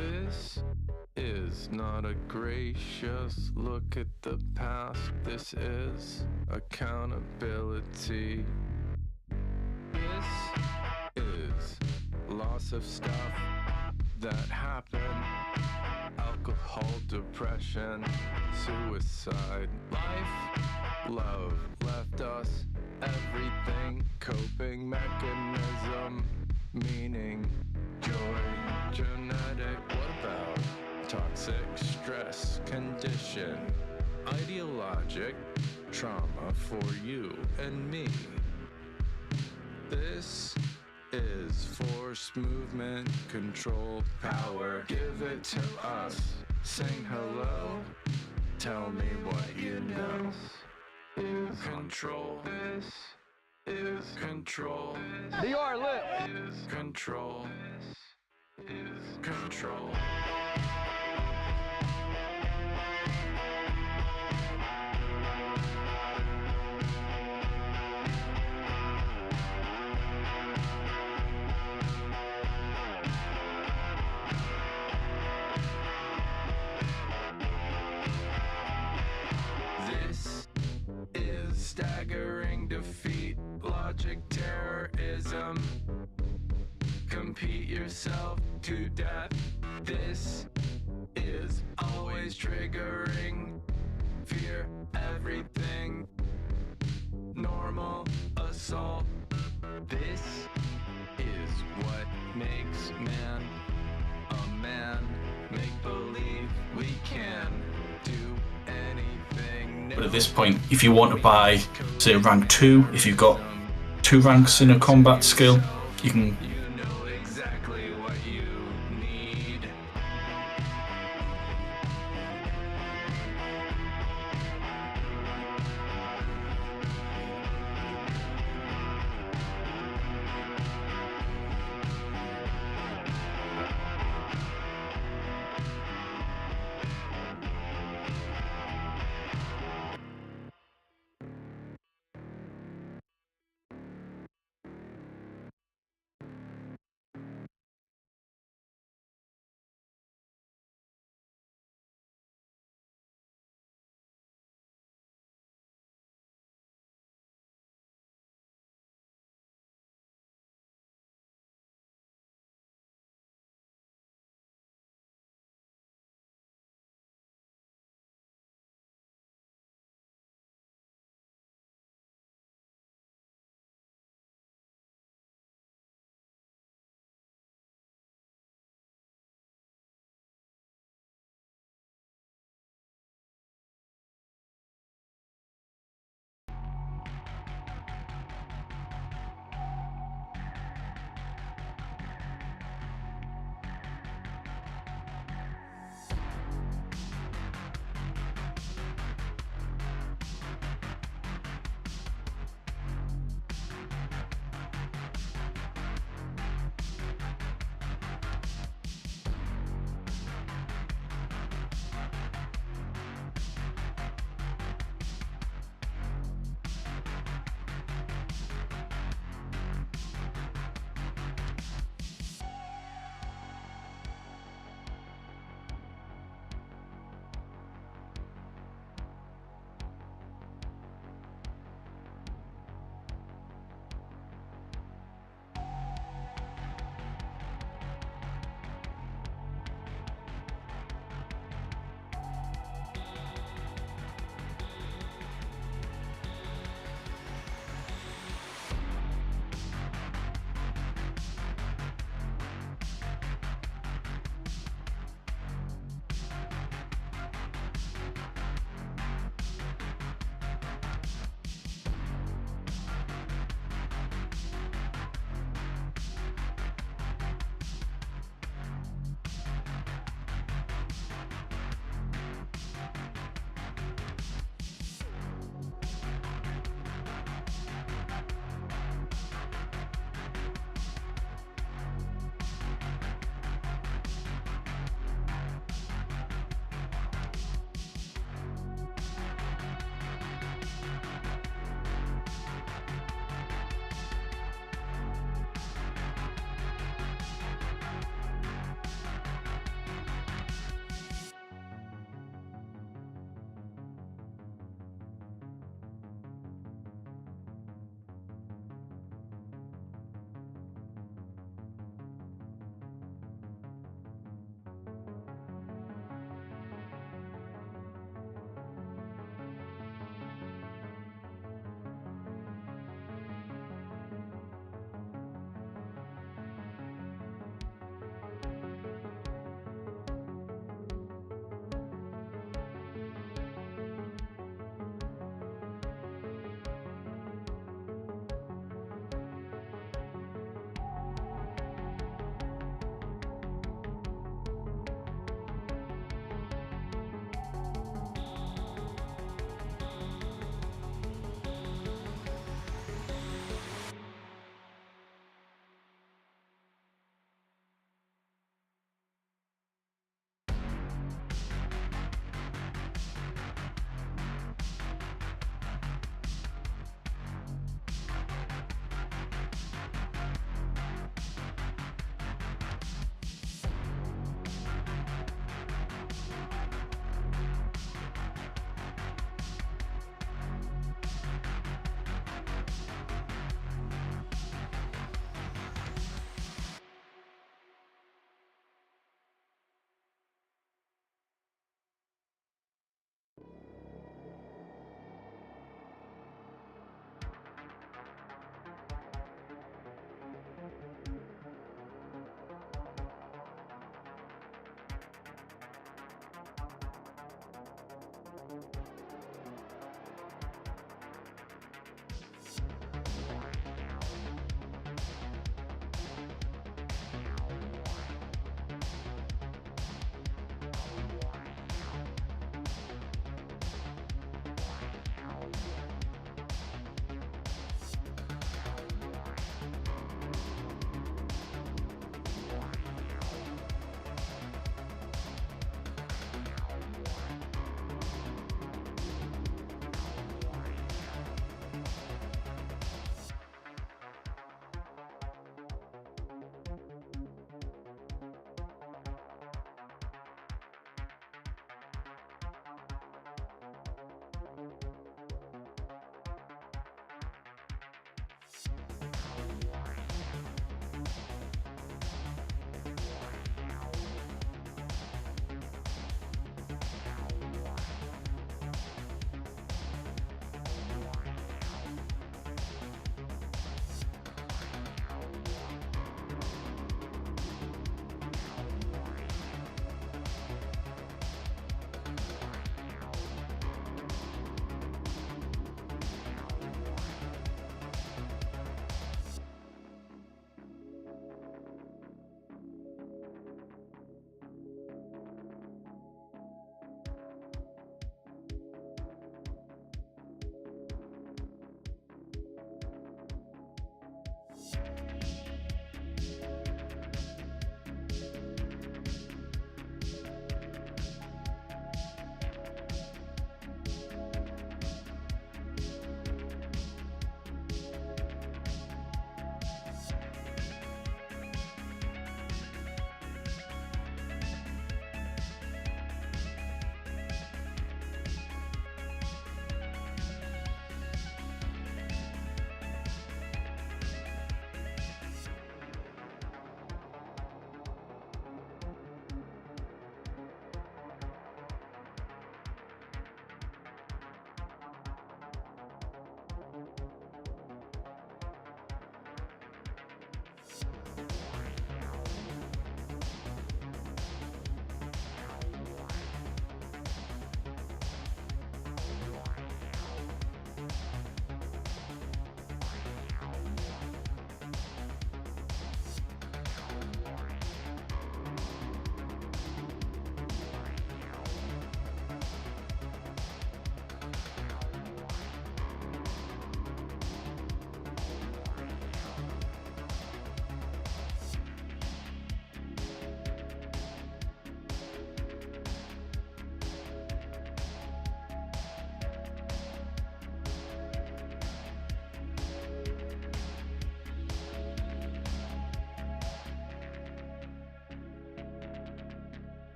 This is not a gracious look at the past. This is accountability. This is loss of stuff that happened. Alcohol, depression, suicide, life, love left us everything. Coping mechanism, meaning, joy, genetic. What about toxic stress condition? Ideologic trauma for you and me. This is force, movement, control, power. Give it to us. Sing hello. Tell me what you know. Is control. This is control. They are lit. Is control. Is control. This is staggering defeat, logic, terrorism. Compete yourself to death. This is always triggering fear, everything. Normal assault. This is what makes man a man. Make believe we can do anything. But at this point, if you want to buy, say, rank 2, if you've got 2 ranks in a combat skill, you can. You know exactly what you need.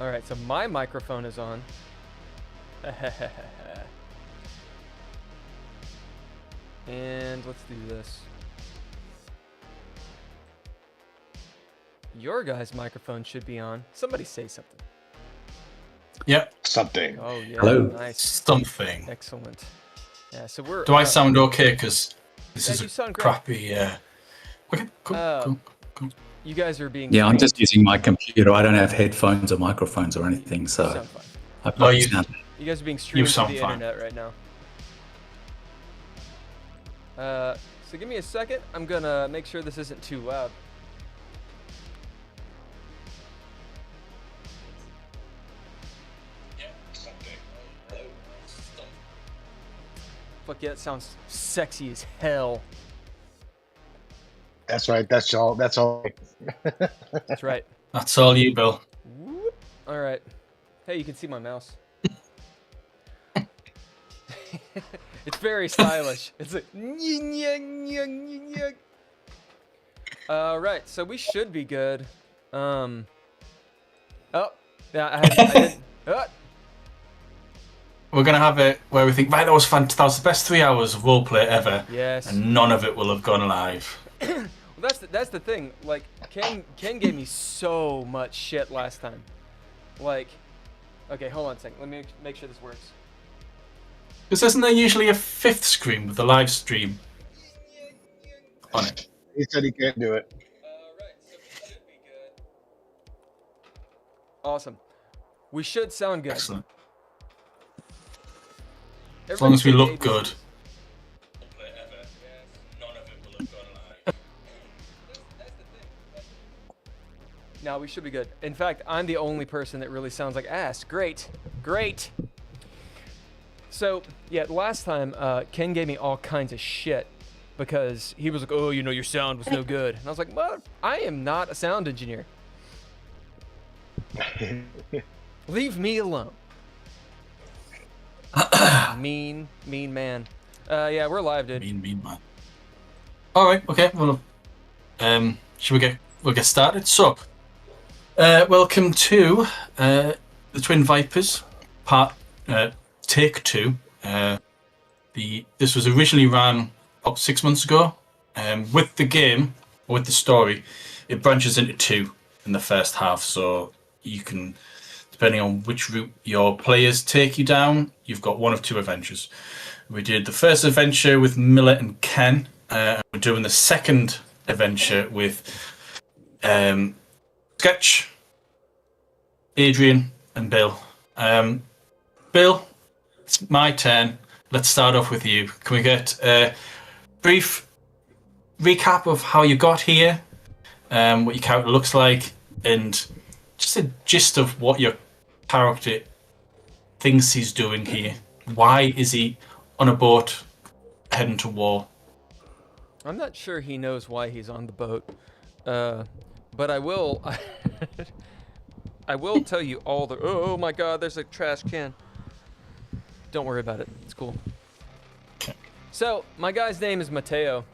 All right, so my microphone is on. And let's do this. Your guys' microphone should be on. Somebody say something. Yep. Something. Oh, yeah. Hello. Nice. Something. Excellent. Yeah, so we're... Do I sound okay? Because this Yeah, is you a sound great. crappy... Okay, cool. You guys are being... Yeah, I'm trained. just using my computer. I don't have headphones or microphones or anything, so Sound fine. I probably sound. You guys are being streamed to sound the fine. internet right now. So give me a second. I'm gonna make sure this isn't too loud. Fuck yeah, it sounds sexy as hell. That's right. That's all. That's all. That's right. That's all you, Bill. Whoop. All right. Hey, you can see my mouse. It's very stylish. It's like... All right, so we should be good. Oh, yeah, I didn't... We're going to have it where we think, right, that was fantastic. That was the best 3 hours of roleplay ever. Yes. And none of it will have gone live. Well, that's the thing. Like, Ken gave me so much shit last time. Like, okay, hold on a second. Let me make sure this works. Because isn't there usually a fifth screen with the live stream on it? He said he can't do it. Alright, so we should be good. Awesome. We should sound good. Excellent. As long as we look good. No, we should be good. In fact, I'm the only person that really sounds like ass. Great. Great. So, yeah, last time, Ken gave me all kinds of shit because he was like, oh, you know, your sound was no good. And I was like, well, I am not a sound engineer. Leave me alone. mean man. Yeah, we're live, dude. Mean man. All right, okay. Well, we'll get started. So, welcome to the Twin Vipers, take 2. This was originally ran about 6 months ago. With the game, or with the story, it branches into 2 in the first half. So you can, depending on which route your players take you down, you've got 1 of 2 adventures. We did the first adventure with Miller and Ken. We're doing the second adventure with Sketch, Adrian, and Bill. Bill, it's my turn. Let's start off with you. Can we get a brief recap of how you got here, what your character looks like, and just a gist of what your character thinks he's doing here? Why is he on a boat heading to war? I'm not sure he knows why he's on the boat, but I will. I will tell you all the. Oh my God! There's a trash can. Don't worry about it. It's cool. So my guy's name is Matteo.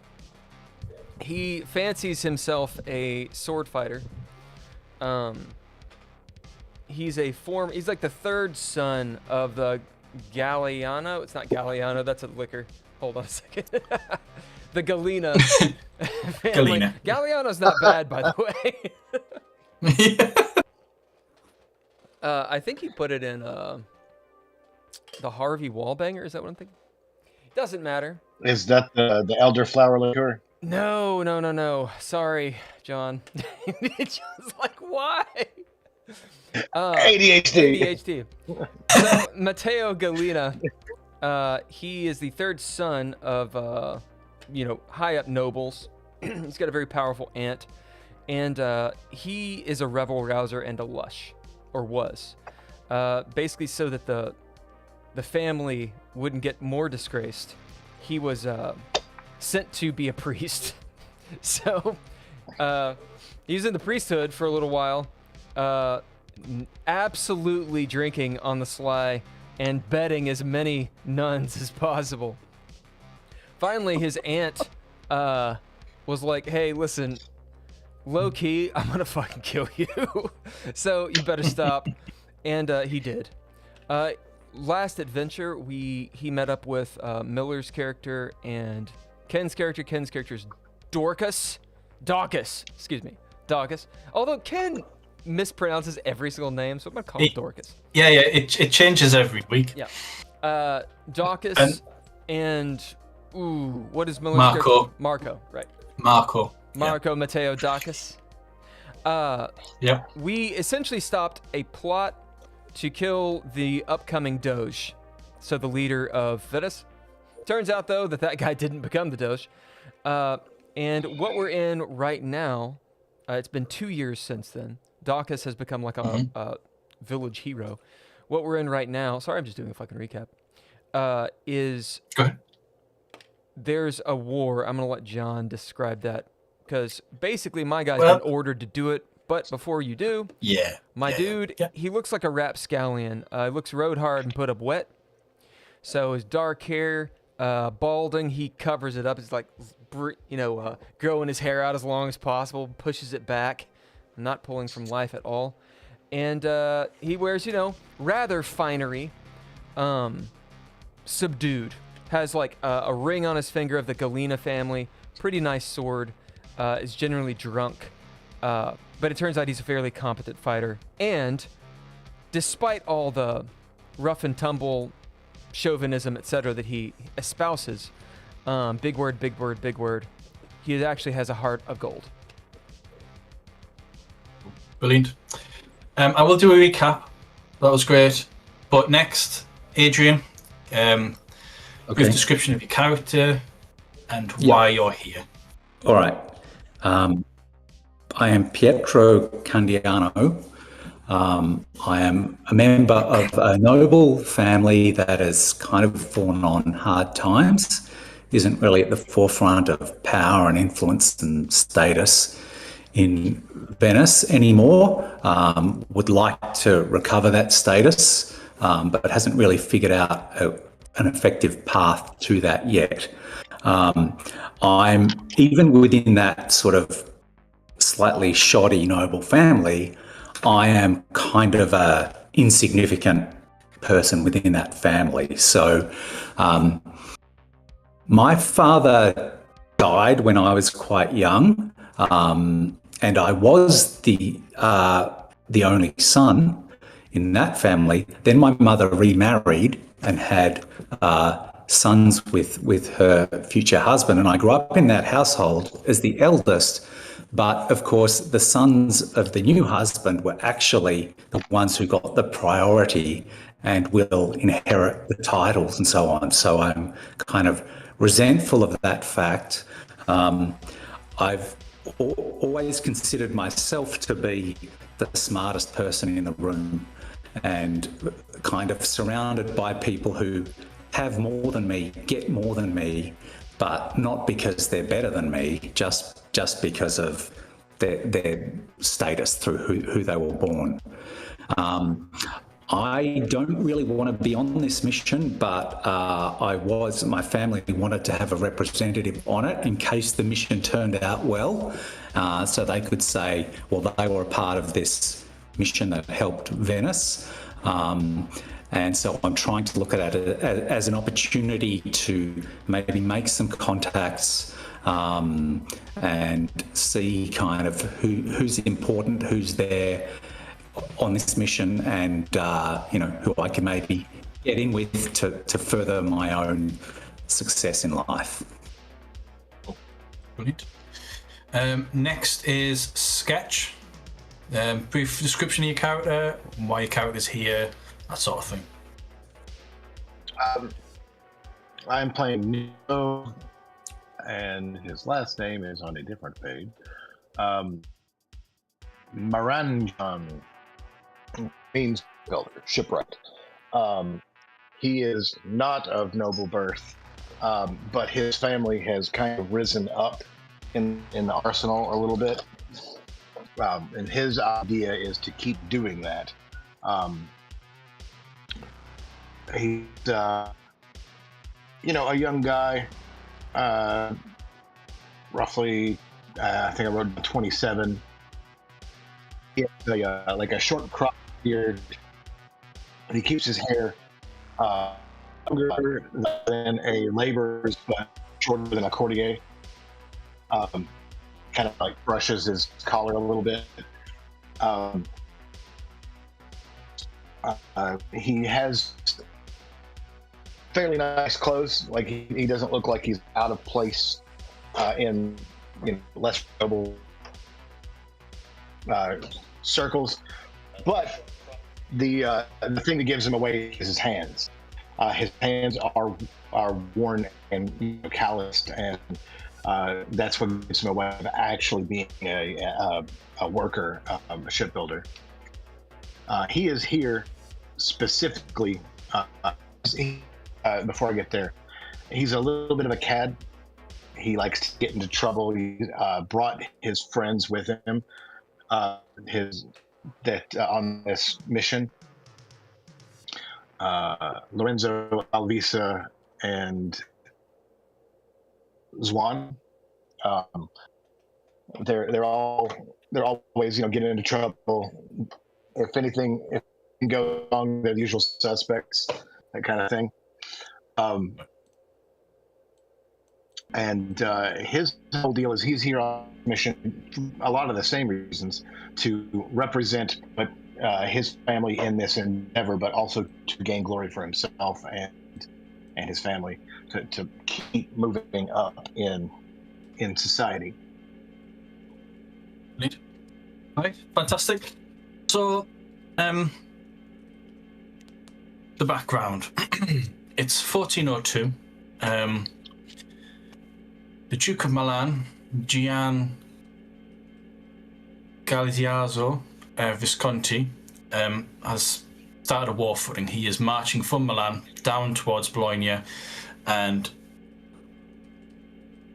He fancies himself a sword fighter. He's like the 3rd son of the Galliano. It's not Galliano. That's a liquor. Hold on a second. The Galena family. Galena. Galliano's not bad, by the way. I think he put it in the Harvey Wallbanger. Is that what I'm thinking? Doesn't matter. Is that the elderflower liqueur? No. Sorry, John. John's like, why? ADHD. So, Matteo Galena, he is the 3rd son of, high up nobles. He's got a very powerful aunt, and he is a rebel rouser and a lush, or was. Basically so that the family wouldn't get more disgraced, he was sent to be a priest. So he was in the priesthood for a little while, absolutely drinking on the sly and bedding as many nuns as possible. Finally, his aunt was like, hey, listen, low-key, I'm gonna fucking kill you. So you better stop. And he did. Last adventure, he met up with Miller's character and Ken's character. Ken's character is Dawkins. Although Ken mispronounces every single name, so I'm gonna call him Dorcas. Yeah, it changes every week. Yeah. Dawkins and what is Miller's character? Marco, right. Marco, Yeah. Matteo, Dawkins. Yep. We essentially stopped a plot to kill the upcoming Doge, so the leader of Venice. Turns out, though, that guy didn't become the Doge. And what we're in right now, it's been 2 years since then. Dawkins has become like a village hero. What we're in right now, sorry, I'm just doing a fucking recap, is Go ahead. there's a war. I'm going to let John describe that, because basically my guy's been ordered to do it. But before you do, my dude, he looks like a rapscallion. He looks rode hard and put up wet. So his dark hair, balding, he covers it up. It's like, growing his hair out as long as possible, pushes it back, not pulling from life at all. And he wears, rather finery, subdued. Has like a ring on his finger of the Galena family. Pretty nice sword. Is generally drunk. But it turns out he's a fairly competent fighter. And despite all the rough and tumble chauvinism, etc., that he espouses, big word, he actually has a heart of gold. Brilliant. I will do a recap. That was great. But next, Adrian, brief description of your character and why you're here. All right. I am Pietro Candiano. I am a member of a noble family that has kind of fallen on hard times, isn't really at the forefront of power and influence and status in Venice anymore. Would like to recover that status, but hasn't really figured out an effective path to that yet. I'm even within that sort of slightly shoddy noble family, I am kind of a insignificant person within that family. So my father died when I was quite young, and I was the only son in that family. Then my mother remarried and had sons with her future husband, and I grew up in that household as the eldest. But of course, the sons of the new husband were actually the ones who got the priority and will inherit the titles and so on. So I'm kind of resentful of that fact. I've always considered myself to be the smartest person in the room and kind of surrounded by people who have more than me, get more than me, but not because they're better than me, just because of their status through who they were born. I don't really want to be on this mission, but my family wanted to have a representative on it in case the mission turned out well, so they could say, well, they were a part of this mission that helped Venice. And so I'm trying to look at it as an opportunity to maybe make some contacts and see kind of who's important, who's there on this mission, and who I can maybe get in with to further my own success in life. Brilliant. Next is Sketch. Brief description of your character, why your character's here, that sort of thing. I'm playing Niccolo, and his last name is on a different page. Maranjan means builder, shipwright. He is not of noble birth, but his family has kind of risen up in the arsenal a little bit. And his idea is to keep doing that. He's, a young guy, roughly, I think I wrote 27. He has like a short crop beard, He keeps his hair longer than a laborer's, but shorter than a courtier. Kind of like brushes his collar a little bit. He has fairly nice clothes. Like he doesn't look like he's out of place in less noble circles. But the thing that gives him away is his hands. His hands are worn and calloused, and that's what gives him away of actually being a worker, a shipbuilder. He is here specifically. Before I get there, he's a little bit of a cad. He likes to get into trouble. He brought his friends with him. On this mission. Lorenzo, Alvisa, and Zwan. They're always getting into trouble. If anything goes wrong, they're the usual suspects, that kind of thing. And his whole deal is he's here on mission for a lot of the same reasons, to represent his family in this endeavor, but also to gain glory for himself and his family, to keep moving up in society. Neat. Right, fantastic. So, the background. It's 1402. The Duke of Milan, Gian Galeazzo Visconti, has started a war footing. He is marching from Milan down towards Bologna, and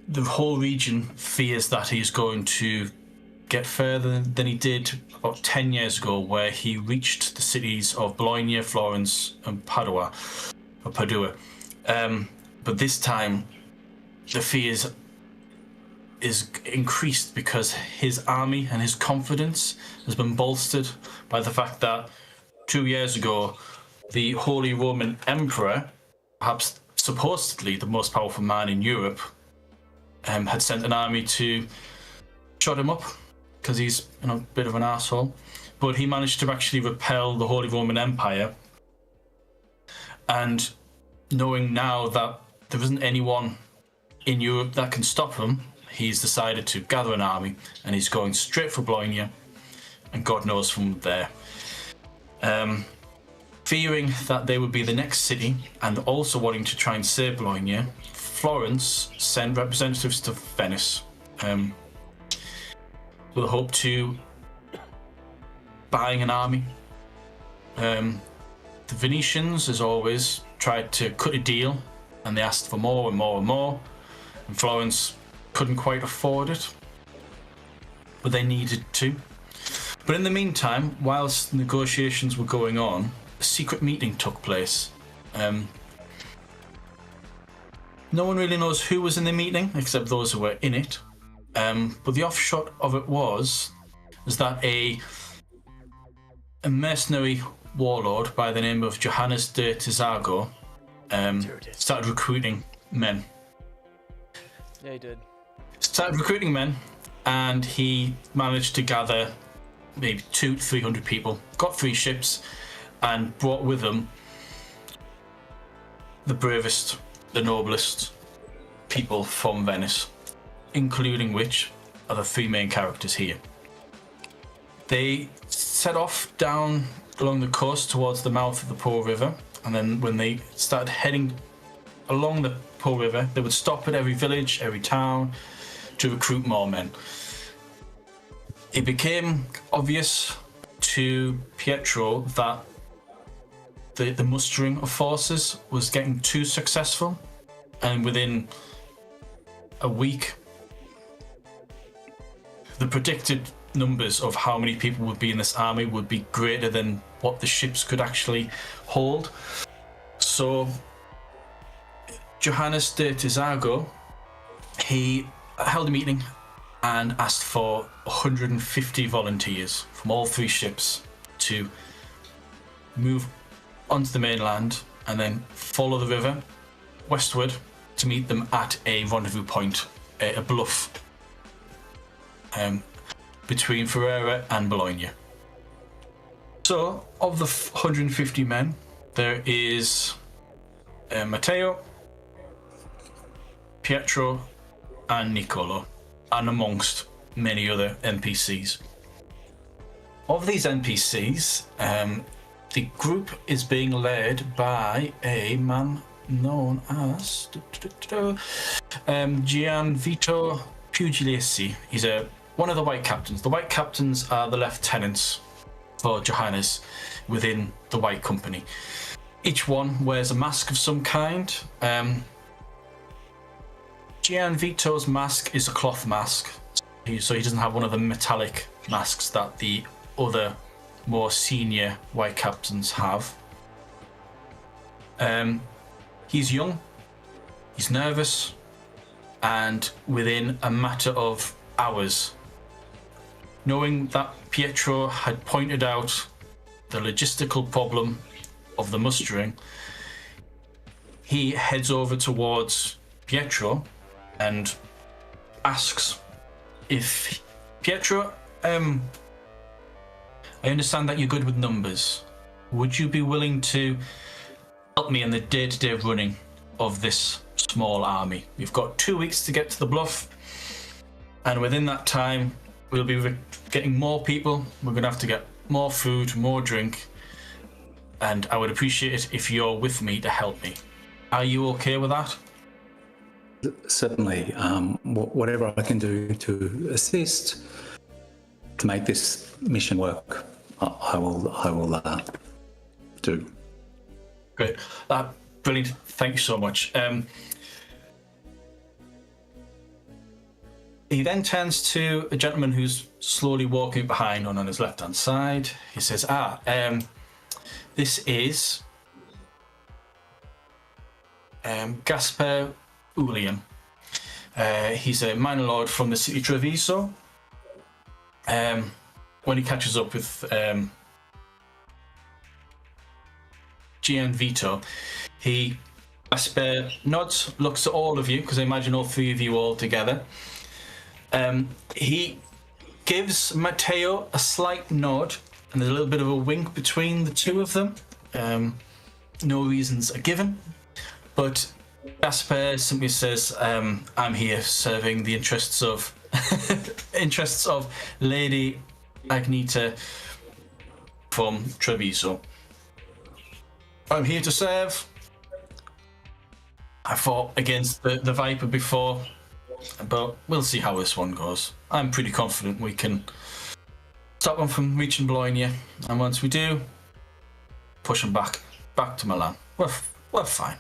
the whole region fears that he's going to get further than he did about 10 years ago, where he reached the cities of Bologna, Florence, and Padua. But this time, the fears is increased because his army and his confidence has been bolstered by the fact that 2 years ago, the Holy Roman Emperor, perhaps supposedly the most powerful man in Europe, had sent an army to shut him up because he's a bit of an asshole. But he managed to actually repel the Holy Roman Empire. And knowing now that there isn't anyone in Europe that can stop him, he's decided to gather an army, and he's going straight for Bologna, and God knows from there. Fearing that they would be the next city, and also wanting to try and save Bologna, Florence sent representatives to Venice with a hope to buying an army. The Venetians, as always, tried to cut a deal, and they asked for more and more and more, and Florence couldn't quite afford it, but they needed to. But in the meantime, whilst negotiations were going on, a secret meeting took place. No one really knows who was in the meeting except those who were in it. But the offshot of it was that a mercenary warlord by the name of Johannes de Tizago started recruiting men. Yeah, he did. Started recruiting men, and he managed to gather maybe 200 to 300 people, got 3 ships, and brought with him the bravest, the noblest people from Venice, including which are the 3 main characters here. They set off down along the coast towards the mouth of the Po River, and then when they started heading along the Po River, they would stop at every village, every town, to recruit more men. It became obvious to Pietro that the mustering of forces was getting too successful, and within a week, the predicted numbers of how many people would be in this army would be greater than what the ships could actually hold. So Johannes de Tizago, he held a meeting and asked for 150 volunteers from all 3 ships to move onto the mainland and then follow the river westward to meet them at a rendezvous point, a bluff between Ferrara and Bologna. So, of the 150 men, there is Matteo, Pietro, and Niccolo, and amongst many other NPCs. Of these NPCs, the group is being led by a man known as Gianvito Pugliesi. He's one of the White Captains. The White Captains are the lieutenants for Johannes within the White Company. Each one wears a mask of some kind. Gianvito's mask is a cloth mask, so he doesn't have one of the metallic masks that the other more senior White Captains have. He's young, he's nervous, and within a matter of hours, knowing that Pietro had pointed out the logistical problem of the mustering, he heads over towards Pietro and asks if Pietro, I understand that you're good with numbers. Would you be willing to help me in the day-to-day running of this small army? We've got 2 weeks to get to the bluff, and within that time, we'll be getting more people. We're going to have to get more food, more drink, and I would appreciate it if you're with me to help me. Are you okay with that? Certainly. Whatever I can do to assist to make this mission work, I will do. Great. Brilliant. Thank you so much. He then turns to a gentleman who's slowly walking behind on his left-hand side. He says, this is Gaspar Ulian. He's a minor lord from the city Treviso. When he catches up with Gianvito, Gaspar nods, looks at all of you, because I imagine all three of you all together. He gives Matteo a slight nod, and there's a little bit of a wink between the two of them. No reasons are given, but Gaspar simply says, I'm here serving the interests of Lady Agneta from Treviso. I'm here to serve. I fought against the Viper before, but we'll see how this one goes. I'm pretty confident we can stop them from reaching Bologna, and once we do, push them back to Milan. We're fine.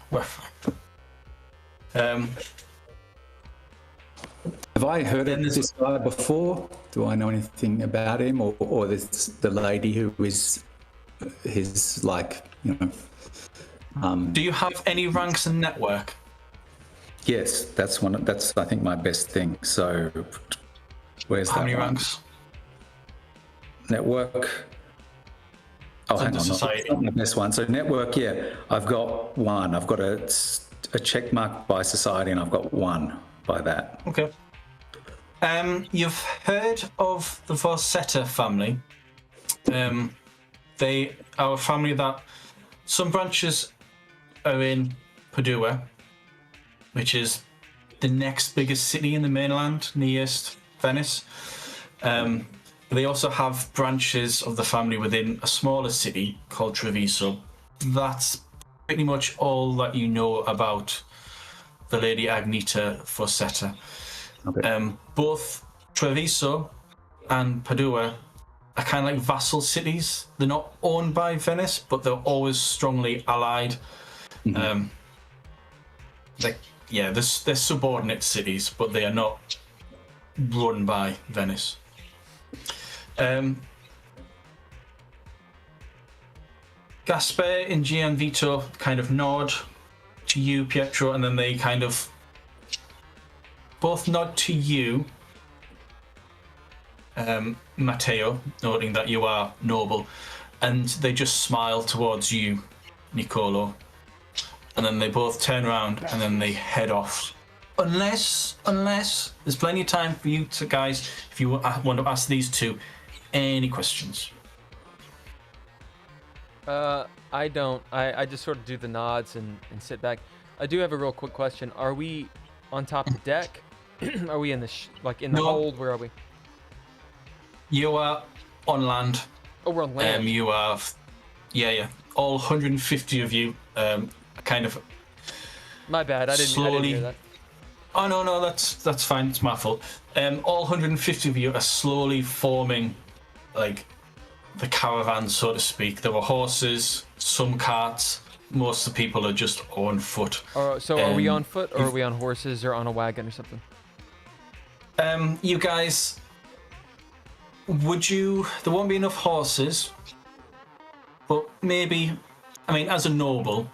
Have I heard of this guy before? Do I know anything about him, or this the lady who is his, like, you know? Do you have any ranks and network? Yes, that's I think my best thing. So, where's how that many one? ranks? Network. Oh, hang on, not the best one. So network, yeah, I've got one. I've got a check mark by society, and I've got one by that. Okay. You've heard of the Forsetta family. They are a family that some branches are in Padua, which is the next biggest city in the mainland, nearest Venice. They also have branches of the family within a smaller city called Treviso. That's pretty much all that you know about the Lady Agneta Forsetta. Okay. Both Treviso and Padua are kind of like vassal cities. They're not owned by Venice, but they're always strongly allied. Mm-hmm. They're subordinate cities, but they are not run by Venice. Gaspar and Gianvito kind of nod to you, Pietro, and then they kind of both nod to you, Matteo, noting that you are noble, and they just smile towards you, Niccolo, and then they both turn around and then they head off. Unless there's plenty of time for you to, guys, if you want to ask these two any questions. I don't. I just sort of do the nods and sit back. I do have a real quick question. Are we on top of the deck? Are we in the in the hold? Where are we? You are on land. Oh, we're on land. You are, yeah. All 150 of you, kind of. My bad. I didn't hear that. Oh no, that's fine. It's my fault. All 150 of you are slowly forming, like, the caravan, so to speak. There were horses, some carts. Most of the people are just on foot. So are we on foot, or are we on horses, or on a wagon, or something? You guys, there won't be enough horses, but maybe, I mean, as a noble,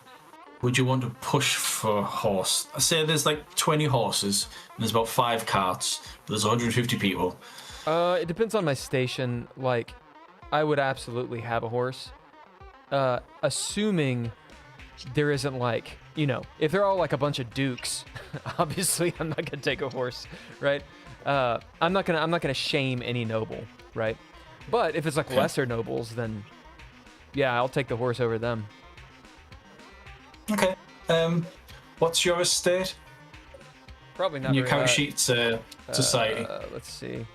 would you want to push for a horse? I say there's like 20 horses, and there's about 5 carts, but there's 150 people. It depends on my station. Like, I would absolutely have a horse, assuming there isn't, like, if they're all like a bunch of dukes, obviously I'm not gonna take a horse, right? I'm not gonna shame any noble, right? But if it's like lesser nobles, then yeah, I'll take the horse over them. Okay. What's your estate? Probably not. Your count sheet's society. Let's see.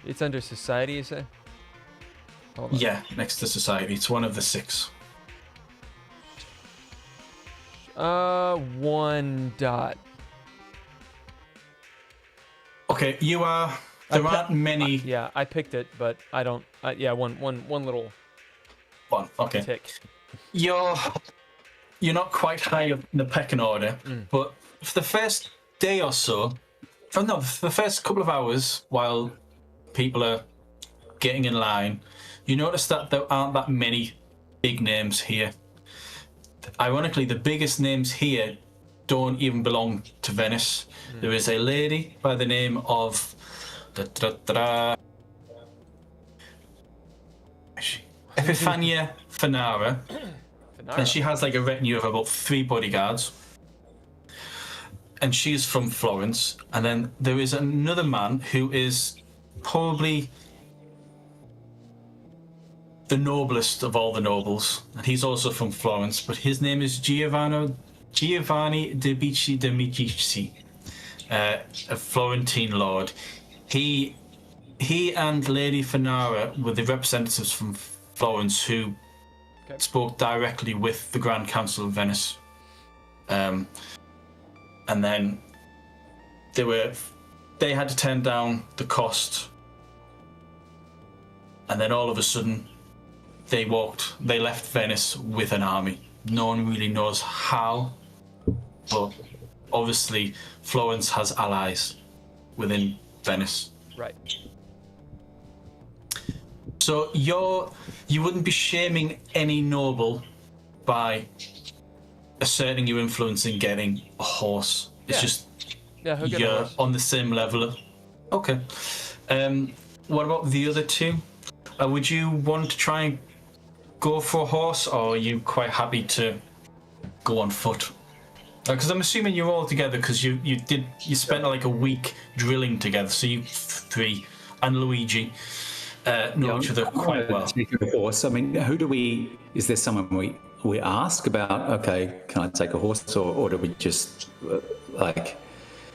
It's under society, you say? Hold on. Yeah, next to society. It's one of the 6. 1 dot. Okay, you are. There aren't many. Yeah, I picked it, but I don't. Yeah, one little. One. Okay. Tick. You're not quite high up in the pecking order, but for the first day or so, for the first couple of hours while people are getting in line, you notice that there aren't that many big names here. Ironically, the biggest names here don't even belong to Venice. There is a lady by the name of Epifania Fanara, and she has like a retinue of about 3 bodyguards, and she's from Florence. And then there is another man who is probably the noblest of all the nobles, and he's also from Florence, but his name is Giovanni de Medici, a Florentine lord. He and Lady Fanara were the representatives from Florence who spoke directly with the Grand Council of Venice, and then they had to turn down the cost, and then all of a sudden they left Venice with an army. No one really knows how, but obviously Florence has allies within Venice. Right. So you wouldn't be shaming any noble by asserting your influence in getting a horse. It's just you're on the same level. Okay. What about the other 2? Would you want to try and go for a horse, or are you quite happy to go on foot? Because I'm assuming you're all together because you spent like a week drilling together. So you 3 and Luigi know each other quite well. A horse. I mean, is there someone we ask about? Okay, can I take a horse, or do we just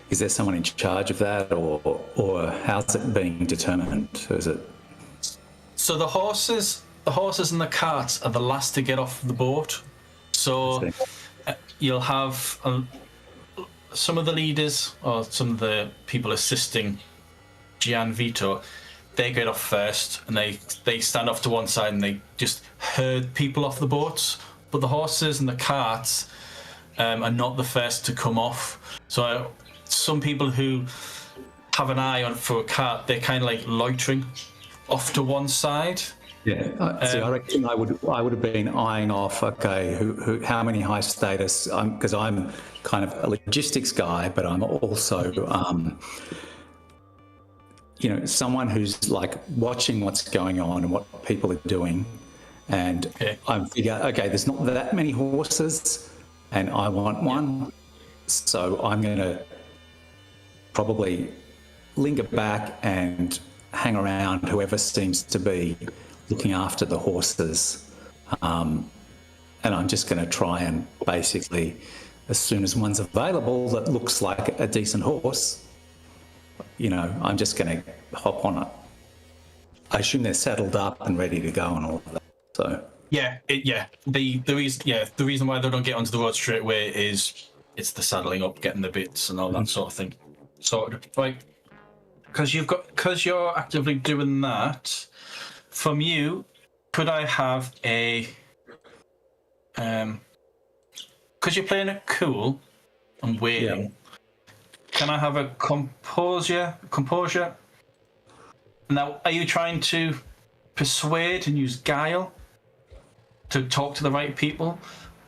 is there someone in charge of that, or how's it being determined? Is it? So the horses and the carts are the last to get off the boat. So you'll have some of the leaders or some of the people assisting Gian Vito. They get off first, and they stand off to one side and they just herd people off the boats. But the horses and the carts are not the first to come off. So some people who have an eye on for a cart, they're kind of like loitering off to one side. Yeah, see, I reckon I would have been eyeing off. Okay, who how many high status? Because I'm kind of a logistics guy, but I'm also someone who's like watching what's going on and what people are doing, And I'm figuring, okay, there's not that many horses, and I want one, so I'm going to probably linger back and hang around whoever seems to be looking after the horses. And I'm just going to try and basically, as soon as one's available that looks like a decent horse, I'm just going to hop on it. I assume they're saddled up and ready to go and all of that. So the reason why they don't get onto the road straight away is it's the saddling up, getting the bits and all that sort of thing. Right, because you're actively doing that. From you, could I have a because you're playing it cool and waiting? Yeah. Can I have a composure? Now, are you trying to persuade and use guile to talk to the right people,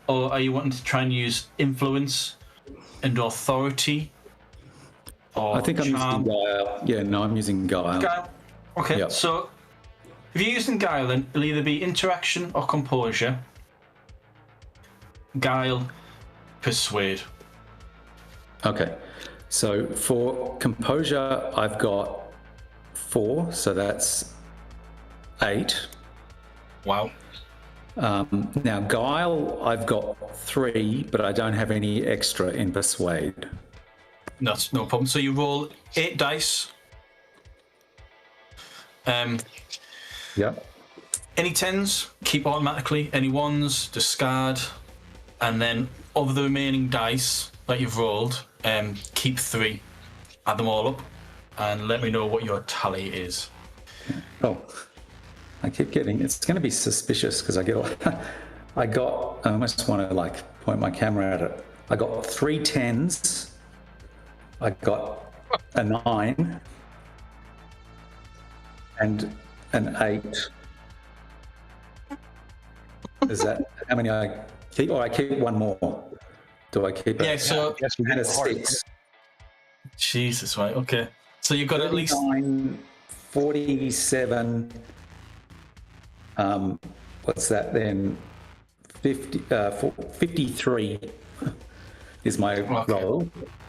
or are you wanting to try and use influence and authority? Or I think I'm using guile. Yeah, no, I'm using guile. Guile. Okay, yep. So if you're using guile, then it'll either be interaction or composure. Guile, persuade. Okay, so for composure, I've got 4, so that's 8. Wow. Now, guile, I've got 3, but I don't have any extra in persuade. That's no problem. So you roll 8 dice. Yep. Any 10s, keep automatically. Any 1s, discard. And then of the remaining dice that you've rolled, keep 3. Add them all up and let me know what your tally is. Oh, I keep getting, it's going to be suspicious because I almost want to point my camera at it. I got 3 10s. I got a 9 and an 8. Is that how many I keep? Or I keep one more? Do I keep it? Yeah, so yes, we and a get 6. Jesus, right, okay. So you've got at least 47. What's that then? 53 is my roll.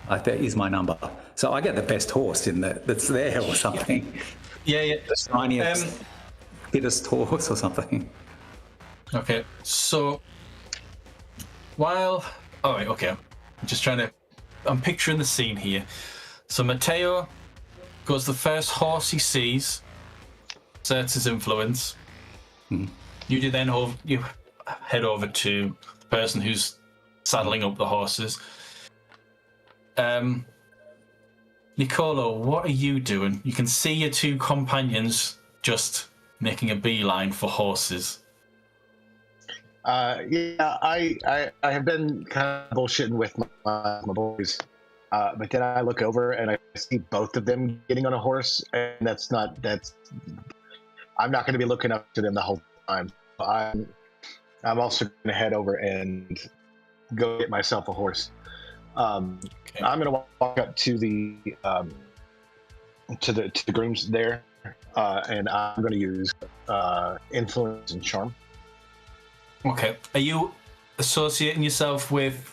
That is my number. So I get the best horse that's there or something. Yeah. The shiniest, fittest horse or something. Okay, so all right, okay. I'm picturing the scene here. So Matteo goes the first horse he sees, exerts his influence. Mm-hmm. You head over to the person who's saddling up the horses. Niccolo, what are you doing? You can see your 2 companions just making a beeline for horses. I have been kind of bullshitting with my boys, but then I look over and I see both of them getting on a horse, and I'm not going to be looking up to them the whole time. I'm also going to head over and go get myself a horse. I'm going to walk up to the grooms there, and I'm going to use influence and charm. Okay. Are you associating yourself with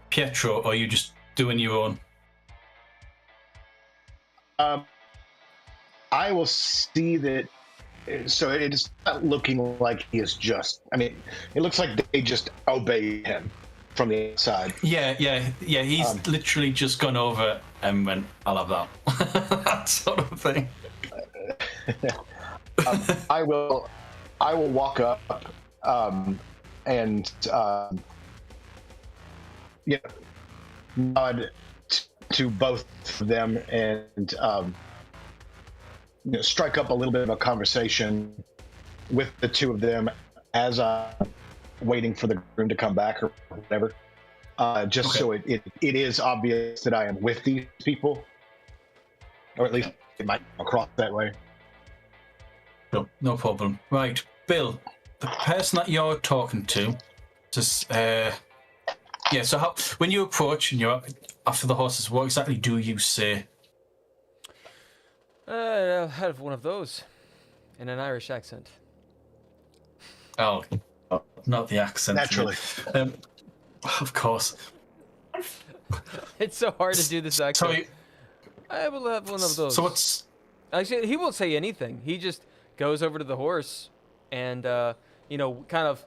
Pietro, or are you just doing your own? I will see that. So it is not looking like he is just. I mean, it looks like they just obey him from the outside. Yeah. He's literally just gone over and went, "I'll have that," that sort of thing. I will walk up and nod to both of them and strike up a little bit of a conversation with the 2 of them as I'm waiting for the groom to come back or whatever. So it is obvious that I am with these people, or at least it might come across that way. No problem. Right, Bill, the person that you're talking to, just so when you approach and you're after the horses, what exactly do you say? I'll have one of those. in an Irish accent. Oh, not the accent. Naturally. Of course. It's so hard to do this accent. So, I will have one of those. so what's... Actually, he won't say anything. He just goes over to the horse and, kind of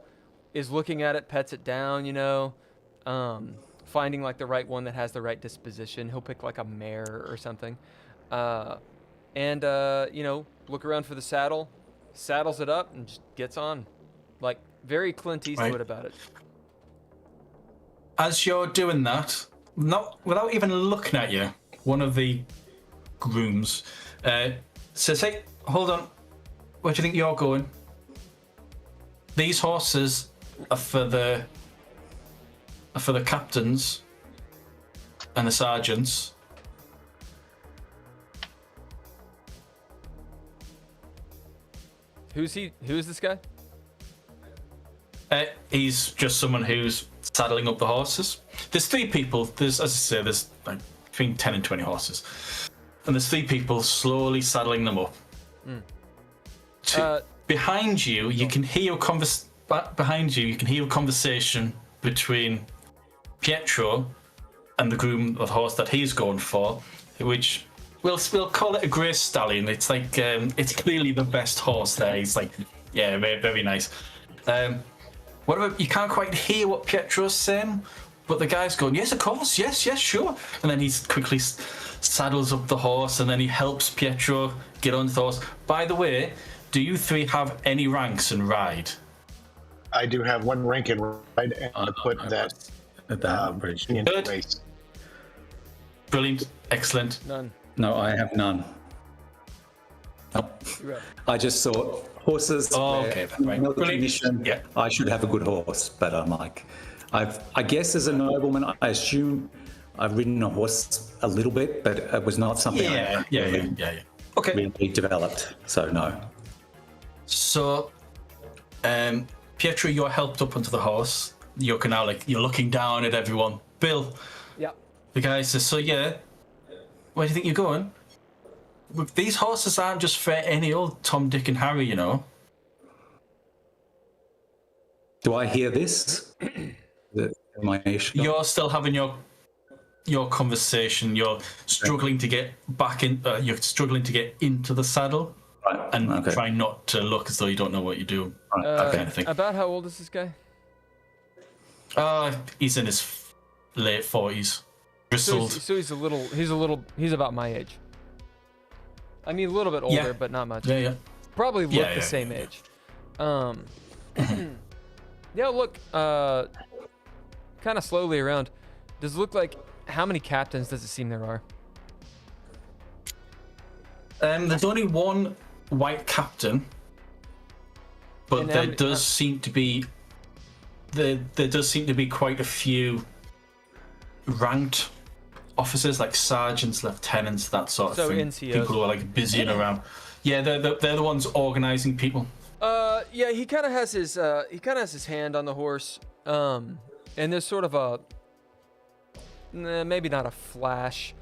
is looking at it, pets it down, finding like the right one that has the right disposition. He'll pick like a mare or something. Look around for the saddle, saddles it up, and just gets on. Like, very Clint Eastwood about it. As you're doing that, without even looking at you, one of the grooms says, "Hey, hold on. Where do you think you're going? These horses are for the captains and the sergeants." Who's he? Who's this guy? He's just someone who's saddling up the horses. There's 3 people. As I say, there's like between 10 and 20 horses, and there's 3 people slowly saddling them up. Behind you, you can hear a conversation between Pietro and the groom of the horse that he's going for, which we'll call it a grey stallion. It's like it's clearly the best horse there. He's like, yeah, very, very nice. Whatever, you can't quite hear what Pietro's saying, but the guy's going, yes, of course, yes, sure. And then he quickly saddles up the horse, and then he helps Pietro get on the horse. By the way, do you 3 have any ranks in ride? I do have 1 rank in ride, and I put that in the race. Brilliant, excellent. None. No, I have none. No. Right. I just saw horses. Okay, right. Condition, Yeah. I should have a good horse, but I'm like, I guess as a nobleman, I assume I've ridden a horse a little bit, but it was not something Yeah. Okay. really developed. So no. So, Pietro, you're helped up onto the horse. You're now you're looking down at everyone. Bill. Yeah. The guy says, "So yeah, where do you think you're going? These horses aren't just for any old Tom, Dick, and Harry, you know." Do I hear this? You're still having your conversation. You're struggling to get back in. You're struggling to get into the saddle, and try not to look as though you don't know what you're doing. That kind of thing. About how old is this guy? He's in his late 40s. Bristled. So he's about my age. I mean, a little bit older, but not much. Yeah. Probably look the same age. Yeah, look, kind of slowly around. Does it look like, how many captains does it seem there are? There's only 1 white captain, but there does seem to be quite a few ranked officers, like sergeants, lieutenants, that sort of thing. NCOs. People who are like busying around. Yeah, they're the ones organizing people. Yeah, he kind of has his hand on the horse, and there's sort of a maybe not a flash,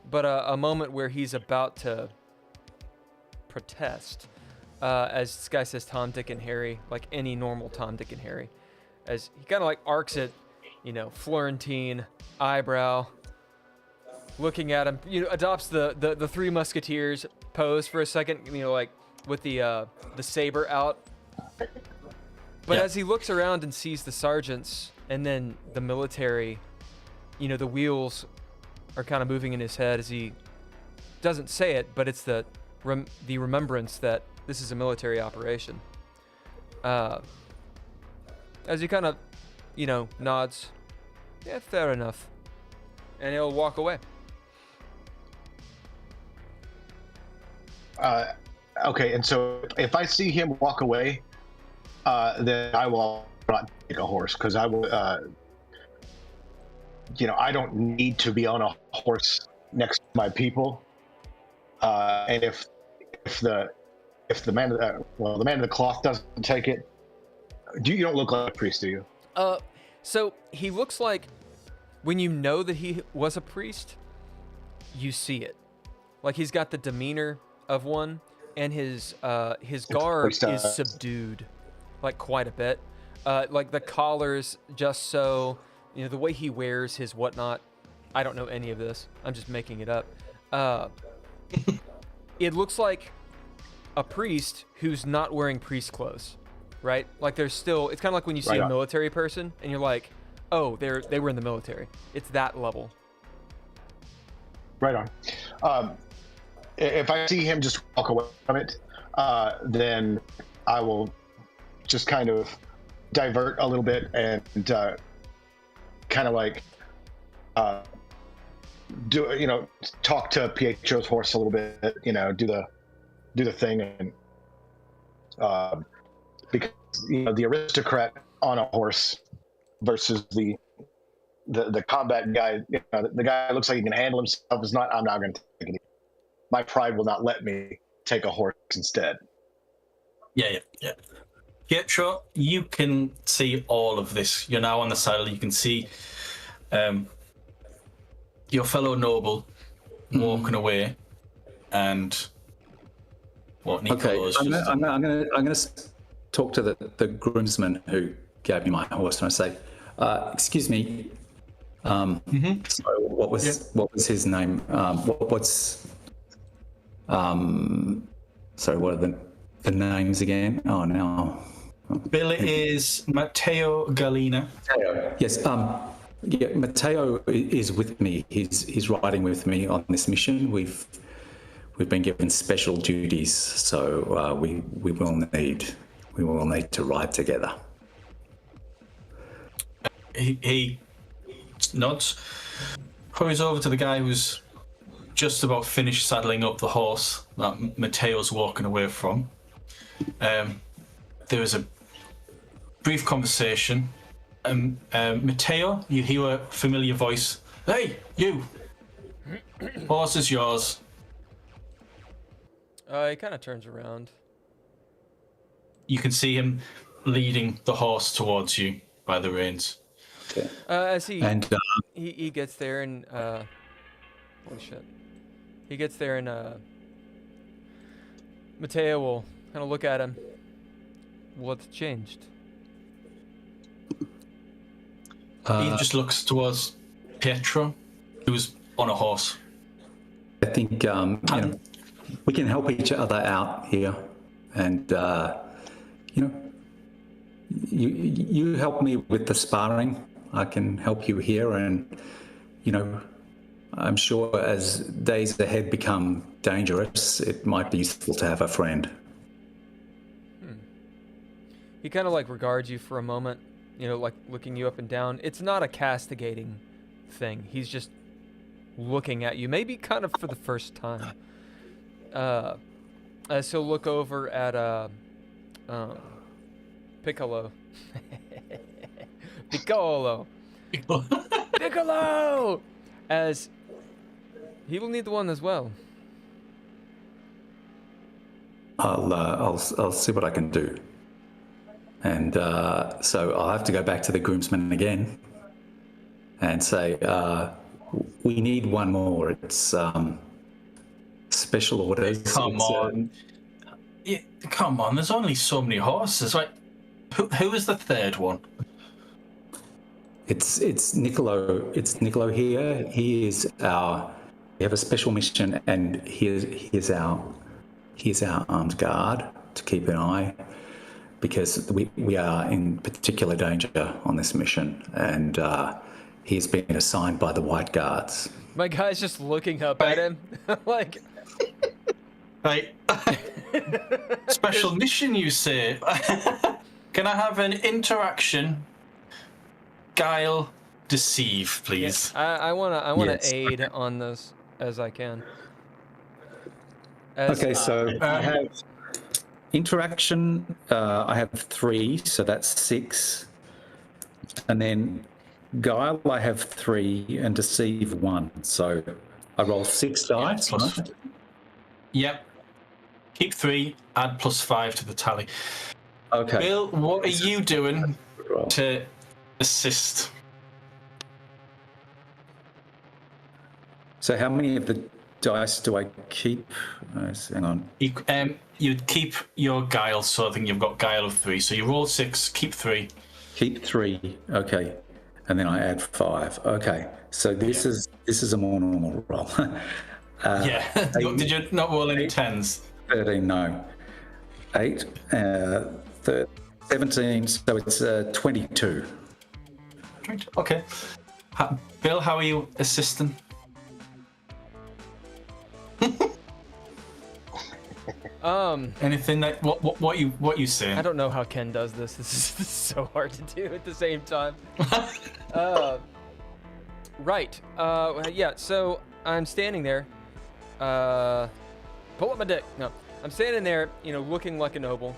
but a moment where he's about to protest, as this guy says Tom, Dick, and Harry, like any normal Tom, Dick, and Harry, as he kind of like arcs it, Florentine eyebrow, looking at him, adopts the 3 Musketeers pose for a second, like with the saber out. But as he looks around and sees the sergeants and then the military, the wheels are kind of moving in his head as he doesn't say it, but it's the remembrance that this is a military operation. As he kind of, nods, yeah, fair enough, and he'll walk away. Okay, and so if I see him walk away, then I will not take a horse, because I will, I don't need to be on a horse next to my people. And if the man of the cloth doesn't take it, you don't look like a priest, do you? So he looks like, when you know that he was a priest, you see it. Like, he's got the demeanor of one, and his garb is does. subdued, like quite a bit. Like the collar's just so, the way he wears his whatnot. I don't know any of this. I'm just making it up. It looks like a priest who's not wearing priest clothes, right? Like there's still, it's kind of like when you see Right a on. military person and you're like, oh, they were in the military. It's that level. Right on. If I see him just walk away from it, then I will just kind of divert a little bit and kind of like talk to Pietro's horse a little bit, do the thing, and because the aristocrat on a horse versus the combat guy, the guy looks like he can handle himself is not. I'm not going to take it. My pride will not let me take a horse instead. Yeah. Pietro, you can see all of this. You're now on the saddle. You can see your fellow noble walking away, and what Niccolo is I'm just... gonna talk to the groomsman who gave me my horse, and I say, "Excuse me. So what was his name? Sorry, what are the names again? Oh no. Bill is Matteo Galina. Yes. Yeah, Matteo is with me. He's riding with me on this mission. We've been given special duties, so we will need to ride together. He nods, hurries over to the guy who's just about finished saddling up the horse that Matteo's walking away from. There is a brief conversation. Matteo, you hear a familiar voice. Hey, you! Horse is yours. He kind of turns around. You can see him leading the horse towards you by the reins. As he gets there and holy shit, he gets there and Matteo will kind of look at him. What's changed? He just looks towards Pietro, who's on a horse. I think we can help each other out here, and you help me with the sparring. I can help you here, and I'm sure as days ahead become dangerous, it might be useful to have a friend. He kind of like regards you for a moment, like looking you up and down. It's not a castigating thing. He's just looking at you, maybe kind of for the first time. As he'll look over at Piccolo. Piccolo! As he will need the one as well. I'll see what I can do. And so I'll have to go back to the groomsman again and say, we need one more. It's special orders. Come on. Yeah, come on, there's only so many horses. Like, who is the third one? It's Niccolo. It's Niccolo here. We have a special mission, and here's our armed guard to keep an eye, because we are in particular danger on this mission, and he's been assigned by the White Guards. My guy's just looking up at him, like. Right. Special mission, you say? Can I have an interaction? Guile, deceive, please. Yeah, I wanna Yes. aid on this as I can. Okay, so I have interaction. I have 3, so that's 6, and then guile I have 3, and deceive 1. So I roll 6 dice. Plus, right? Yep. Keep 3, add +5 to the tally. Okay. Bill, what are you doing to assist? So how many of the dice do I keep? Hang on. You'd keep your guile, so I think you've got guile of 3. So you roll 6, keep 3. Keep 3. Okay, and then I add 5. Okay, so this is a more normal roll. Did you not roll any 10s? 13, no. 8, 17, so it's 22. Okay. Bill, how are you assisting? Anything that what you say? I don't know how Ken does this. This is so hard to do at the same time. Right. Yeah. So I'm standing there. Pull up my dick. No, I'm standing there. Looking like a noble.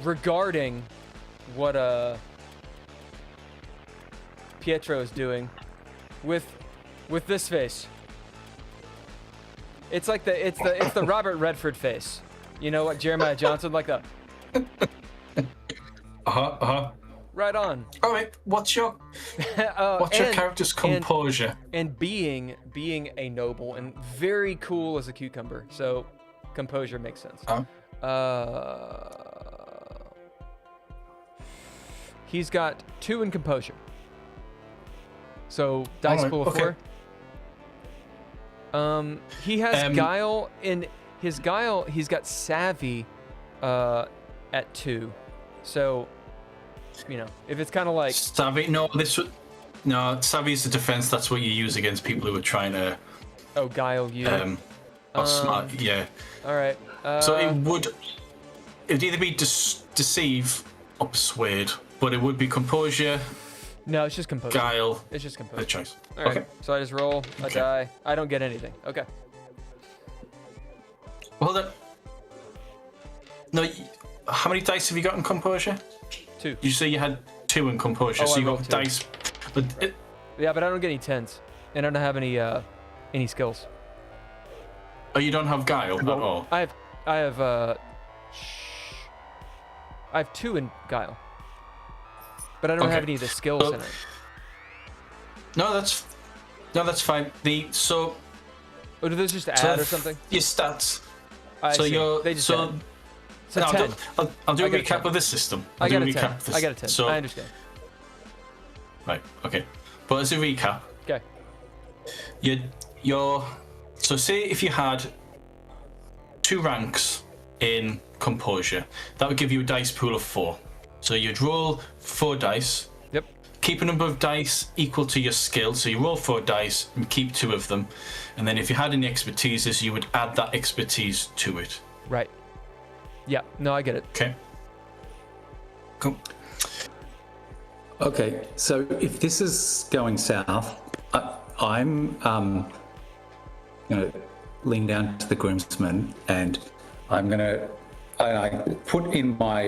Regarding what Pietro is doing with this face. It's like it's the Robert Redford face. You know what Jeremiah Johnson like the. Right on. All right. What's your character's composure? And being a noble and very cool as a cucumber, so composure makes sense. He's got 2 in composure. So dice pool of 4. He has guile in his guile. He's got savvy at 2. So if it's kind of like savvy, savvy's the defense. That's what you use against people who are trying to guile you. Smart, yeah. All right. So it'd either be deceive or persuade, but it would be composure. No, it's just composure. Guile. It's just composure. The choice. All right. Okay. So I just roll a die. I don't get anything. Okay. Well then. No. How many dice have you got in composure? 2. You say you had 2 in composure, so you got 2 dice. Yeah, but I don't get any 10s, and I don't have any skills. Oh, you don't have guile at all. I have 2 in guile, but I don't have any of the skills in it. No, that's fine. Oh, do those just add or something? Your stats. They just add. So no, I'll do a recap of this system. I got a 10. I got a 10. So, I understand. Right. Okay. But as a recap. Okay. So say if you had 2 ranks in composure, that would give you a dice pool of 4. So you'd roll 4 dice. Yep. Keep a number of dice equal to your skill. So you roll 4 dice and keep 2 of them. And then if you had any expertises, you would add that expertise to it. Right. Yeah. No, I get it. Okay. Cool. Okay, so if this is going south, I'm lean down to the groomsman and I'm gonna put in my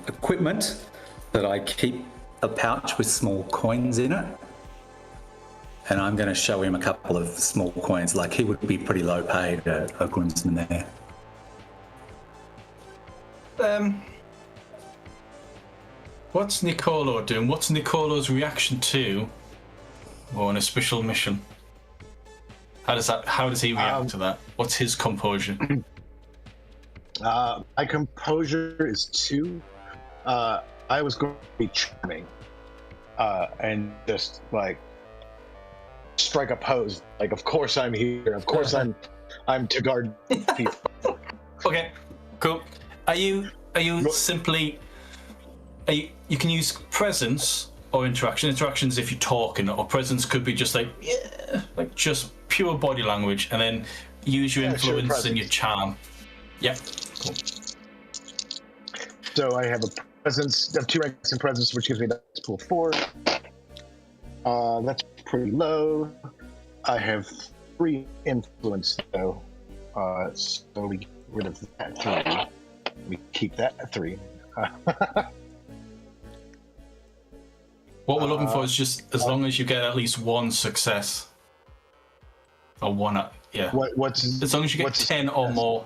equipment that I keep a pouch with small coins in it, and I'm going to show him a couple of small coins. Like, he would be pretty low paid, a groomsman there. What's Niccolo doing? What's Niccolo's reaction to on a special mission? How does he react to that? What's his composure? My composure is 2. I was going to be charming and just like strike a pose. Like, of course I'm here. Of course I'm to guard people. Okay, cool. Are you simply? You can use presence or interaction. Interactions if you're talking, or presence could be just like just pure body language, and then use your influence and your charm. Yeah, cool. So I have a presence. I have 2 ranks in presence, which gives me that pool 4. That's pretty low. I have 3 influence though. So we get rid of that 3. We keep that at 3. What we're looking for is just as long as you get at least 1 success. Or 1, yeah. What's as long as you get 10 or more.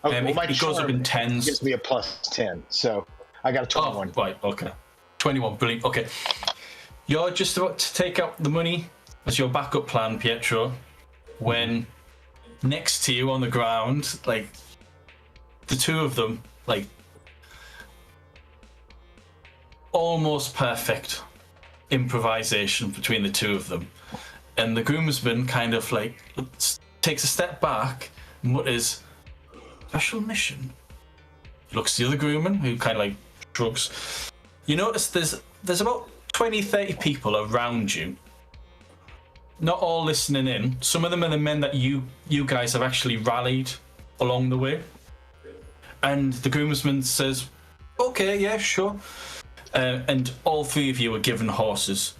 Okay, it goes up in 10s. Gives me a plus 10, so I got a 21. Oh, right, okay. 21, brilliant. Okay. You're just about to take out the money as your backup plan, Pietro, when next to you on the ground, like the two of them, like almost perfect improvisation between the two of them. And the groomsman kind of like takes a step back, mutters, "Special mission?" Looks to the other groomman, who kind of like shrugs. You notice there's about 20, 30 people around you. Not all listening in. Some of them are the men that you guys have actually rallied along the way. And the groomsman says, "Okay, yeah, sure." And all three of you are given horses.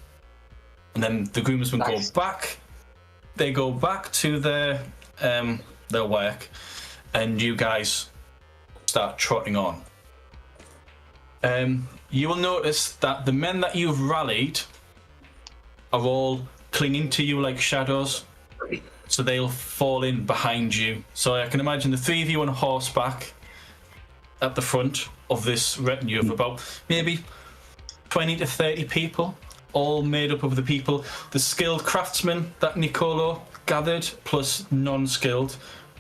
And then the groomsmen go back. They go back to their work, and you guys start trotting on. You will notice that the men that you've rallied are all clinging to you like shadows, so they'll fall in behind you. So I can imagine the three of you on horseback at the front of this retinue of about maybe 20 to 30 people, all made up of the people, the skilled craftsmen that Niccolo gathered, plus non-skilled,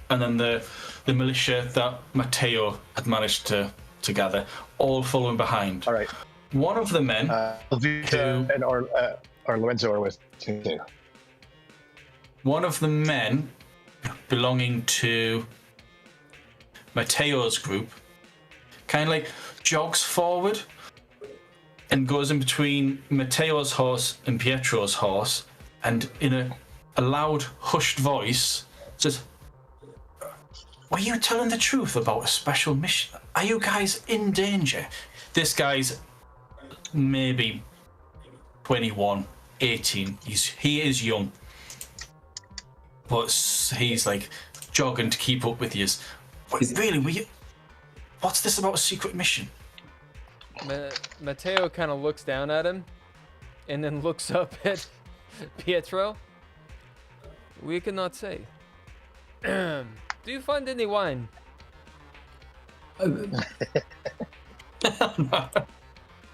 and then the militia that Matteo had managed to gather, all following behind. All right. One of the men and or Lorenzo are with me too. One of the men belonging to Matteo's group kind of like jogs forward and goes in between Matteo's horse and Pietro's horse, and in a loud, hushed voice says, "Were you telling the truth about a special mission? Are you guys in danger?" This guy's maybe 21, 18. He is young, but he's like jogging to keep up with you. Really, were you? What's this about a secret mission? Matteo kind of looks down at him, and then looks up at Pietro. "We cannot say. Do you find any wine?"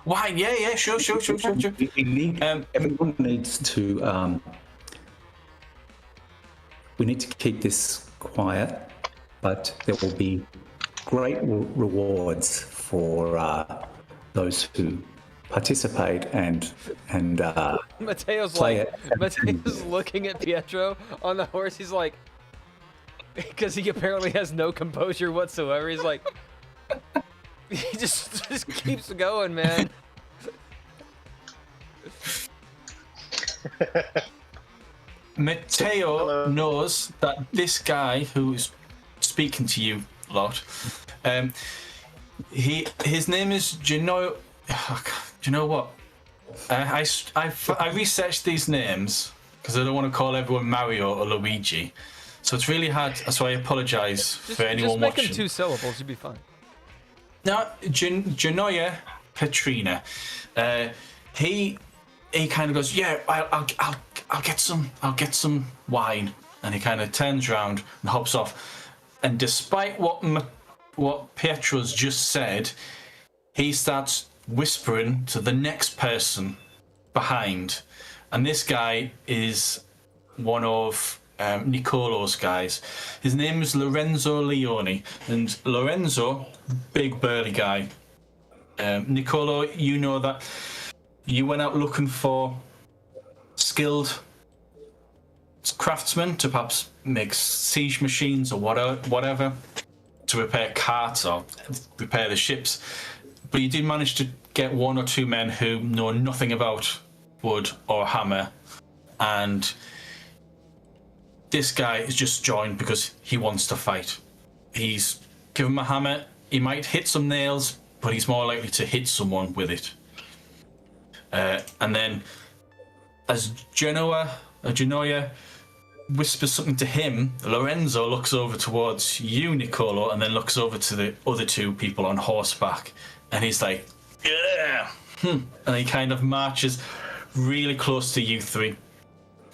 Wine? Yeah, sure. Everyone needs to. We need to keep this quiet, but there will be great rewards for those who participate and Matteo's play like, Matteo's looking at Pietro on the horse. He's like, because he apparently has no composure whatsoever. He's like, he just keeps going, man. Matteo knows that this guy who's speaking to you a lot, his name is Gennaio. Do you know what? I researched these names because I don't want to call everyone Mario or Luigi, so it's really hard. So I apologise for anyone watching. Just make them 2 syllables, you'll be fine. No, Gennaio Pettrina. He kind of goes, "Yeah, I'll get some wine," and he kind of turns around and hops off. And despite what Pietro's just said, he starts whispering to the next person behind, and this guy is one of Niccolo's guys. His name is Lorenzo Leone, and Lorenzo, big burly guy. Niccolo, you know that you went out looking for skilled craftsmen to perhaps make siege machines or whatever, to repair carts or repair the ships, but you did manage to get 1 or 2 men who know nothing about wood or hammer, and this guy is just joined because he wants to fight. He's given him a hammer. He might hit some nails, but he's more likely to hit someone with it. And then as Gennaio whispers something to him, Lorenzo looks over towards you, Niccolo, and then looks over to the other 2 people on horseback, and he's like, "Yeah!" And he kind of marches really close to you 3.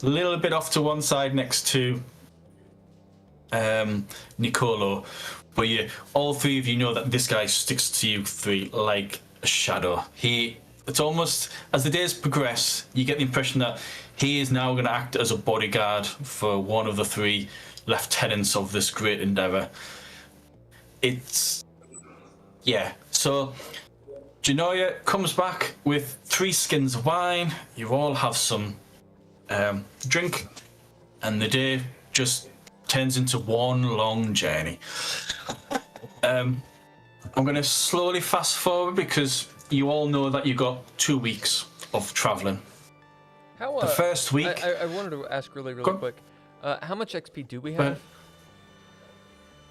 A little bit off to one side next to Niccolo, but all 3 of you know that this guy sticks to you 3 like a shadow. He it's almost, as the days progress, you get the impression that he is now going to act as a bodyguard for one of the 3 lieutenants of this great endeavour. It's... yeah. So, Gennaio comes back with 3 skins of wine. You all have some drink, and the day just turns into one long journey. I'm going to slowly fast forward because you all know that you got 2 weeks of travelling. How, the first week... I wanted to ask really quick. How much XP do we have?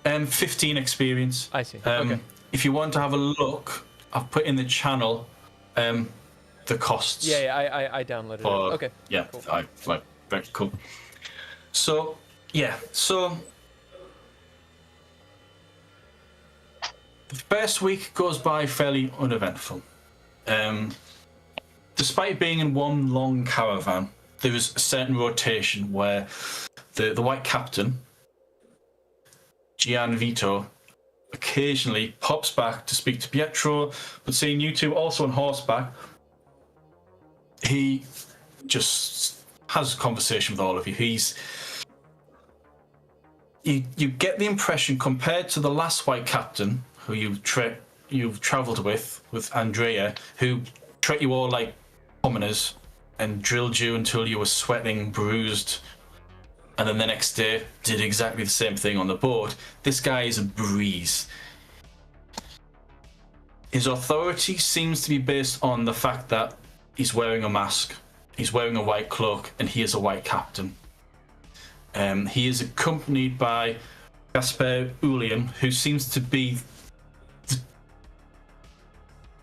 15 experience. I see. Okay. If you want to have a look, I've put in the channel the costs. Yeah, I downloaded it. Okay. Yeah, cool. Very cool. So, yeah, so... the first week goes by fairly uneventful. Despite being in one long caravan, there is a certain rotation where the white captain, Gianvito, occasionally pops back to speak to Pietro, but seeing you two also on horseback, he just has a conversation with all of you. You get the impression, compared to the last white captain, who you've travelled with Andrea, who treat you all like commoners and drilled you until you were sweating, bruised, and then the next day did exactly the same thing on the boat. This guy is a breeze. His authority seems to be based on the fact that he's wearing a mask, he's wearing a white cloak, and he is a white captain. He is accompanied by Gaspar Ulian, who seems to be...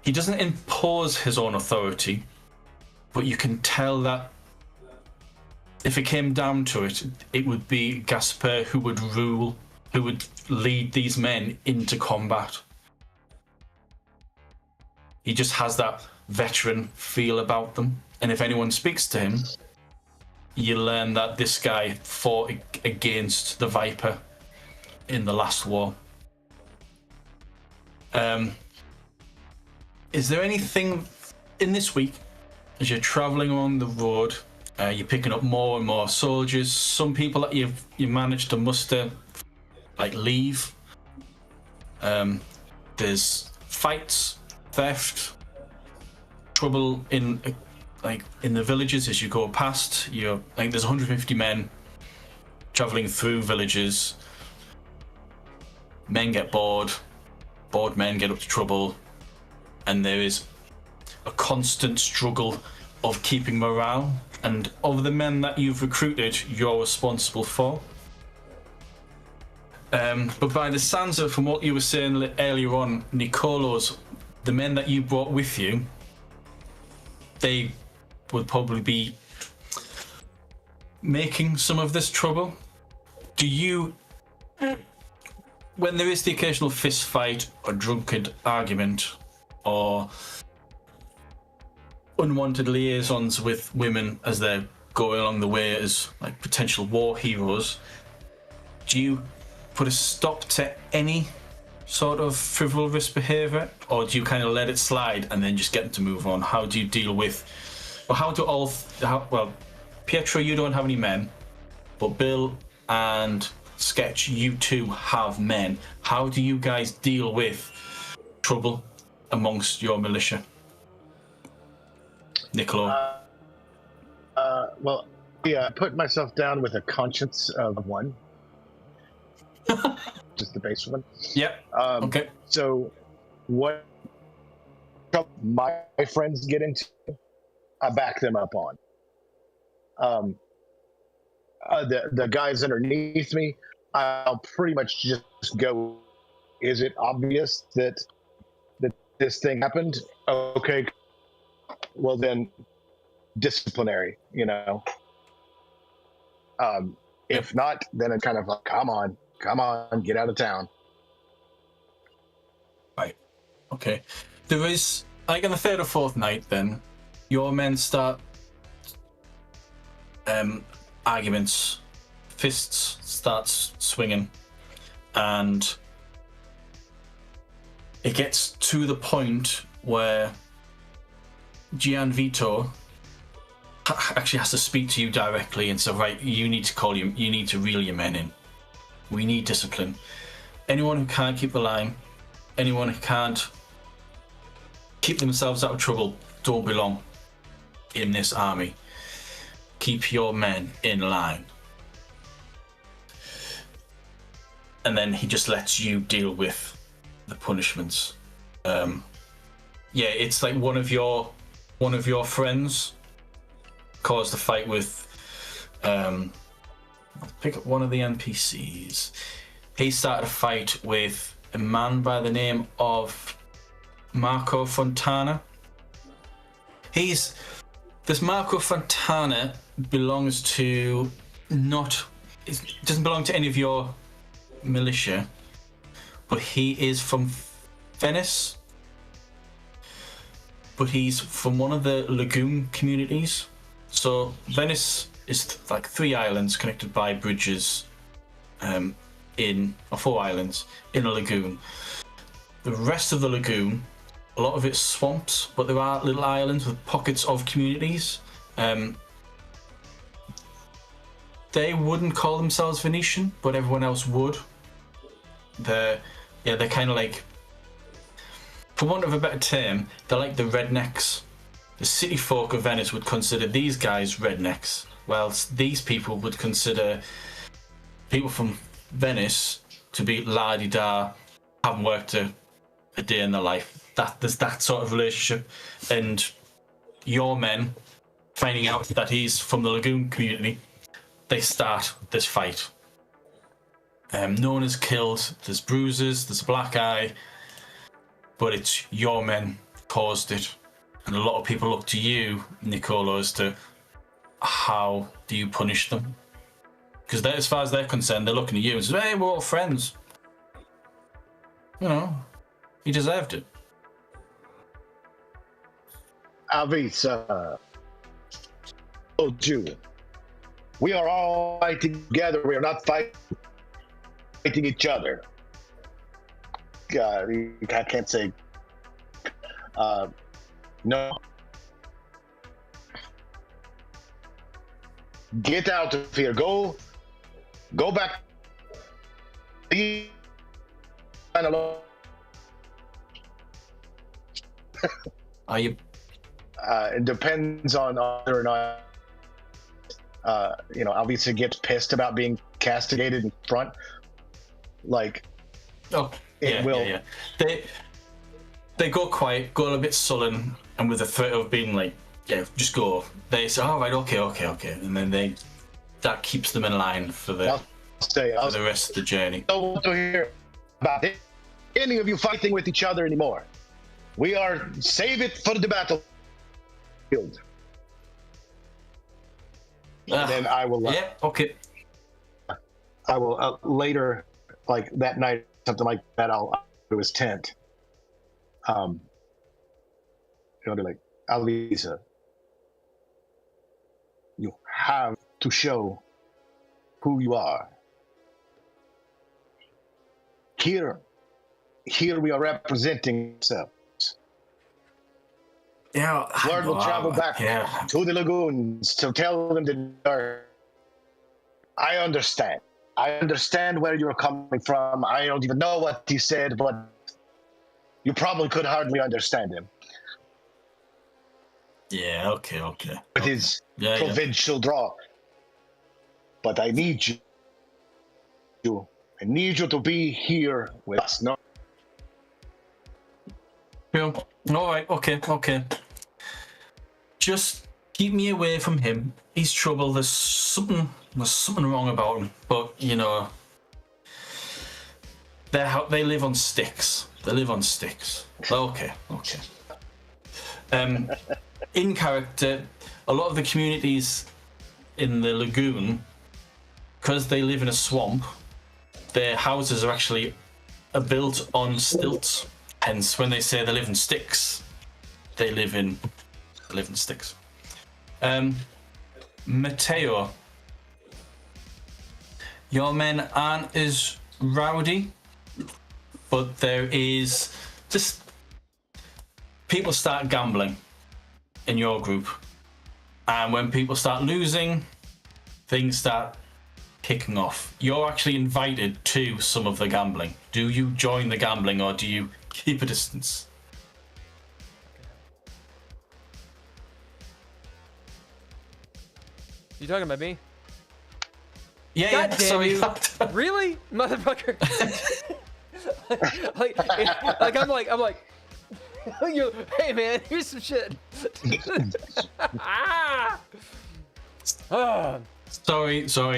he doesn't impose his own authority, but you can tell that if it came down to it, it would be Gaspar who would rule, who would lead these men into combat. He just has that veteran feel about them, and if anyone speaks to him, you learn that this guy fought against the Viper in the last war. Is there anything in this week, as you're travelling on the road, you're picking up more and more soldiers, some people that you managed to muster, like, leave. There's fights, theft, trouble in the villages as you go past. There's 150 men travelling through villages. Men get bored men get up to trouble, and there is a constant struggle of keeping morale. And of the men that you've recruited, you're responsible for. But by the sounds of it, from what you were saying earlier on, Niccolo's, the men that you brought with you, they would probably be making some of this trouble. Do you, when there is the occasional fist fight or drunken argument or unwanted liaisons with women as they're going along the way as like potential war heroes, do you put a stop to any sort of frivolous behaviour, or do you kind of let it slide and then just get them to move on? How do you deal with, well, Pietro, you don't have any men, but Bill and Sketch, you two have men. How do you guys deal with trouble amongst your militia? Niccolo. Well, yeah, I put myself down with a conscience of 1. Just the base one. Yep. Okay. So, what my friends get into, I back them up on. The guys underneath me, I'll pretty much just go, is it obvious that this thing happened? Okay, well then, disciplinary, If not, then it's kind of like, come on, get out of town. Right. Okay. There is, like, on the 3rd or 4th night, then, your men start arguments, fists starts swinging, and it gets to the point where Gianvito actually has to speak to you directly and say, right, you need to reel your men in. We need discipline. Anyone who can't keep the line, anyone who can't keep themselves out of trouble, don't belong in this army. Keep your men in line. And then he just lets you deal with the punishments. It's like one of your friends caused a fight with I'll pick up one of the NPCs. He started a fight with a man by the name of Marco Fontana. This Marco Fontana belongs to it doesn't belong to any of your militia, but he is from Venice. But he's from one of the lagoon communities. So Venice is like 3 islands connected by bridges, 4 islands in a lagoon. The rest of the lagoon, a lot of it's swamps, but there are little islands with pockets of communities. They wouldn't call themselves Venetian, but everyone else would. They're kind of like, for want of a better term, they're like the rednecks. The city folk of Venice would consider these guys rednecks, whilst these people would consider people from Venice to be la-di-da, haven't worked a day in their life. There's that sort of relationship. And your men, finding out that he's from the lagoon community, they start this fight. No one is killed, there's bruises, there's a black eye, but it's your men caused it. And a lot of people look to you, Niccolo, as to how do you punish them? Because as far as they're concerned, they're looking at you and say, hey, we're all friends. You know, he deserved it. Alvis, told you, we are all fighting together. We are not fighting each other. I can't say no. Get out of here. Go back. Are you? It depends on whether or not Alvisa gets pissed about being castigated in front. Like, it will. Yeah. They go quiet, go a little bit sullen, and with the threat of being like, yeah, just go. They say, all right, okay, and then that keeps them in line for the rest of the journey. I don't want to hear about any of you fighting with each other anymore. We are save it for the battlefield. And then I will. Yeah. Okay. I will later, like that night, something like that. I'll go to his tent. I'll be like, Alvisa, you have to show who you are. Here we are representing ourselves. Yeah, Word will travel back to the lagoons to tell them that I understand. I understand where you're coming from. I don't even know what he said, but you probably could hardly understand him. Yeah, okay. With his provincial draw. But I need you. I need you to be here with us. No. Yeah. All right. Okay. Just keep me away from him. He's trouble. There's something wrong about him. But you know, they live on sticks. Okay. In character, a lot of the communities in the lagoon, because they live in a swamp, their houses are actually built on stilts. Hence, when they say they live in sticks, they live in sticks. Matteo, your men aren't as rowdy, but there is just people start gambling in your group, and when people start losing, things start kicking off. You're actually invited to some of the gambling. Do you join the gambling or do you keep a distance? You talking about me? Yeah, God yeah, damn sorry. you! Really, motherfucker? like I'm like, you. Hey man, here's some shit. Ah! Ah. Sorry. So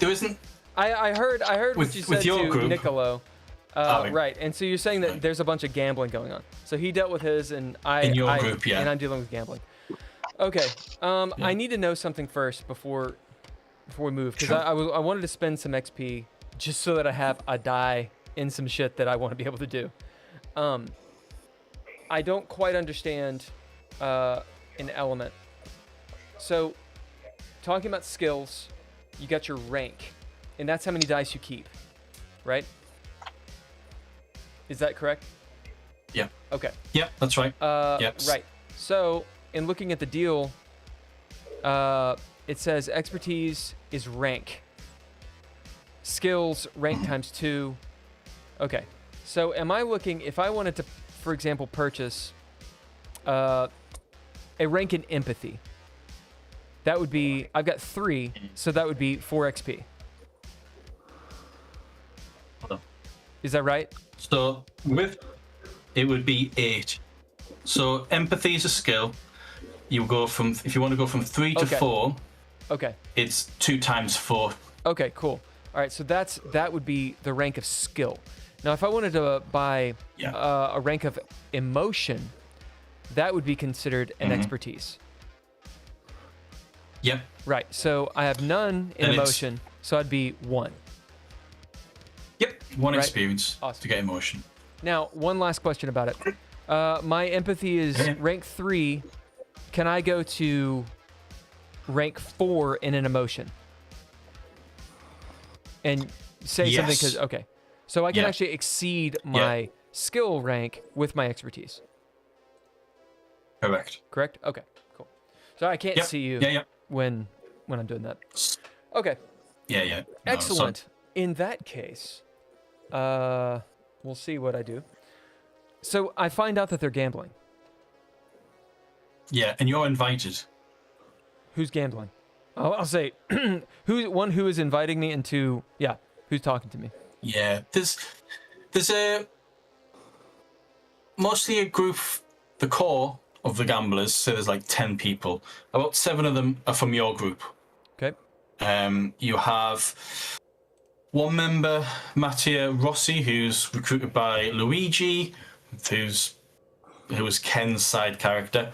there isn't. I heard what you said with your to group. Niccolo. Right. Right, and so you're saying that there's a bunch of gambling going on. So he dealt with his, and In your group, yeah. and I'm dealing with gambling. Okay, I need to know something first before we move, because Sure. I wanted to spend some XP just so that I have a die in some shit that I want to be able to do. I don't quite understand an element. So, talking about skills, you got your rank, and that's how many dice you keep, right? Is that correct? Yeah. Okay. Yeah, that's right. Yep. Right. So, in looking at the deal, it says expertise is rank. Skills, rank times 2. Okay. So, am I looking, if I wanted to, for example, purchase a rank in empathy, that would be, I've got 3, so that would be 4 XP. Hold on. Is that right? So it would be 8. So empathy is a skill. You go from, if you want to go from 3 to Okay. 4, Okay. it's 2 times 4. Okay, cool. All right, so that would be the rank of skill. Now, if I wanted to buy Yeah. a rank of emotion, that would be considered an expertise. Yep. Right. So I have none in And it's- emotion, so I'd be 1. Yep. One Right. experience Awesome. to get emotion. Now, one last question about it. My empathy is Yeah. rank 3. Can I go to rank 4 in an emotion? And say something Yes. because okay. So I can Yeah. actually exceed my skill rank with my expertise. Correct. Correct? Okay, cool. So I can't Yep. see you Yeah. when I'm doing that. Okay. Yeah. No, Excellent. In that case, we'll see what I do. So I find out that they're gambling. yeah, and you're invited. Who's gambling? I'll say who is inviting me, and 2, who's talking to me? Yeah. There's mostly a group, the core of the gamblers, so there's like 10 people. About 7 of them are from your group. Okay. You have one member, Matteo Rossi, who's recruited by Luigi, who was Ken's side character.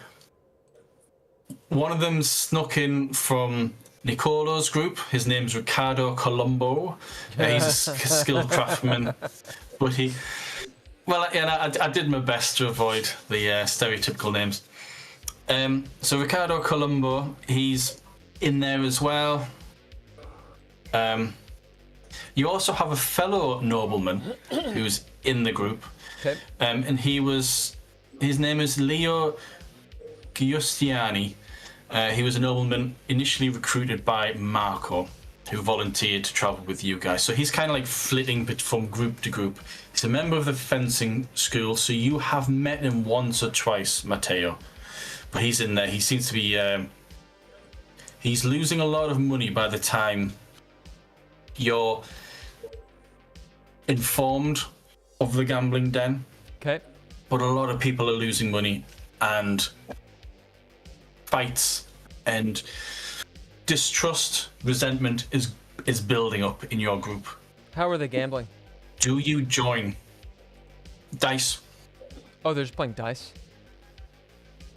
One of them snuck in from Niccolo's group. His name's Riccardo Colombo. He's a skilled craftsman, but I did my best to avoid the stereotypical names. So Riccardo Colombo, he's in there as well. You also have a fellow nobleman who's in the group, Okay. and his name is Leo Giustiani. He was a nobleman initially recruited by Marco, who volunteered to travel with you guys. So he's kind of like flitting from group to group. He's a member of the fencing school, so you have met him once or twice, Matteo. But he's in there. He seems to be... he's losing a lot of money by the time you're informed of the gambling den. Okay. But a lot of people are losing money, and fights and distrust, resentment is building up in your group. How are they gambling? Do you join? Dice. Oh, they're just playing dice.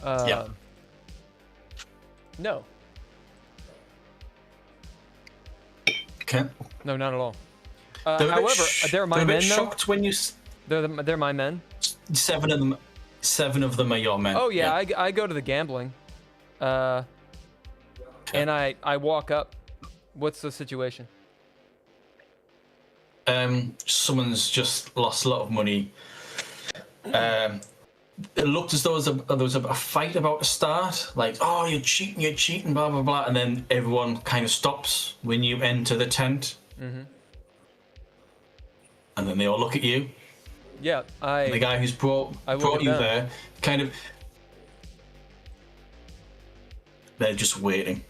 Yeah. No. Okay. No, not at all. They're a bit However, they're my they're a bit men, though. shocked when you. They're my men. 7 of them are your men. Oh yeah, I go to the gambling, and I walk up. What's the situation? Someone's just lost a lot of money. it looked as though there was a fight about to start. Like, oh, you're cheating, blah, blah, blah. And then everyone kind of stops when you enter the tent. Mm-hmm. And then they all look at you. Yeah, And the guy who's brought you there, kind of... They're just waiting.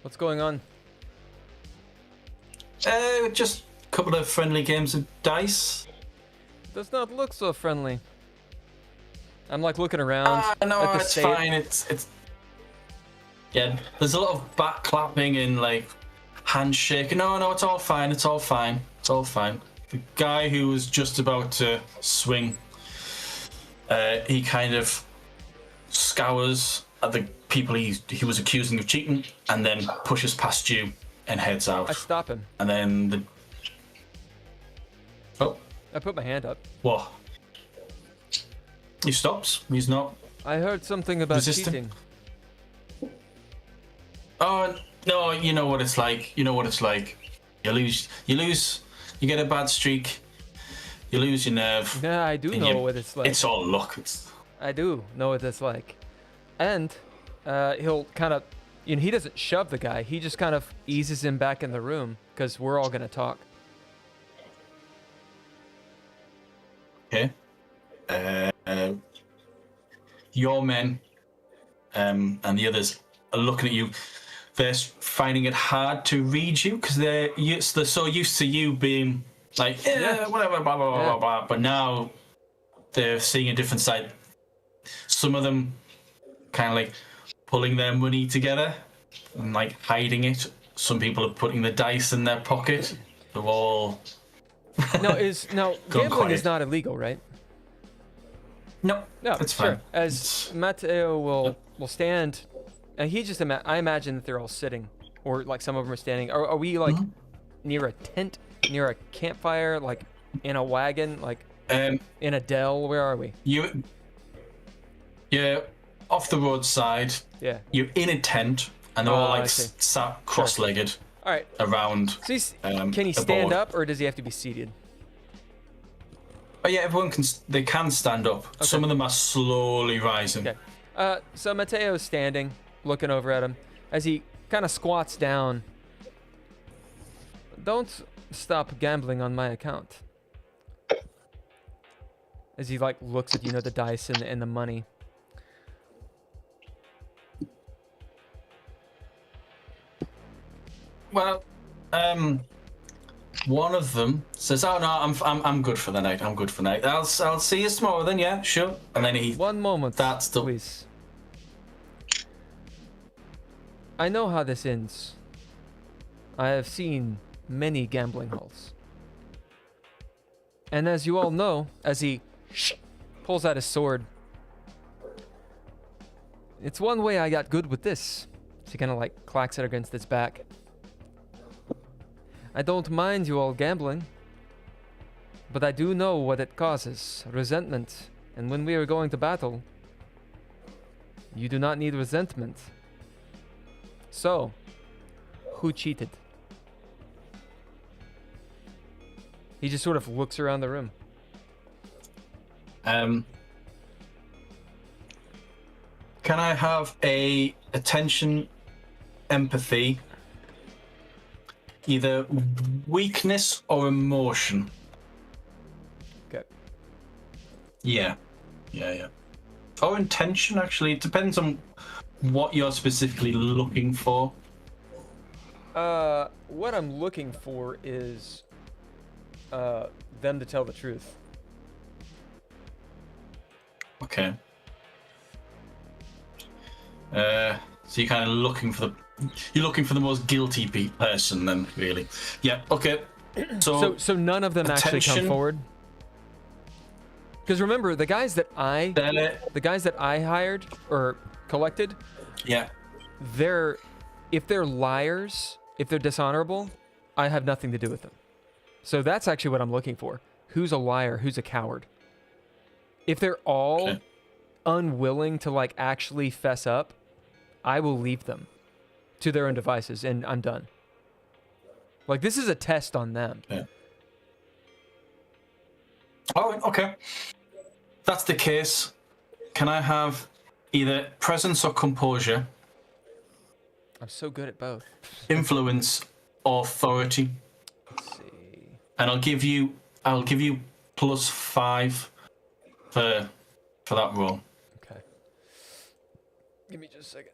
What's going on? Just a couple of friendly games of dice. Does not look so friendly. I'm like looking around. No, at the it's fine. It's yeah. There's a lot of back clapping and like handshaking. No, it's all fine. It's all fine. It's all fine. The guy who was just about to swing, he kind of scours at the people he was accusing of cheating, and then pushes past you and heads out. I stop him. And then I put my hand up. What? He stops. He's not. I heard something about resisting. cheating. Oh no! You know what it's like. You know what it's like. You lose. You get a bad streak. You lose your nerve. Yeah, I do know what it's like. It's all luck. I do know what it's like. And he'll kind of, he doesn't shove the guy. He just kind of eases him back in the room because we're all gonna talk. Okay. Your men and the others are looking at you. They're finding it hard to read you because they're so used to you being like, whatever, blah, blah, blah, blah, blah. But now they're seeing a different side. Some of them kind of like pulling their money together and like hiding it. Some people are putting the dice in their pocket. They're all... Now gambling quiet. is not illegal, right? No, No, it's sure. fine. As Matteo will stand, and he just I imagine that they're all sitting, or like some of them are standing. Are we like near a tent, near a campfire, like in a wagon, like in a dell? Where are we? You're off the roadside. Yeah. You're in a tent, and they're all I like see. sat cross-legged All right. around. So can he a stand board. up, or does he have to be seated? Oh yeah, everyone can. They can stand up. Okay. Some of them are slowly rising. Okay. So Matteo's standing, looking over at him as he kind of squats down. Don't stop gambling on my account. As he like looks at the dice and the money. Well, one of them says, "Oh no, I'm good for the night. I'm good for the night. I'll see you tomorrow then. Yeah, sure." And then he. One moment, please. I know how this ends. I have seen many gambling halls. And as you all know, as he pulls out his sword, it's one way I got good with this. So he kind of like clacks it against its back. I don't mind you all gambling, but I do know what it causes, resentment. And when we are going to battle, you do not need resentment. So, who cheated? He just sort of looks around the room. Can I have a attention, empathy, either weakness or emotion? Okay. Yeah. Or intention, actually. It depends on what you're specifically looking for. What I'm looking for is them to tell the truth. Okay. So you're kind of looking for the most guilty person, then, really. Yeah. Okay. So none of them actually come forward. Because remember, the guys that I hired or collected, yeah, if they're liars, if they're dishonorable, I have nothing to do with them. So that's actually what I'm looking for. Who's a liar? Who's a coward? If they're all unwilling to like actually fess up, I will leave them to their own devices and I'm done. Like, this is a test on them. Yeah. Oh, okay. that's the case, can I have either presence or composure, I'm so good at both. influence or authority? Let's see. And I'll give you +5 for that roll. Okay. Give me just a second.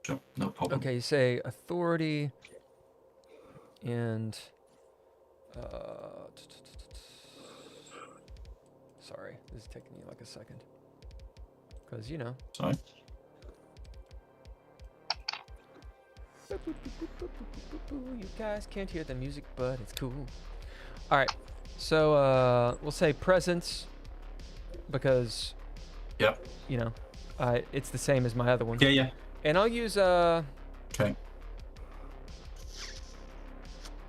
Sure, no problem. Okay, you say authority and sorry, this is taking me like a second. Because Sorry. you guys can't hear the music, but it's cool. All right, so we'll say presence because Yep. it's the same as my other one. Yeah. And I'll use Okay.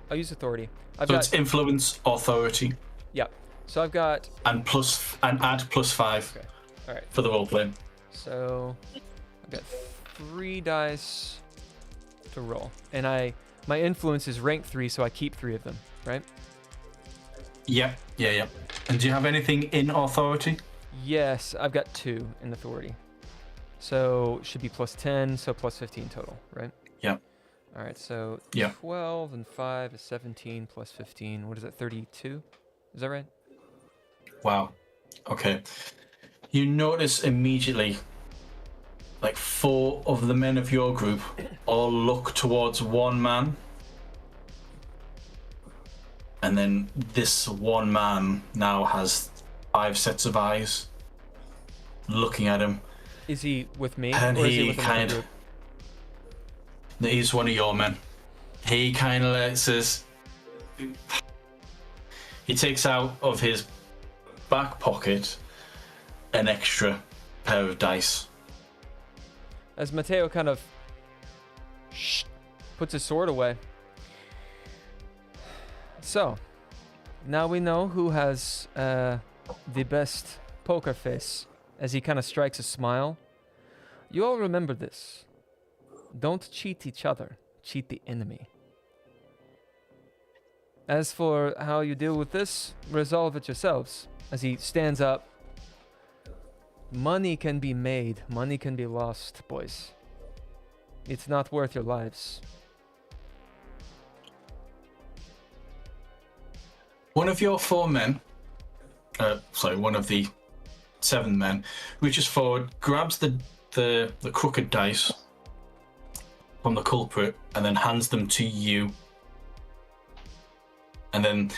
I'll use authority. I've So got it's influence, authority, yeah. So I've got and add +5 okay. All right. for the role play. So I've got 3 dice to roll, and my influence is rank 3, so I keep 3 of them, right? Yeah. And do you have anything in authority? Yes, I've got 2 in authority, so it should be +10, so +15 total, right? Yeah. All right, so Yeah. 12 and 5 is 17 +15. What is that? 32? Is that right? Wow. Okay. You notice immediately, like 4 of the men of your group all look towards one man. And then this one man now has 5 sets of eyes looking at him. Is he with me, And or is he he with another kind group? He's one of your men. He kind of says, he takes out of his back pocket an extra pair of dice. As Matteo kind of puts his sword away. So, now we know who has the best poker face, as he kind of strikes a smile. You all remember this. Don't cheat each other, cheat the enemy. As for how you deal with this, resolve it yourselves. As he stands up, money can be made, money can be lost, boys. It's not worth your lives. One of your 4 men, one of the 7 men, reaches forward, grabs the crooked dice from the culprit, and then hands them to you. And then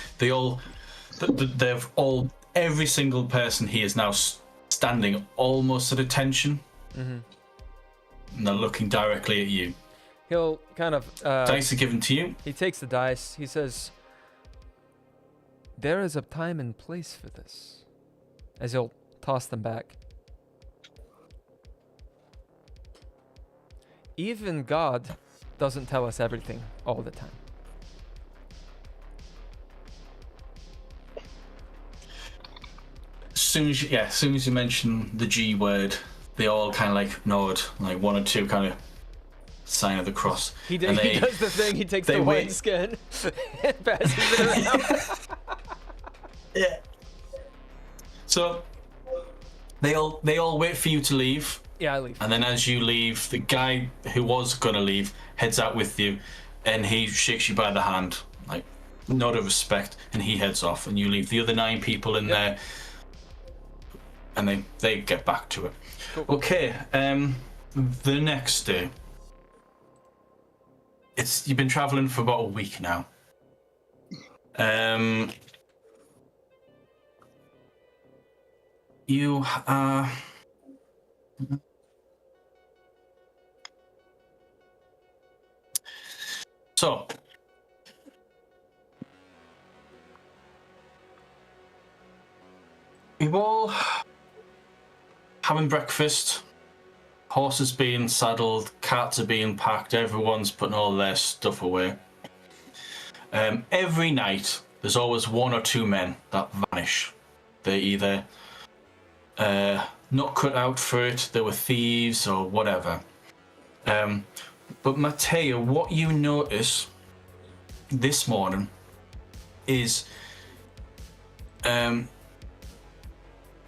every single person here is now standing almost at attention. Mm-hmm. And they're looking directly at you. He'll kind of... Dice are given to you. He takes the dice. He says, there is a time and place for this. As he'll toss them back. Even God doesn't tell us everything all the time. As soon as you mention the G word, they all kind of like nod, like 1 or 2 kind of sign of the cross. He does the thing. He takes the white skin and passes it around. Yeah. So they all wait for you to leave. Yeah, I leave. And then as you leave, the guy who was gonna leave heads out with you, and he shakes you by the hand, like nod of respect, and he heads off, and you leave the other 9 people in there, and they get back to it. Cool. Okay. The next day, you've been traveling for about a week now. You are. So, we've all having breakfast, horses being saddled, carts are being packed, everyone's putting all their stuff away. Every night, there's always 1 or 2 men that vanish. They're either not cut out for it, they were thieves or whatever. But Matteo, what you notice this morning is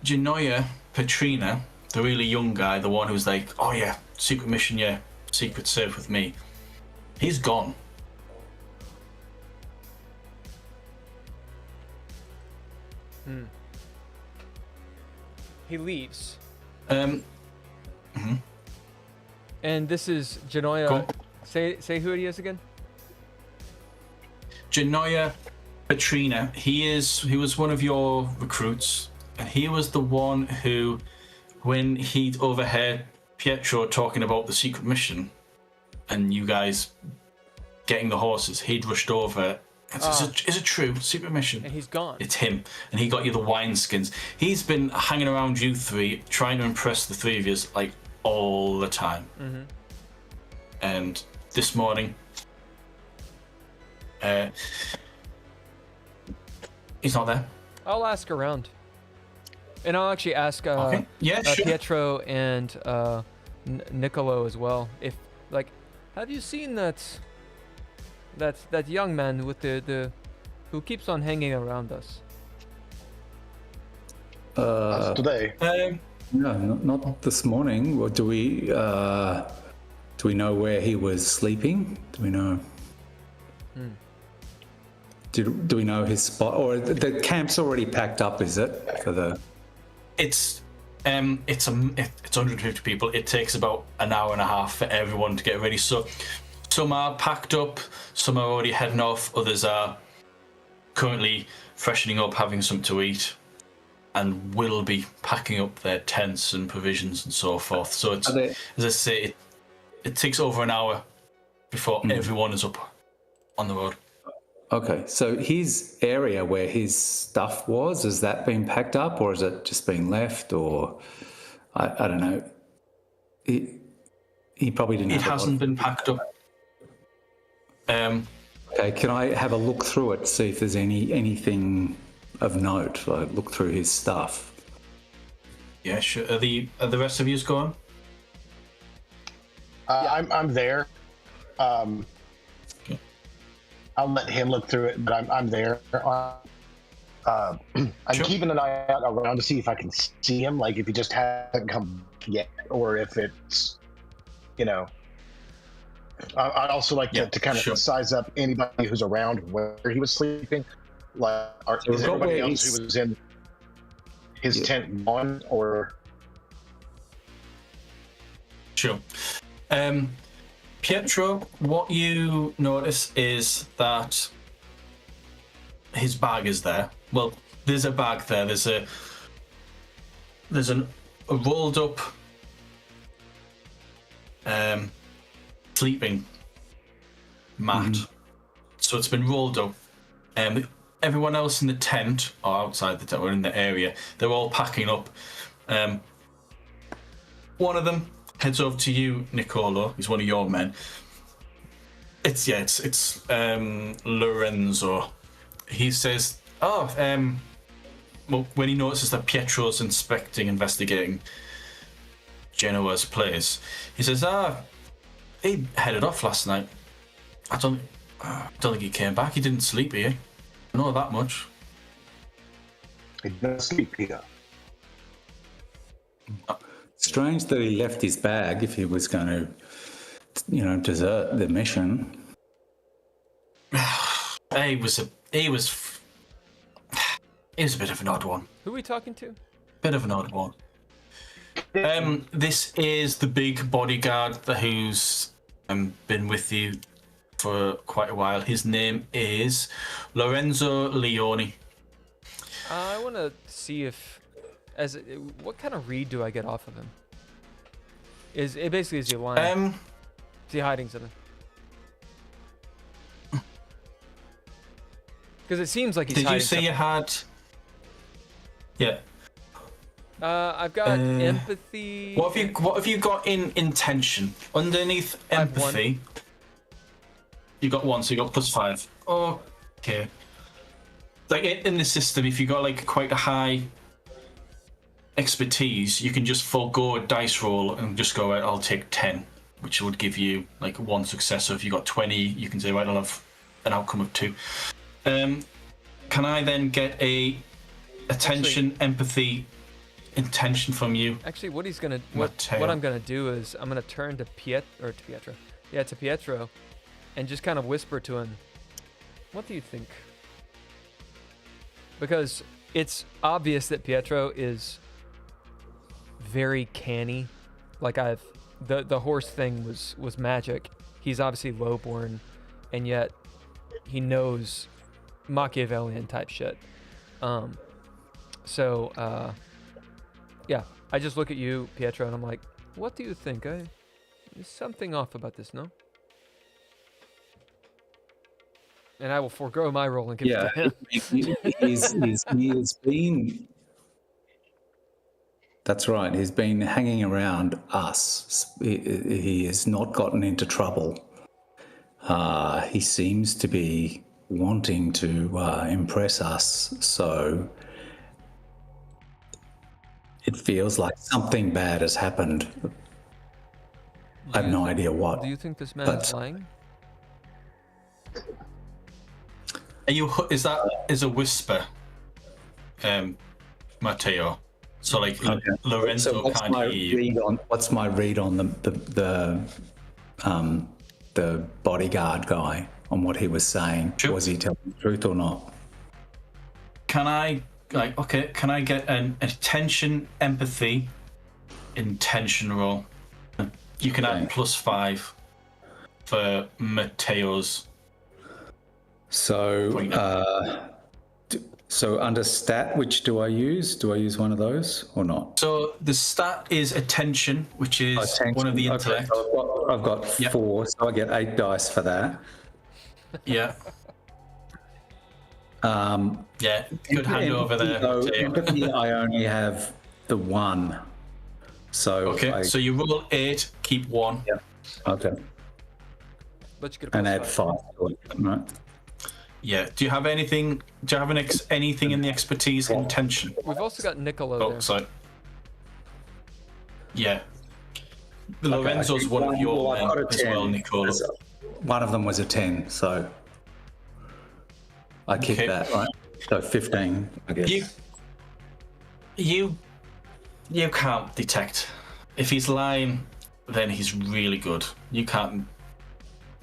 Gennaio Pettrina, the really young guy, the one who's like, oh yeah, secret mission, yeah, secret safe with me, he's gone. He leaves. Mhm. And this is Gennaio. Go. Say who he is again. Gennaio Pettrina, he was one of your recruits, and he was the one who, when he'd overheard Pietro talking about the secret mission and you guys getting the horses, he'd rushed over. Is it true? Secret mission? And he's gone. It's him. And he got you the wineskins. He's been hanging around you three, trying to impress the three of you, like, all the time. Mm-hmm. And this morning, he's not there. I'll ask around. And I'll actually ask Okay. Yeah, sure. Pietro and Niccolo as well. If, like, have you seen that young man with the who keeps on hanging around us? That's today. No, not this morning. Or do we know where he was sleeping? Do we know? Do we know his spot? Or the camp's already packed up? Is it for the? It's 150 people. It takes about an hour and a half for everyone to get ready. So some are packed up, some are already heading off, others are currently freshening up, having something to eat, and will be packing up their tents and provisions and so forth. So it's, as I say, it takes over an hour before everyone is up on the road. Okay, so his area where his stuff was, has that been packed up, or has it just been left, or I don't know. He probably didn't. It hasn't been packed up. Okay, can I have a look through it, see if there's anything of note? Like look through his stuff. Yeah, sure. Are the rest of yous gone? I'm there. I'll let him look through it, but I'm there. I'm Sure. keeping an eye out around to see if I can see him, like if he just hasn't come yet, or if it's, I'd also like to kind of size up anybody who's around where he was sleeping. Like, is everybody else who was in his tent gone, or? Sure. Pietro, what you notice is that his bag is there. Well, there's a bag there. There's a rolled up sleeping mat. So it's been rolled up. Everyone else in the tent, or outside the tent, or in the area, they're all packing up. One of them heads over to you, Niccolo. He's one of your men. It's Lorenzo. He says, well, when he notices that Pietro's investigating Genoa's place, he says, he headed off last night. I don't think he came back. He didn't sleep here. I know that much. He didn't sleep here. Strange that he left his bag if he was going to, desert the mission. He was a bit of an odd one. Who are we talking to? Bit of an odd one. This is the big bodyguard who's been with you for quite a while. His name is Lorenzo Leone. I want to see if, what kind of read do I get off of him? Is he lying? Is he hiding something? Because it seems like he's hiding. Did you say something. you had? Yeah. I've got empathy. What have you got in intention? Underneath empathy, you got 1, so you got +5. Okay. Like in the system, if you got like quite a high expertise, you can just forego a dice roll and just go, right, I'll take 10, which would give you like 1 success. So if you got 20, you can say, right, I'll have an outcome of 2. Can I then get a attention, empathy, intention from you. Actually, what he's gonna Matteo. what I'm gonna do is I'm gonna turn to Pietro, and just kind of whisper to him, "What do you think?" Because it's obvious that Pietro is very canny. Like the horse thing was magic. He's obviously lowborn, and yet he knows Machiavellian type shit. Yeah, I just look at you, Pietro, and I'm like, "What do you think? There's something off about this, no?" And I will forego my role and give it to him. He's been. That's right. He's been hanging around us. He has not gotten into trouble. He seems to be wanting to impress us. So it feels like something bad has happened. I have no idea what. Do you think this man is lying? Is a whisper, Matteo? So like Lorenzo can't hear you. What's my read on the bodyguard guy on what he was saying? Sure. Was he telling the truth or not? Can I get an attention, empathy, intention roll? You can add +5 for Matteo's. So under stat, which do I use? Do I use one of those or not? So the stat is attention, which is one of the intellect. Okay, so I've got 4, so I get 8 dice for that. Yeah. Good hand over there. Empathy, I only have the 1. So so you roll 8, keep 1. Yeah. Okay. But you get And add 5 to it, right? Yeah. Do you have anything? Do you have anything in the expertise intention? We've also got Niccolo there. Sorry. Yeah. Lorenzo's one of your men as well, Niccolo. One of them was a 10, so I keep that, right? So 15, I guess. You can't detect. If he's lying, then he's really good. You can't.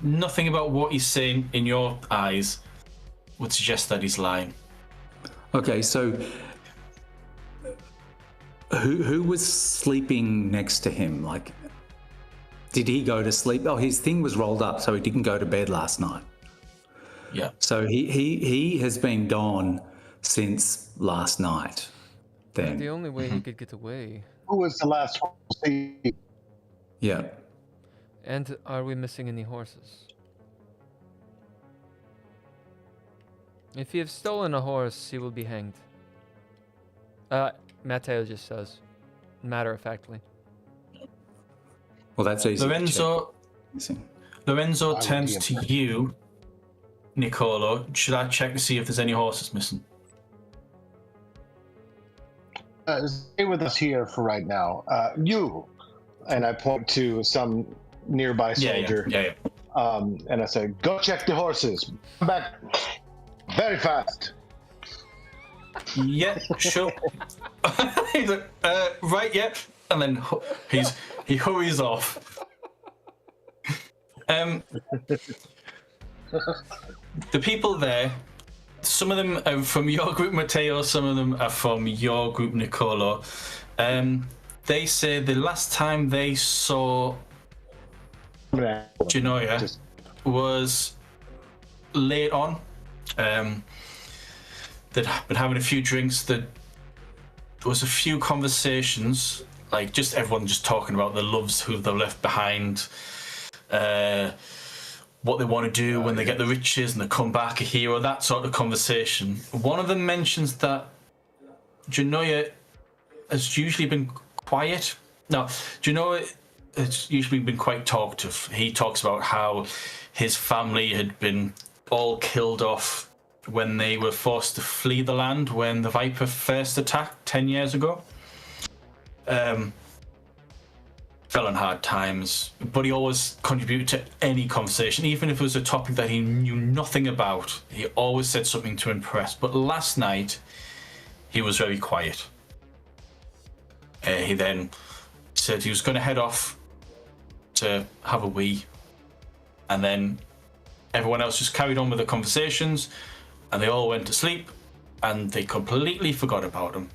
Nothing about what he's saying in your eyes would suggest that he's lying. Okay, so who was sleeping next to him? Like, did he go to sleep? Oh, his thing was rolled up, so he didn't go to bed last night. Yeah. So he has been gone since last night. Then The only way he could get away. Who was the last one to see? yeah. And are we missing any horses? If you have stolen a horse, he will be hanged. Matteo just says, matter-of-factly. Well, that's easy. Lorenzo turns to you, Niccolo. Should I check to see if there's any horses missing? Stay with us here for right now. You, and I point to some nearby soldier. Yeah. And I say, go check the horses. Come back very fast. Yeah, sure. He's like, right, yeah. And then he hurries off. The people there, some of them are from your group, Matteo, some of them are from your group, Niccolo. They say the last time they saw Gennaio was late on. They'd been having a few drinks. There was a few conversations, like just everyone just talking about their loves, who they've left behind, what they want to do when they get the riches and they come back a hero, that sort of conversation. One of them mentions that Gennaio has usually been quiet. No, Gennaio has usually been quite talkative. He talks about how his family had been all killed off when they were forced to flee the land when the Viper first attacked 10 years ago. Fell on hard times, but he always contributed to any conversation, even if it was a topic that he knew nothing about. He always said something to impress. But last night, he was very quiet. He then said he was going to head off to have a wee, and then everyone else just carried on with the conversations, and they all went to sleep, and they completely forgot about him.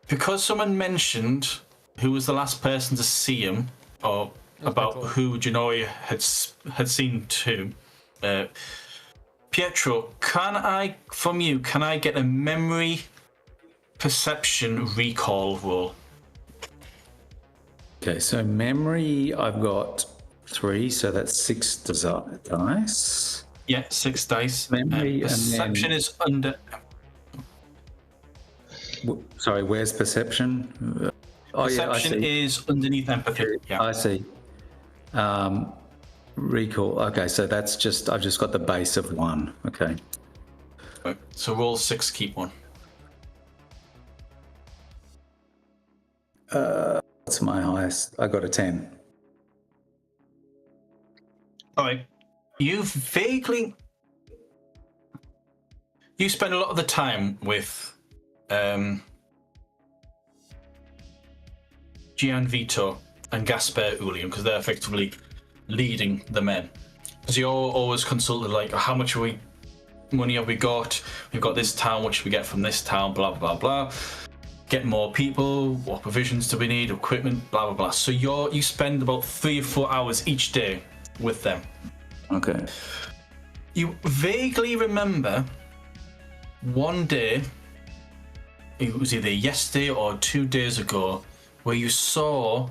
Because someone mentioned who was the last person to see him, or about who Gennaio had seen too. Pietro, can I get a memory, perception, recall roll? Okay, so memory, I've got 3, so that's 6 dice. Yeah, 6 dice. Memory, perception and then... is under. Sorry, where's perception? Perception is underneath empathy. Yeah, I see. Recall. Okay, so that's just, I've just got the base of 1. Okay. Right, so roll 6, keep 1. What's my highest? I got a 10. All right. You spend a lot of the time with Gian Vito and Gasper Ulian, because they're effectively leading the men. Because you're always consulted, like, how much money have we got? We've got this town, what should we get from this town, blah, blah, blah. Get more people, what provisions do we need, equipment, blah, blah, blah. So you spend about 3 or 4 hours each day with them. Okay. You vaguely remember one day, it was either yesterday or 2 days ago, where you saw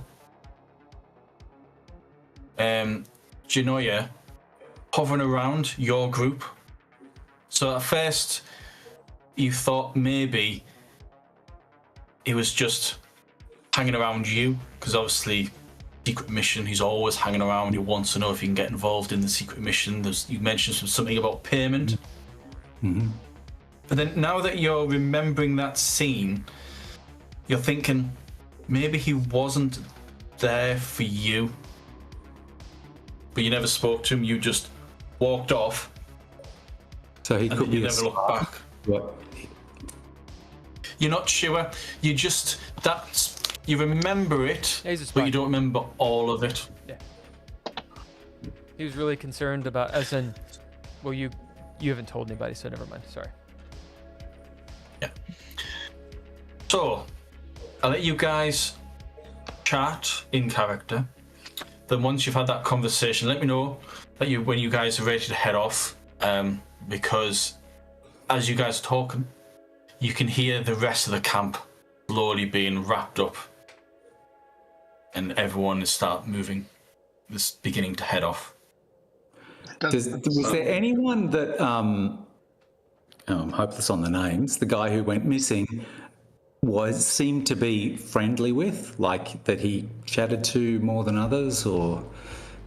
Gennaio hovering around your group. So at first, you thought maybe he was just hanging around you, because obviously, secret mission, he's always hanging around. He wants to know if he can get involved in the secret mission. You mentioned something about payment. Mm-hmm. But then now that you're remembering that scene, you're thinking maybe he wasn't there for you, but you never spoke to him. You just walked off. So he could be you never looked back. What? You're not sure. You remember it, but you don't remember all of it. Yeah. He was really concerned about, as in, well, you haven't told anybody, so never mind. Sorry. Yeah. So, I'll let you guys chat in character. Then once you've had that conversation, let me know when you guys are ready to head off. Because as you guys are talking, you can hear the rest of the camp slowly being wrapped up, and everyone is beginning to head off. Was there anyone that I'm hopeless on the names, the guy who went missing seemed to be friendly with, like that he chatted to more than others, or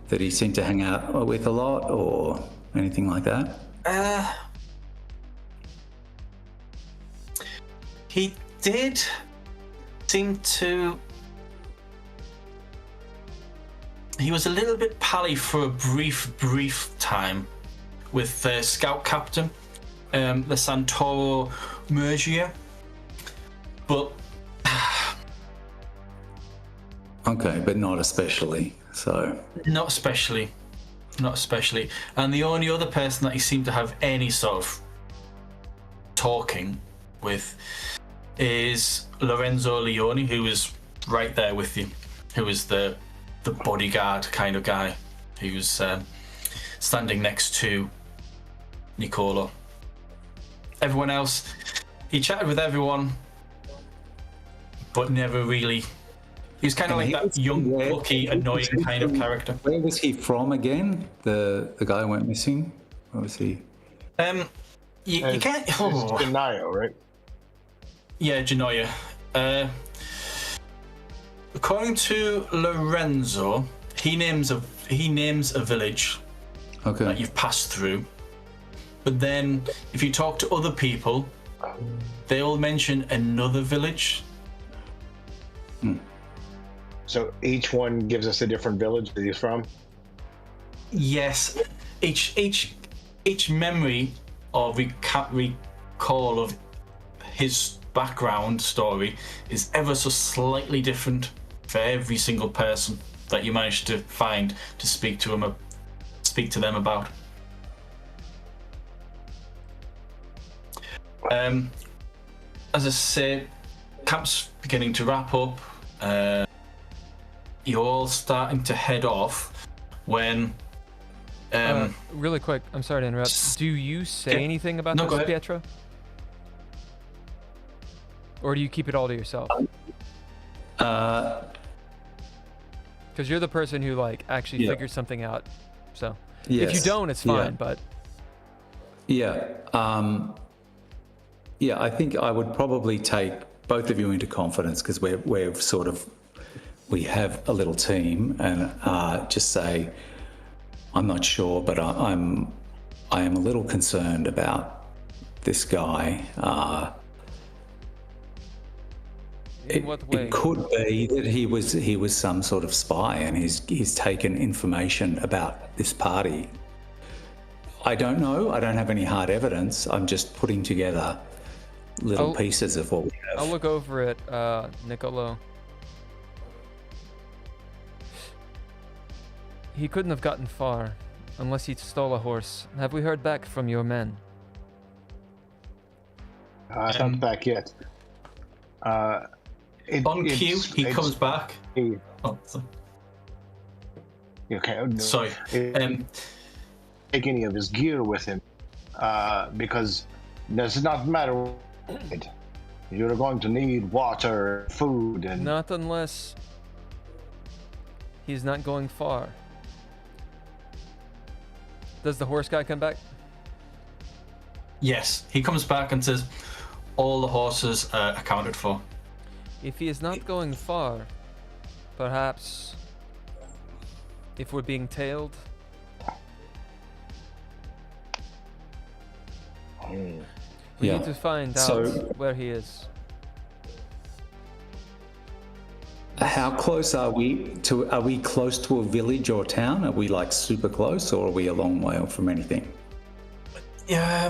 that he seemed to hang out with a lot, or anything like that? He did seem to. He was a little bit pally for a brief time with the scout captain, the Santoro Mergia, but. Okay, but not especially. So. Not especially. And the only other person that he seemed to have any sort of talking with is Lorenzo Leone, who was right there with you, who was the bodyguard kind of guy, who was standing next to Niccolo. Everyone else, he chatted with everyone, but never really. He was kind of like that young, plucky, annoying kind of character. Where was he from again? The guy who went missing? Where was he? You can't. Oh. Gennaio, right? Yeah, Gennaio. According to Lorenzo, he names a village that you've passed through. But then, if you talk to other people, they all mention another village. So each one gives us a different village that he's from? Yes. Each memory or recall of his background story is ever so slightly different for every single person that you manage to find to speak to them about. As I say, camp's beginning to wrap up. You're all starting to head off when... really quick, I'm sorry to interrupt. Do you say anything about No, this, go ahead. Pietro? Or do you keep it all to yourself? Because you're the person who like actually figured something out. So if you don't, it's fine. But I think I would probably take both of you into confidence because we have a little team, and just say, I'm not sure, but I am a little concerned about this guy. in what way? It could be that he was some sort of spy, and he's taken information about this party. I don't know. I don't have any hard evidence. I'm just putting together little pieces of what we have. I'll look over at Niccolo. He couldn't have gotten far unless he stole a horse. Have we heard back from your men? Not back yet. On cue, he comes back. Oh, sorry. Okay. No, Sorry. Take any of his gear with him, because it does not matter. You're going to need water, food, and Not unless he's not going far. Does the horse guy come back? Yes, he comes back and says all the horses are accounted for. If he is not going far, perhaps if we're being tailed, we need to find out where he is. How close are we to? Are we close to a village or town? Are we like super close, or are we a long way off from anything? I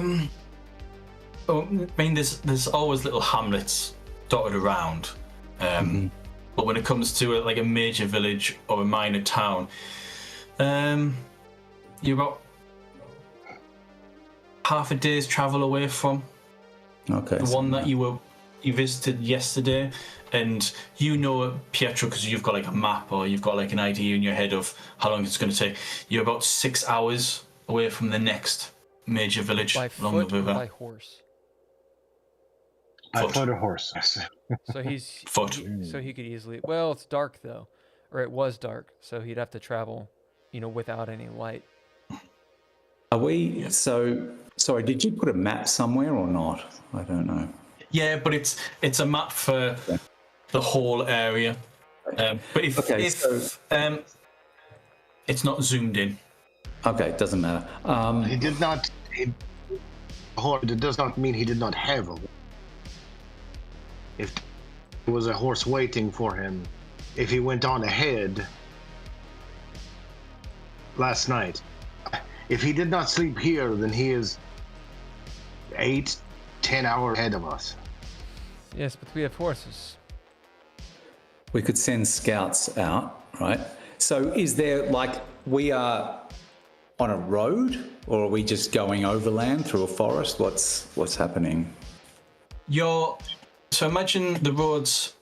mean, there's always little hamlets dotted around, but when it comes to like a major village or a minor town, you're about half a day's travel away from the one that you visited yesterday. And you know, Pietro, because you've got like a map or you've got like an idea in your head of how long it's going to take. You're about 6 hours away from the next major village By along foot the river. or by horse? I foot a horse. So he's Foot. so he could easily. Well, it's dark though, or it was dark, so he'd have to travel, without any light. Are we? So sorry. Did you put a map somewhere or not? I don't know. Yeah, but it's a map for the whole area. But if it's not zoomed in. Okay, it doesn't matter. He did not. It does not mean he did not have a horse. If there was a horse waiting for him, if he went on ahead last night, if he did not sleep here, then he is 8-10 hours ahead of us. Yes, but we have horses. We could send scouts out, right? So is there we are on a road, or are we just going overland through a forest? What's happening? So imagine the roads.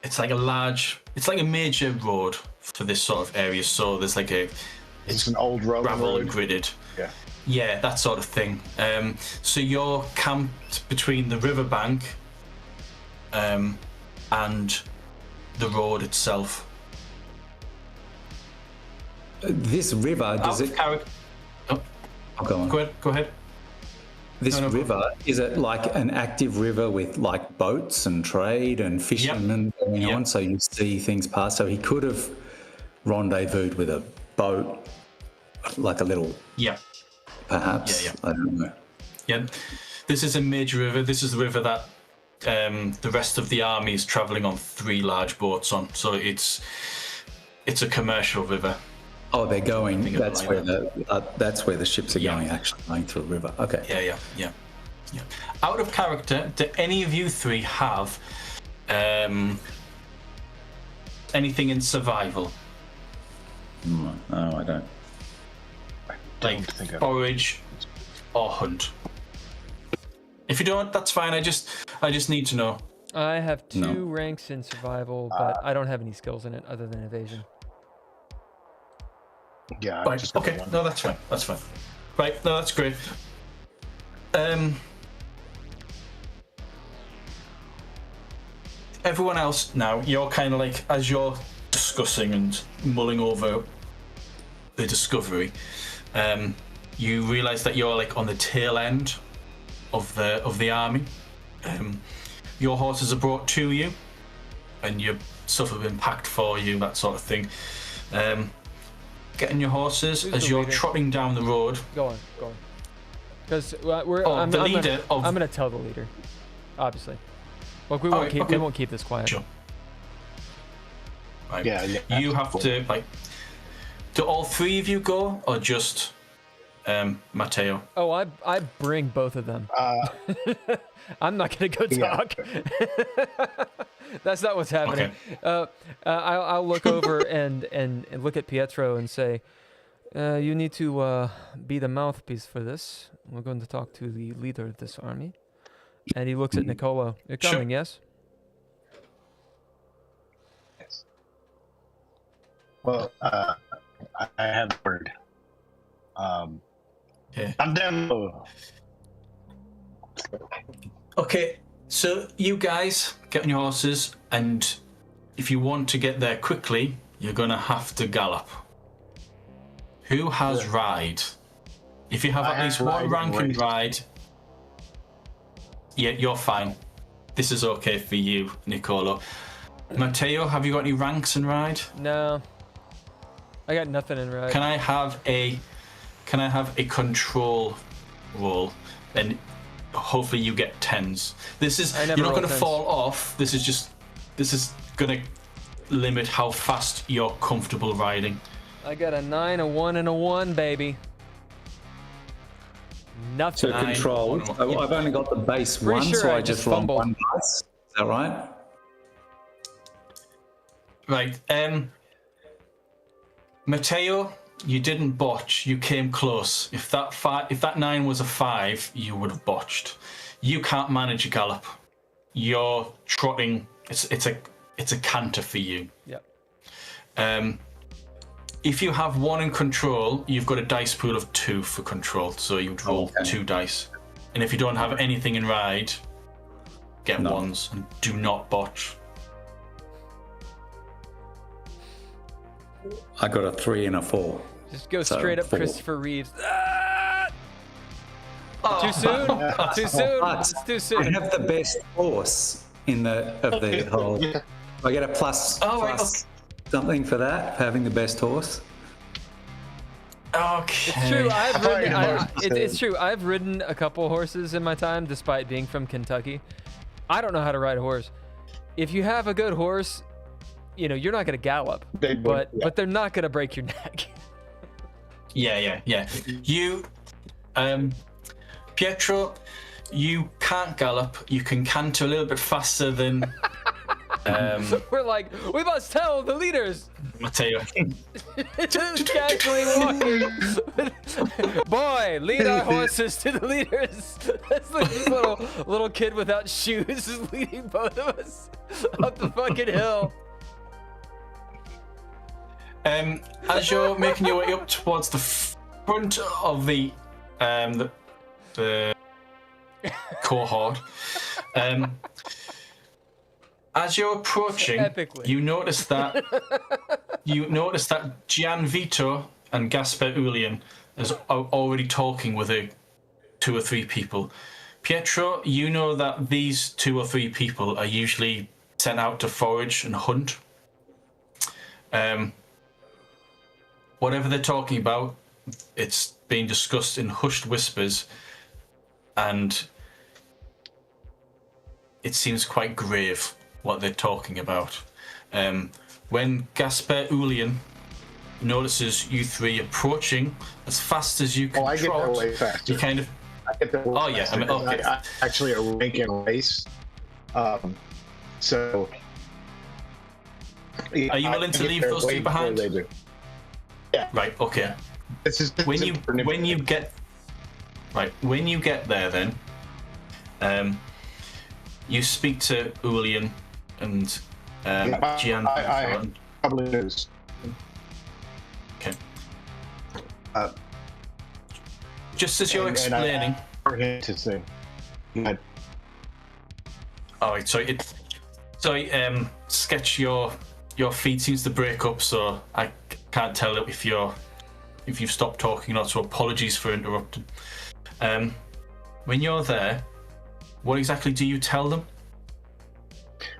It's like a major road for this sort of area. So there's It's an old road. gravel and gridded. Yeah. Yeah, that sort of thing. So you're camped between the riverbank and the road itself. This river, does it? Oh, Go on. Go ahead. This river, is it like an active river with like boats and trade and fishermen going on? So you see things pass. So he could have rendezvoused with a boat, like a little. Yeah. Perhaps. Yeah. I don't know. Yeah. This is a major river. This is the river that the rest of the army is traveling on 3 large boats on. So it's a commercial river. Oh, they're going. That's where the ships are going. Actually, going through the river. Okay. Yeah. Yeah. Out of character, do any of you three have anything in survival? No, I don't. Like forage or hunt? If you don't, that's fine. I just need to know. I have 2 No. ranks in survival, but I don't have any skills in it other than evasion. Yeah. Right. Okay. No, that's fine. That's fine. Right. No, that's great. Everyone else now, you're kind of like, as you're discussing and mulling over the discovery, you realise that you're like on the tail end of the army. Your horses are brought to you, and your stuff have been packed for you, that sort of thing. Getting your horses as you're trotting down the road. Go on. Because I'm gonna tell the leader, obviously. Look, we won't keep this quiet. Sure. Right. Yeah. You have to like. Do all 3 of you go, or just Matteo? Oh, I bring both of them. I'm not gonna go talk. That's not what's happening. Okay. I'll look over and look at Pietro and say, you need to be the mouthpiece for this. We're going to talk to the leader of this army. And he looks at Niccolo. You're coming, yes? Yes. Well, I have a word. Yeah. I'm down. Okay, so you guys get on your horses, and if you want to get there quickly, you're gonna have to gallop. Who has ride? If you have at least one rank in ride, yeah, you're fine. This is okay for you, Niccolo. Matteo, have you got any ranks in ride? No. I got nothing in ride. Can I have a control roll, and hopefully you get 10s. You're not going to fall off. This is going to limit how fast you're comfortable riding. I got a 9, a 1, and a 1, baby. Nothing. So control. I've only got the base Pretty 1, sure so I I just just roll fumbled. 1 dice. Is that right? Right. Matteo, you didn't botch. You came close. If that 9 was a 5, you would have botched. You can't manage a gallop. You're trotting. It's a canter for you. Yep. If you have 1 in control, you've got a dice pool of 2 for control, so you'd roll 2 dice. And if you don't have anything in ride, get 1s and do not botch. I got a 3 and a 4. Just go So, straight up 4. Christopher Reeves. Ah! Too soon? Too soon? But It's too soon. I have the best horse of the whole. I get a plus something for that, for having the best horse. Okay. It's true. It's true. I've ridden a couple horses in my time, despite being from Kentucky. I don't know how to ride a horse. If you have a good horse, you're not going to gallop, but they're not going to break your neck. Yeah. You, Pietro, you can't gallop. You can canter a little bit faster than. We're like, we must tell the leaders. Matteo. Just casually walking. Boy, lead our horses to the leaders. That's like this little kid without shoes is leading both of us up the fucking hill. As you're making your way up towards the front of the cohort, as you're approaching, you notice that Gianvito and Gasper Ulian are already talking with 2 or 3 people. Pietro, you know that these 2 or 3 people are usually sent out to forage and hunt. Whatever they're talking about, it's being discussed in hushed whispers, and it seems quite grave what they're talking about. When Gasper Ulian notices you 3 approaching as fast as you can I get there trot, way faster. he kind of get the Oh, yeah, I mean, okay. I actually a rank and race. So Are you willing to leave those two behind? They do. Yeah. Right. Okay. This is When you get there, then you speak to Ulian and Gian. I probably news. Okay. Just as you're explaining. For him to say. All right. Sketch, your feed seems to break up, so I can't tell if you've stopped talking or not. So apologies for interrupting. When you're there, what exactly do you tell them?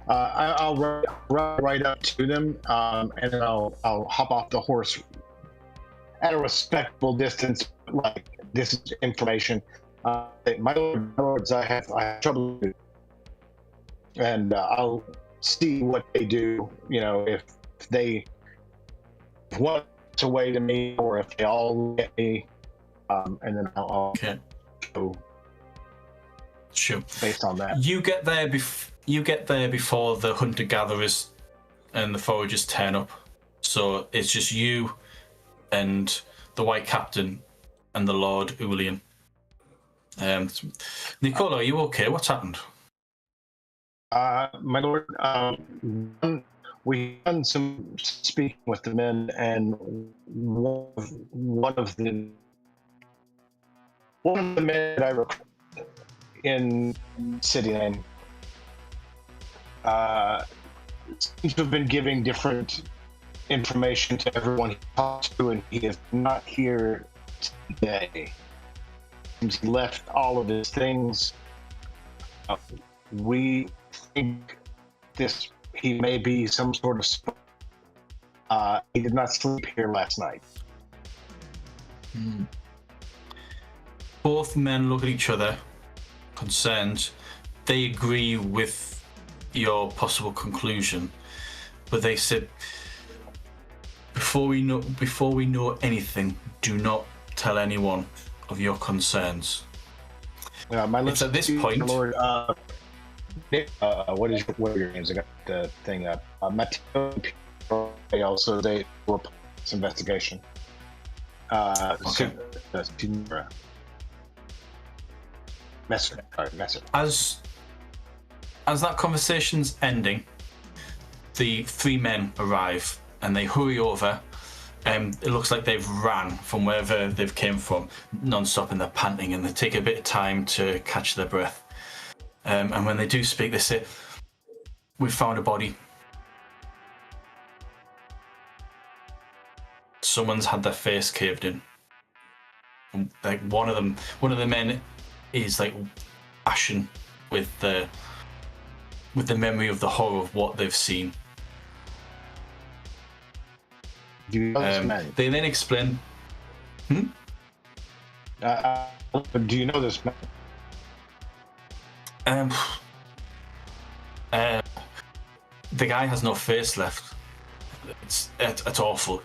I'll run right up to them, and then I'll hop off the horse at a respectable distance. Like, this is information. My lords, I have trouble, and I'll see what they do. You know, if they want to away to me, or if they all get me, and then I'll go. Sure. Based on that, you get there before the hunter-gatherers and the foragers turn up. So it's just you and the White Captain and the Lord Ulian. Niccolo, are you okay? What's happened? My lord, we've done some speaking with the men, and one of the men that I recruited in City Lane seems to have been giving different information to everyone he talks to, and he is not here today. He left all of his things. We think he may be some sort of he did not sleep here last night. Both men look at each other, concerned. They agree with your possible conclusion, but they said, before we know anything, do not tell anyone of your concerns. It's at this point. Lord, what are your names? I got the thing up. Matteo and Pietro, also they were this investigation. Okay. Messer. As that conversation's ending, the three men arrive and they hurry over. It looks like they've ran from wherever they've came from, non-stop, and they're panting, and they take a bit of time to catch their breath. And when they do speak, they say, "We've found a body. Someone's had their face caved in. And, like, one of the men is like ashen with the memory of the horror of what they've seen." Do you know this man? They then explain. Do you know this man? The guy has no face left. It's awful.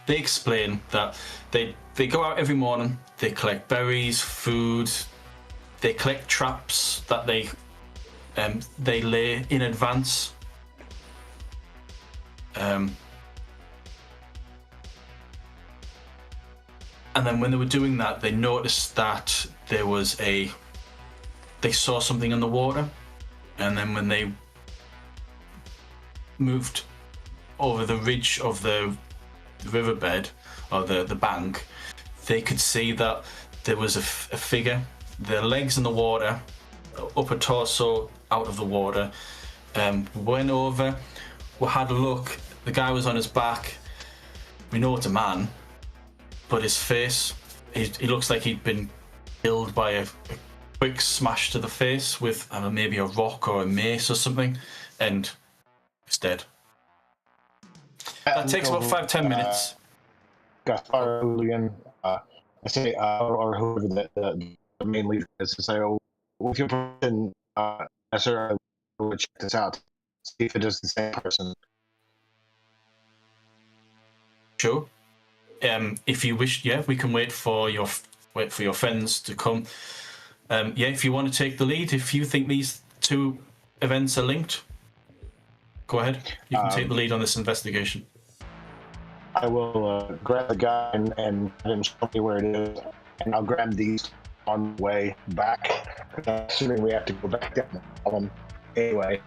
They explain that they go out every morning. They collect berries, food. They collect traps that they lay in advance. And then when they were doing that, they noticed that they saw something in the water. And then when they moved over the ridge of the riverbed, or the bank, they could see that there was a figure, their legs in the water, upper torso out of the water. Went over, we had a look, the guy was on his back. We know it's a man, but his face, he looks like he'd been killed by a quick smash to the face with maybe a rock or a mace or something, and he's dead. That takes about 5-10 minutes. Gaspar, Julian, I say, or whoever the main leader is, to say, with your permission, sir, I will check this out, see if it is the same person. Sure. If you wish, yeah, we can wait for your wait for your friends to come. Yeah, if you want to take the lead, if you think these two events are linked, go ahead. You can take the lead on this investigation. I will grab the guy and have him show me where it is, and I'll grab these on the way back. Assuming we have to go back down the column anyway.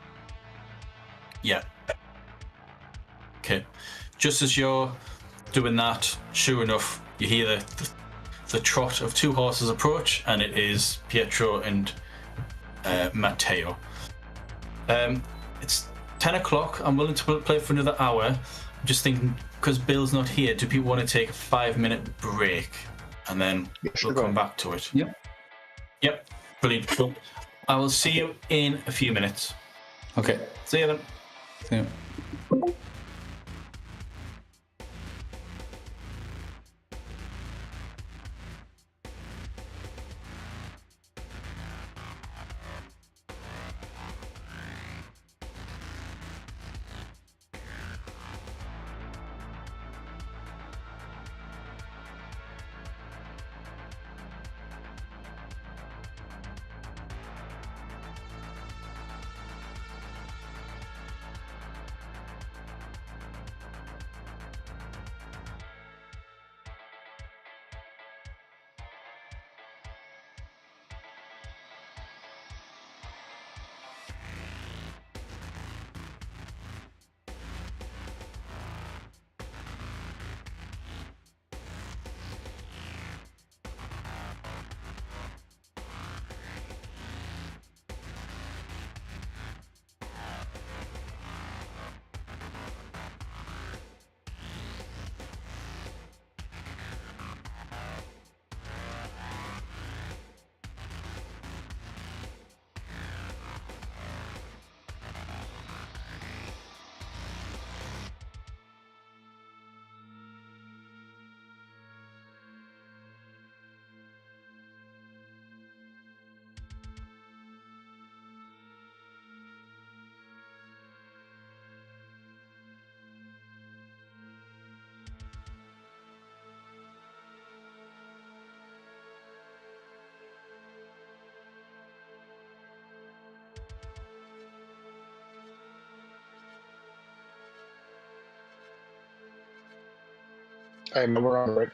Yeah. Okay. Just as you're doing that, sure enough, you hear the trot of two horses approach, and it is Pietro and Matteo. It's 10 o'clock. I'm willing to play for another hour. I'm just thinking, because Bill's not here, do people want to take a 5-minute break? And then we'll come back to it. Yep. Brilliant. Cool. I will see you in a few minutes. Okay. See you then. See you. Hey, man, we're on right.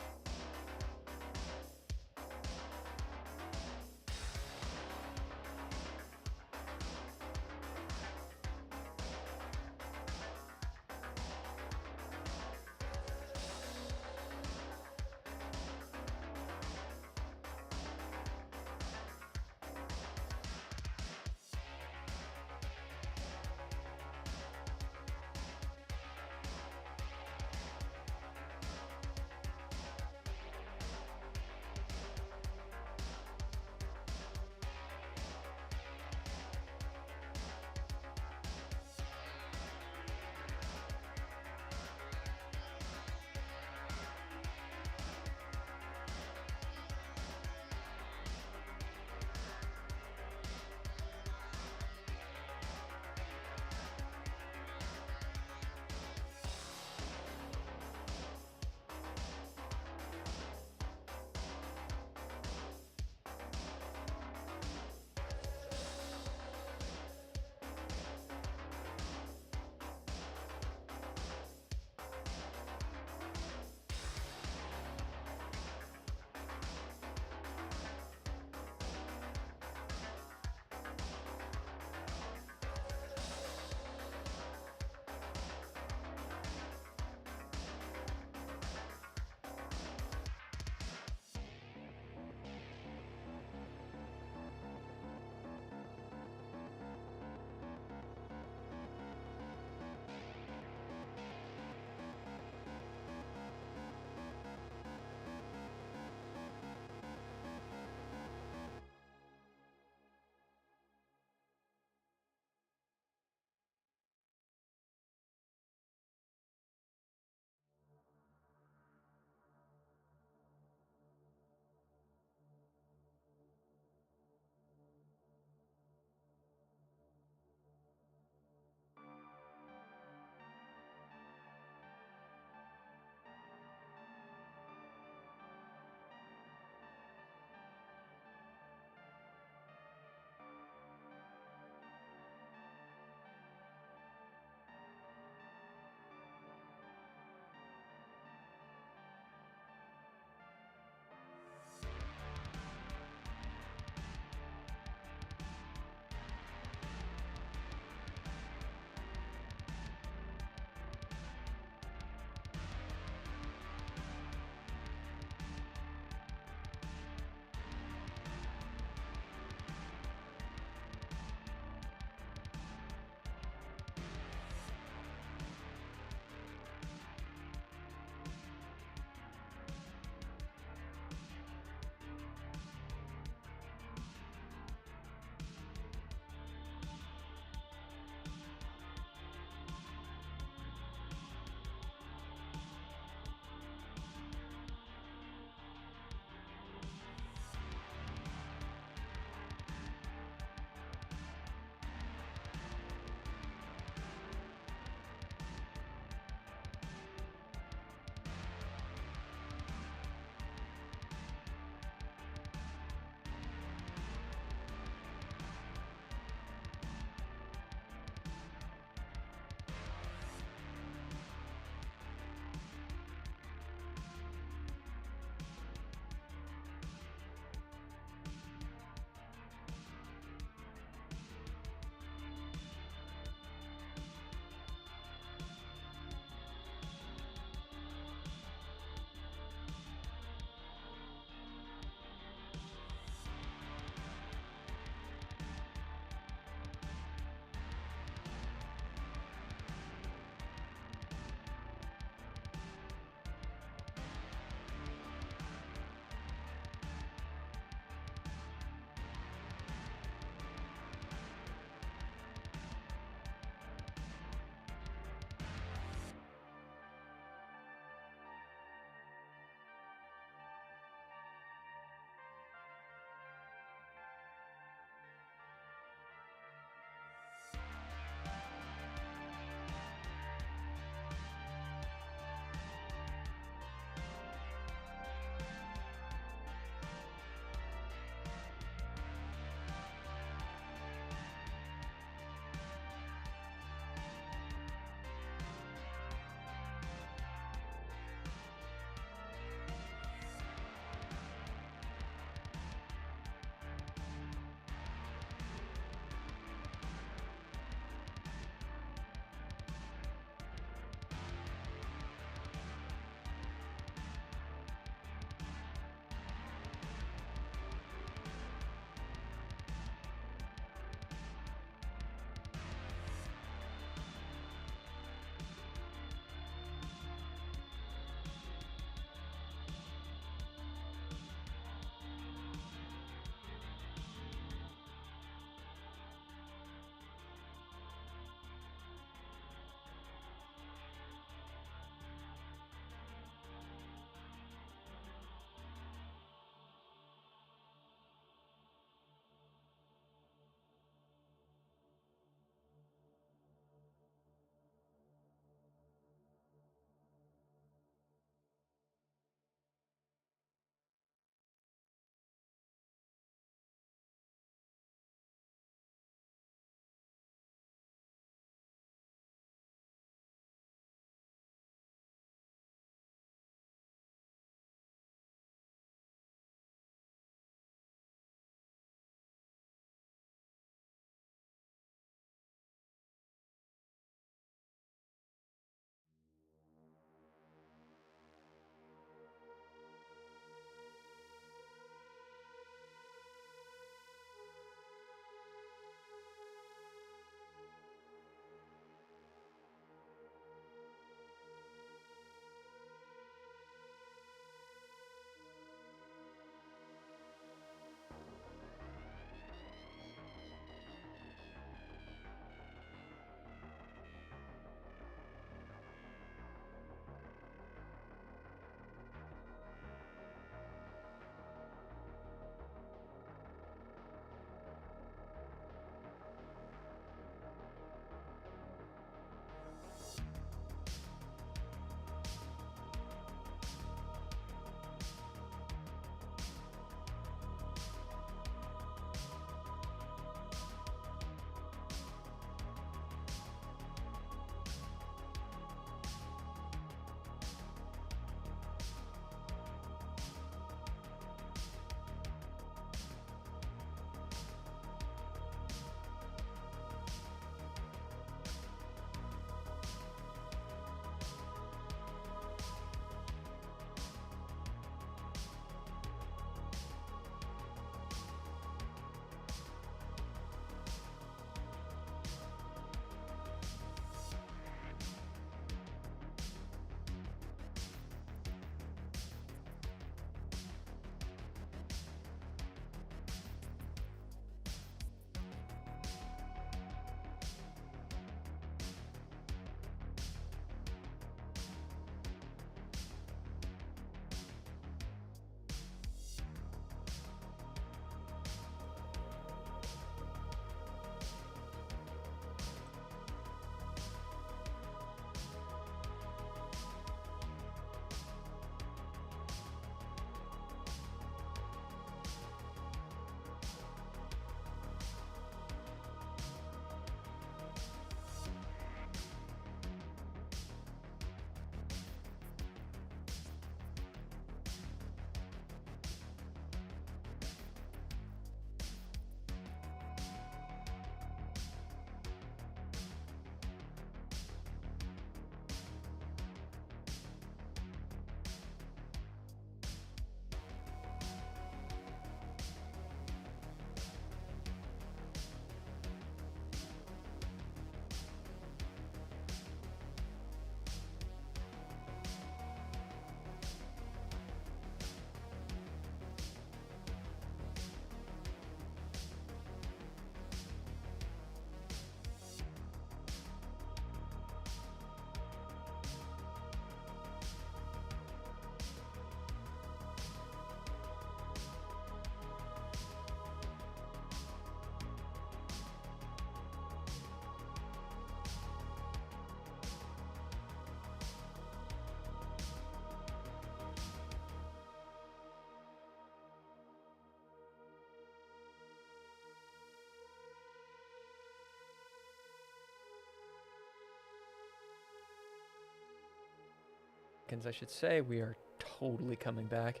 seconds, I should say. We are totally coming back.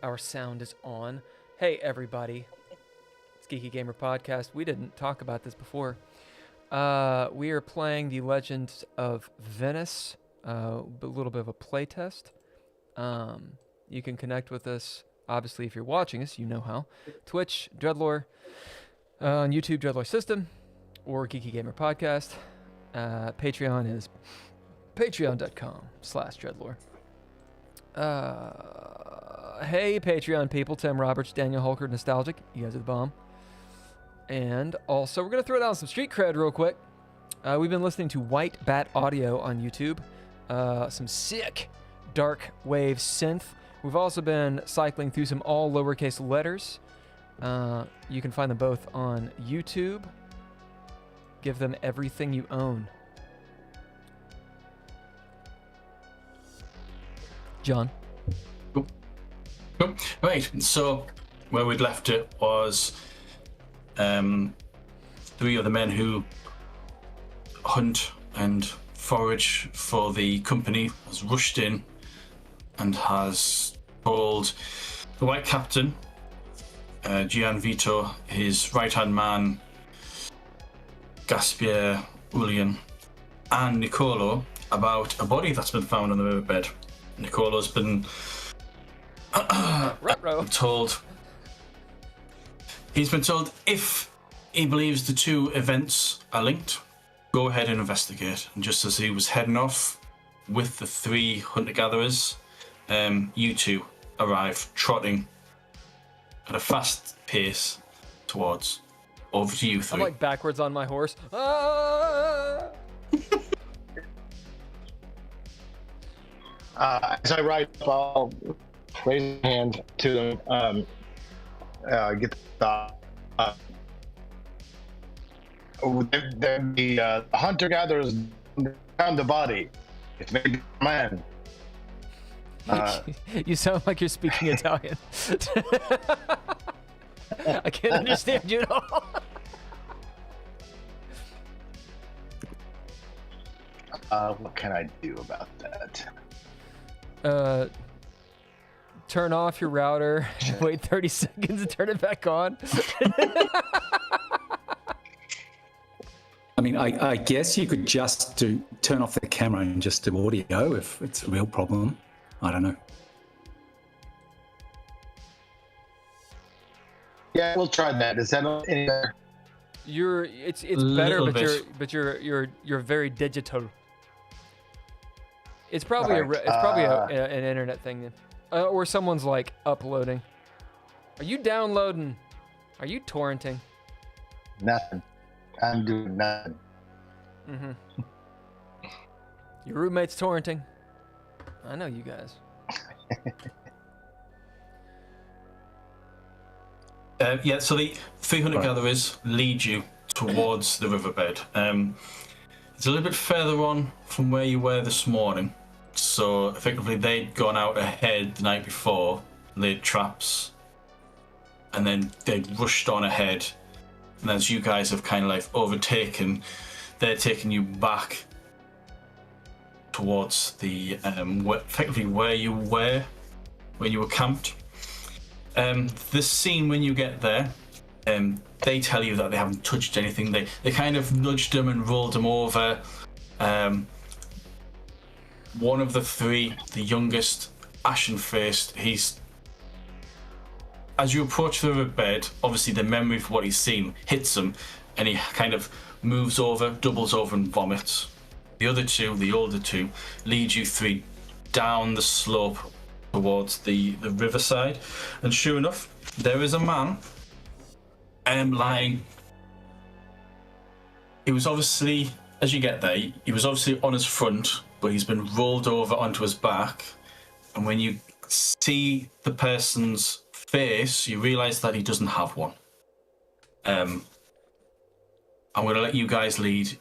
Our sound is on. Hey, everybody. It's Geeky Gamer Podcast. We didn't talk about this before. We are playing The Legend of Venice, a little bit of a playtest. You can connect with us, obviously, if you're watching us, you know how. Twitch, Dreadlore, on YouTube, Dreadlore System, or Geeky Gamer Podcast. Patreon is patreon.com/Dreadlore. Hey, Patreon people, Tim Roberts, Daniel Holker, Nostalgic. You guys are the bomb. And also, we're going to throw down some street cred real quick. We've been listening to White Bat Audio on YouTube. Some sick dark wave synth. We've also been cycling through some all lowercase letters. You can find them both on YouTube. Give them everything you own. John. Cool. Right, so where we'd left it was three of the men who hunt and forage for the company has rushed in and has told the White Captain, Gian Vito, his right-hand man, Gaspier, Ulian, and Niccolo about a body that's been found on the riverbed. Niccolo's been told. He's been told if he believes the two events are linked, go ahead and investigate. And just as he was heading off with the three hunter-gatherers, you two arrive trotting at a fast pace towards. Over to you three. I'm like backwards on my horse. Ah! As I ride up, I'll raise my hand to them, get the the hunter-gatherers found the body. It may be a man. You sound like you're speaking Italian. I can't understand you at all. What can I do about that? Turn off your router, wait 30 seconds and turn it back on. I mean, I guess you could just turn off the camera and just do audio if it's a real problem. I don't know. Yeah, we'll try that. Is that any better? It's better, but you're very digital. It's probably an internet thing, or someone's like uploading. Are you downloading? Are you torrenting? Nothing. I'm doing nothing. Mm-hmm. Your roommate's torrenting. I know you guys. So the 300 gatherers lead you towards the riverbed. It's a little bit further on from where you were this morning. So effectively they'd gone out ahead the night before, laid traps, and then they'd rushed on ahead. And as you guys have kind of like overtaken, they're taking you back towards the effectively where you were when you were camped. The scene when you get there, they tell you that they haven't touched anything. They kind of nudged them and rolled them over. One of the three, the youngest, ashen-faced, as you approach the bed, obviously the memory of what he's seen hits him, and he kind of moves over, doubles over, and vomits. The other two, the older two, lead you three down the slope towards the riverside, and sure enough, there is a man lying. He was obviously, as you get there, he was obviously on his front, but he's been rolled over onto his back, and when you see the person's face, you realise that he doesn't have one. I'm going to let you guys lead.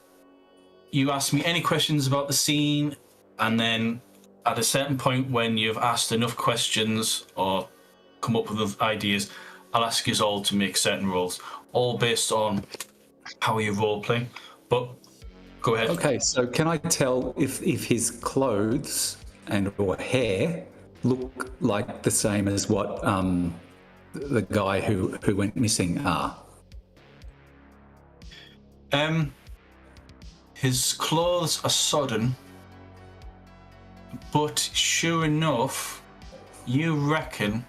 You ask me any questions about the scene, and then at a certain point when you've asked enough questions or come up with ideas, I'll ask you all to make certain rolls, all based on how you role play. But go ahead. Okay, so can I tell if his clothes and or hair look like the same as what the guy who went missing are? His clothes are sodden, but sure enough, you reckon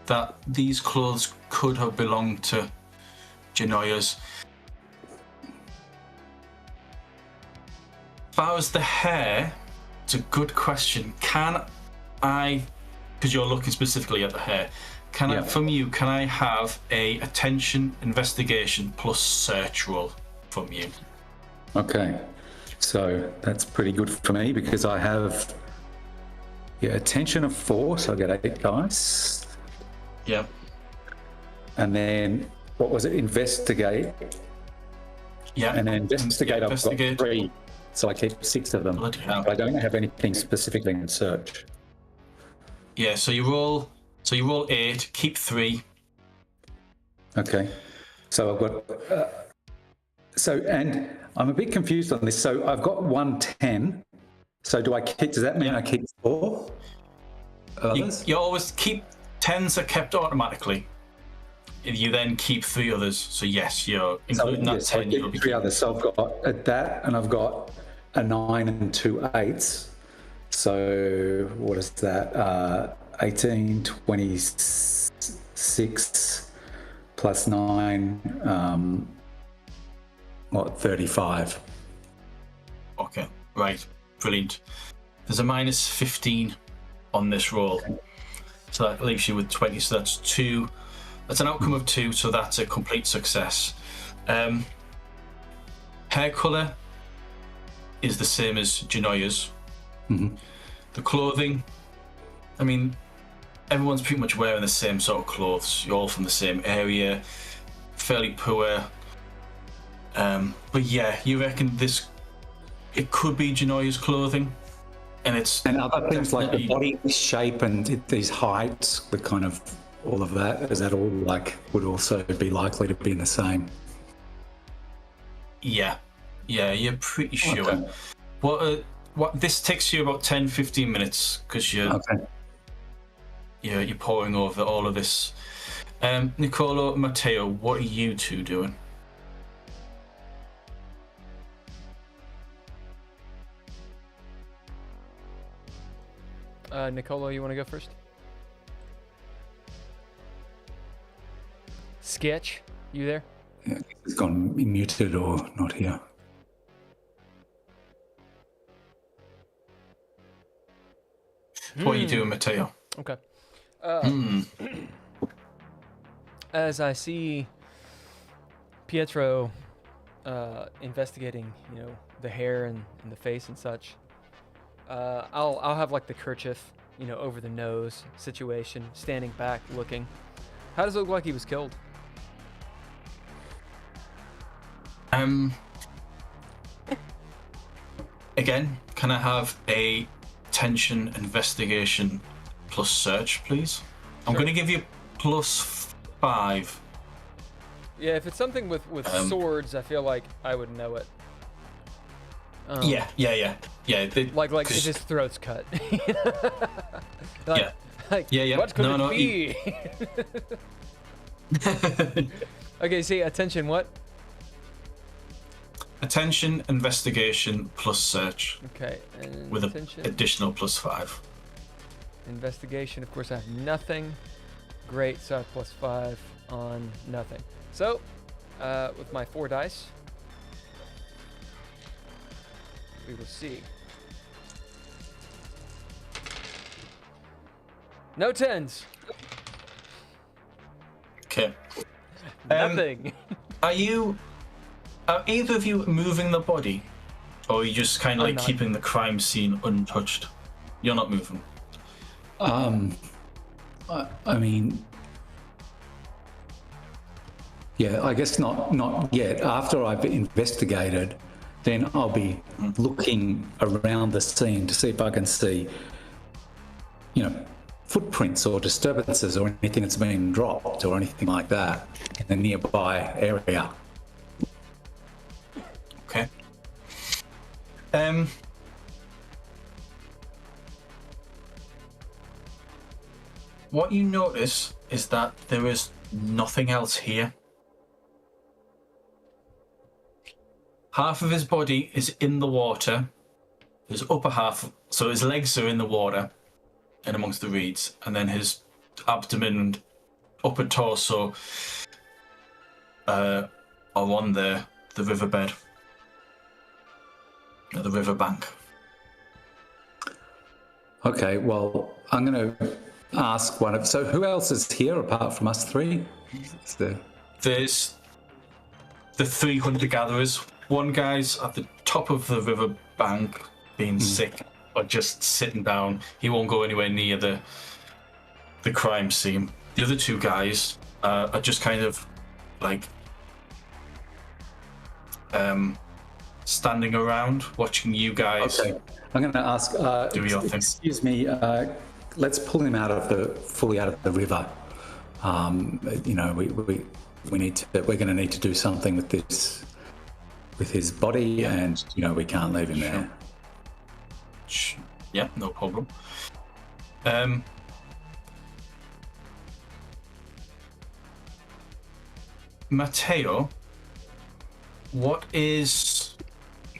that these clothes could have belonged to Gennaio's. As far as the hair, it's a good question. Can I, because you're looking specifically at the hair, can I have a attention, investigation plus search roll from you? Okay, so that's pretty good for me because I have attention of 4, so I get 8 dice. Yeah. And then what was it? Investigate. Yeah. And then investigate. I've got 3, so I keep 6 of them. But I don't have anything specifically in search. Yeah. So you roll 8, keep 3. Okay. So I've got. And I'm a bit confused on this. So I've got 110. So do I keep? Does that mean I keep 4? You always keep 10s are kept automatically. You then keep 3 others. So yes, you're including that 10. You'll be 3 others. So I've got that, and I've got a 9 and 2 8s. So what is that? 18, 26 plus 9. 35. Okay, right, brilliant. There's a minus 15 on this roll, so that leaves you with 20. So that's 2. That's an outcome of 2. So that's a complete success. Hair color is the same as Gennaio's. Mm-hmm. The clothing, I mean, everyone's pretty much wearing the same sort of clothes. You're all from the same area, fairly poor. But yeah, you reckon it could be Gennaio's clothing, and other things like the body shape and these heights, the kind of all of that. Is that all would also be likely to be in the same? Yeah, you're pretty sure. Okay. What this takes you about 10-15 minutes because you're poring over all of this. Niccolo, Matteo, what are you two doing? Niccolo, you want to go first? Sketch, you there? Yeah, it's gone muted or not here. What are you doing, Matteo? Okay. As I see Pietro investigating, the hair and the face and such, I'll have like the kerchief, over the nose situation, standing back looking. How does it look like he was killed? Again, can I have a tension investigation plus search, please? I'm going to give you +5. Yeah, if it's something with swords, I feel like I would know it. Yeah. Like if his throat's cut. Yeah. What could it be? Okay, see, attention, what? Attention, investigation plus search. Okay, and with an additional +5. Investigation, of course, I have nothing. Great, so I have +5 on nothing. So, with my 4 dice, we will see. No 10s. Okay. Nothing. Are either of you moving the body? Or are you just kind of keeping the crime scene untouched? You're not moving. I mean, yeah, I guess not yet. After I've investigated, then I'll be looking around the scene to see if I can see, footprints or disturbances or anything that's been dropped or anything like that in the nearby area. Okay. what you notice is that there is nothing else here. Half of his body is in the water. His upper half, so his legs are in the water and amongst the reeds, and then his abdomen and upper torso are on the riverbed, at the riverbank. Okay, well, I'm going to ask one of... So who else is here apart from us three? There's the 3 hunter-gatherers. One guy's at the top of the riverbank being sick or just sitting down. He won't go anywhere near the crime scene. The other 2 guys are just kind of like standing around watching you guys. Okay. I'm going to ask, do your thing. Excuse me, let's pull him fully out of the river. You know, we need to, we're going to need to do something with this, with his body, and, you know, we can't leave him there. Yeah, no problem. Matteo,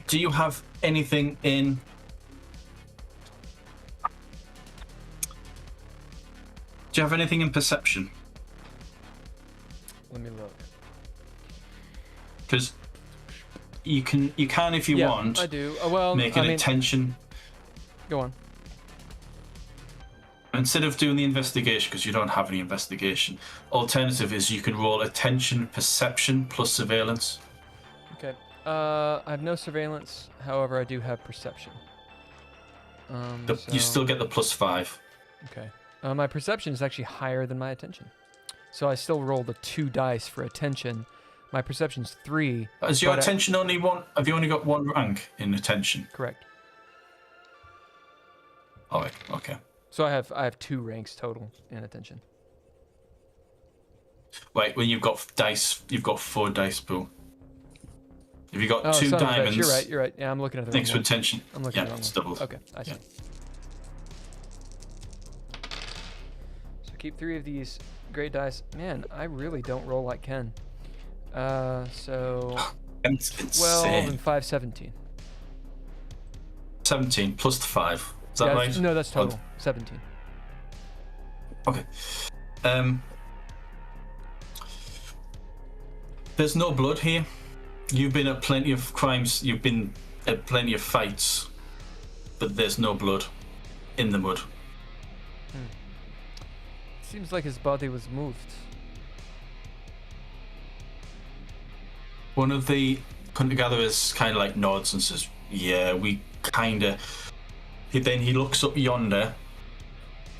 do you have anything in... Do you have anything in perception? Let me look. Because you can if you want. I do. Well, make an attention. Go on. Instead of doing the investigation, because you don't have any investigation, alternative is you can roll attention, perception plus surveillance. Okay. I have no surveillance. However, I do have perception. You still get the +5. Okay. My perception is actually higher than my attention, so I still roll the 2 dice for attention. My perception's 3. Is your attention only 1? Have you only got 1 rank in attention? Correct. All right. Okay. So I have 2 ranks total in attention. Wait, when you've got dice, you've got 4 dice pool. If you got 2 diamonds, you're right. Yeah, I'm looking at the thanks wrong for attention. I'm looking at the wrong it's one. doubled. Okay, I see. So keep 3 of these great dice. Man, I really don't roll like Ken. So 12 and 5, 17. 17 plus the 5. Is that right? No, that's total. 17. Okay. There's no blood here. You've been at plenty of crimes. You've been at plenty of fights, but there's no blood in the mud. Seems like his body was moved. One of the hunter-gatherers kind of like nods and says, "Yeah, we kind of." Then he looks up yonder,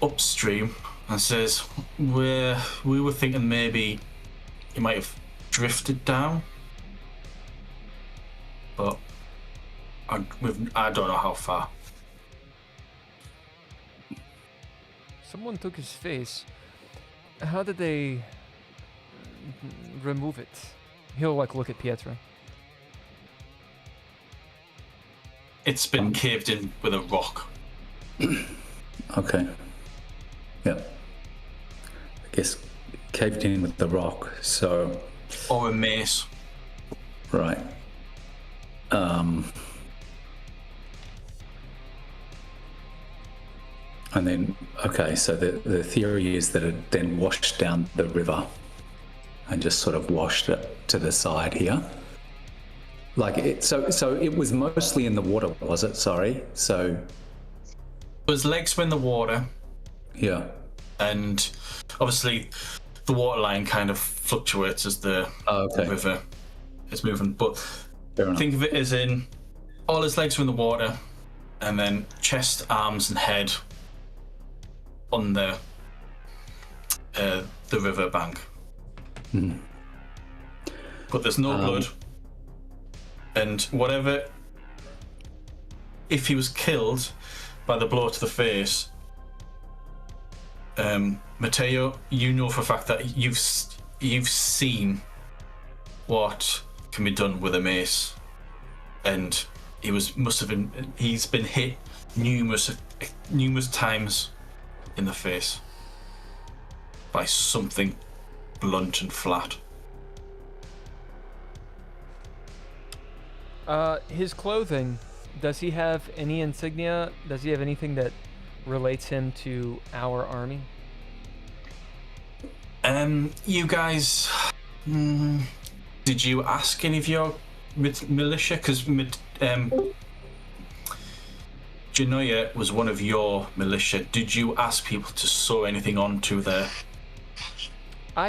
upstream, and says, "We were thinking maybe he might have drifted down, but I don't know how far." Someone took his face. How did they remove it? He'll look at Pietro. It's been caved in with a rock. Okay. Yeah. I guess caved in with the rock, so... Or a mace. Right. And then, okay, so the theory is that it then washed down the river and just sort of washed it to the side here. So it was mostly in the water, was it? Sorry. So his legs were in the water. Yeah. And obviously the water line kind of fluctuates as the river is moving. But think of it as in all his legs were in the water, and then chest, arms, and head on the river bank. But there's no blood. And whatever, if he was killed by the blow to the face, Matteo, you know for a fact that you've seen what can be done with a mace, and he's been hit numerous times in the face. by something blunt and flat. His clothing, does he have any insignia? Does he have anything that relates him to our army? You guys, did you ask any of your militia? Because Gennaio was one of your militia. Did you ask people to sew anything onto their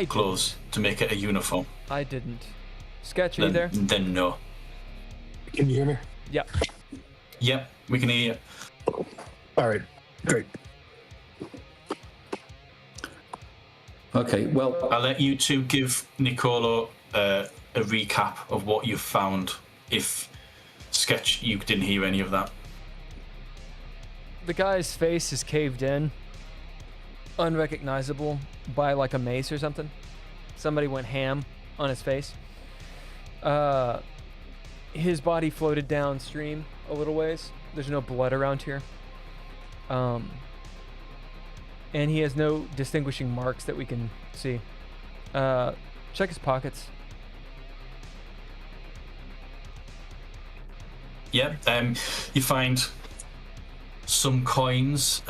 clothes to make it a uniform? I didn't. Sketch, are you there? Then no. Can you hear me? Yep. Yep, we can hear you. All right, great. Okay, well, I'll let you two give Niccolo a recap of what you've found. If Sketch, you didn't hear any of that. The guy's face is caved in, unrecognizable by like a mace or something. Somebody went ham on his face. His body floated downstream a little ways. There's no blood around here. And he has no distinguishing marks that we can see. Check his pockets. Yeah, you find some coins.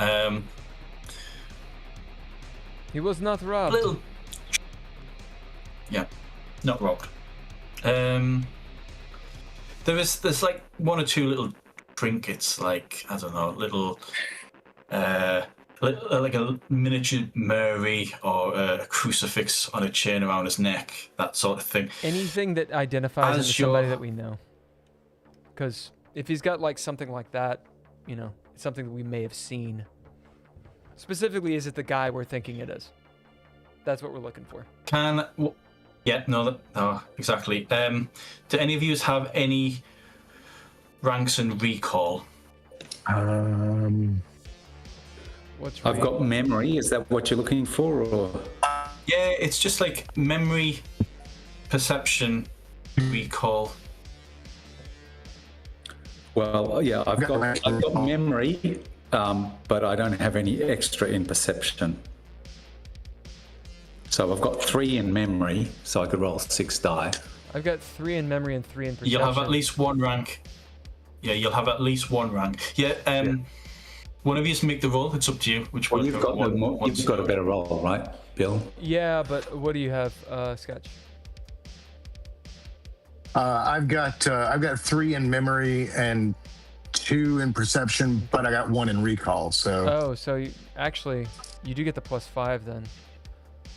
He was not robbed. Little. Yeah, not robbed. There's like one or two little trinkets, like I don't know, little like a miniature myri'i or a crucifix on a chain around his neck, that sort of thing. Anything that identifies him as somebody that we know. Because if he's got like something like that, you know, it's something that we may have seen. Specifically, is it the guy we're thinking it is? That's what we're looking for. Yeah, no, exactly. Do any of you have any ranks and recall? I've got memory. Is that what you're looking for? Or? Yeah, it's just like memory, perception, recall. Well, yeah, I've got memory, but I don't have any extra in perception. So I've got 3 in memory, so I could roll 6 die. I've got 3 in memory and 3 in perception. You'll have at least 1 rank. Yeah, you'll have at least 1 rank. Yeah, one of you to make the roll. It's up to you. Which well, one? You've got a better roll, right, Bill? Yeah, but what do you have, Sketch? I've got 3 in memory and 2 in perception, but I got 1 in recall. So. Oh, so you do get the +5 then.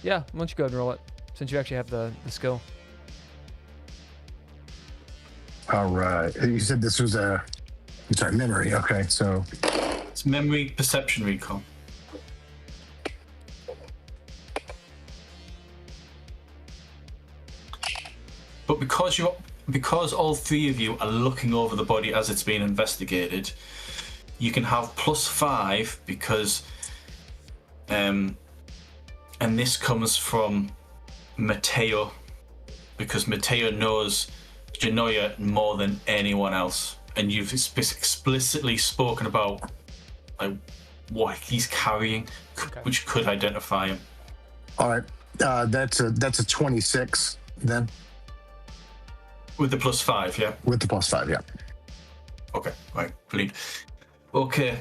Yeah, why don't you go ahead and roll it, since you actually have the skill. All right. You said this was memory. Okay, so. It's memory, perception, recall. But because all 3 of you are looking over the body as it's being investigated, you can have +5 because, and this comes from Matteo, because Matteo knows Gennaio more than anyone else, and you've explicitly spoken about like what he's carrying, which could identify him. All right, that's a 26 then. With the +5, yeah. With the +5, yeah. Okay, right, brilliant. Okay,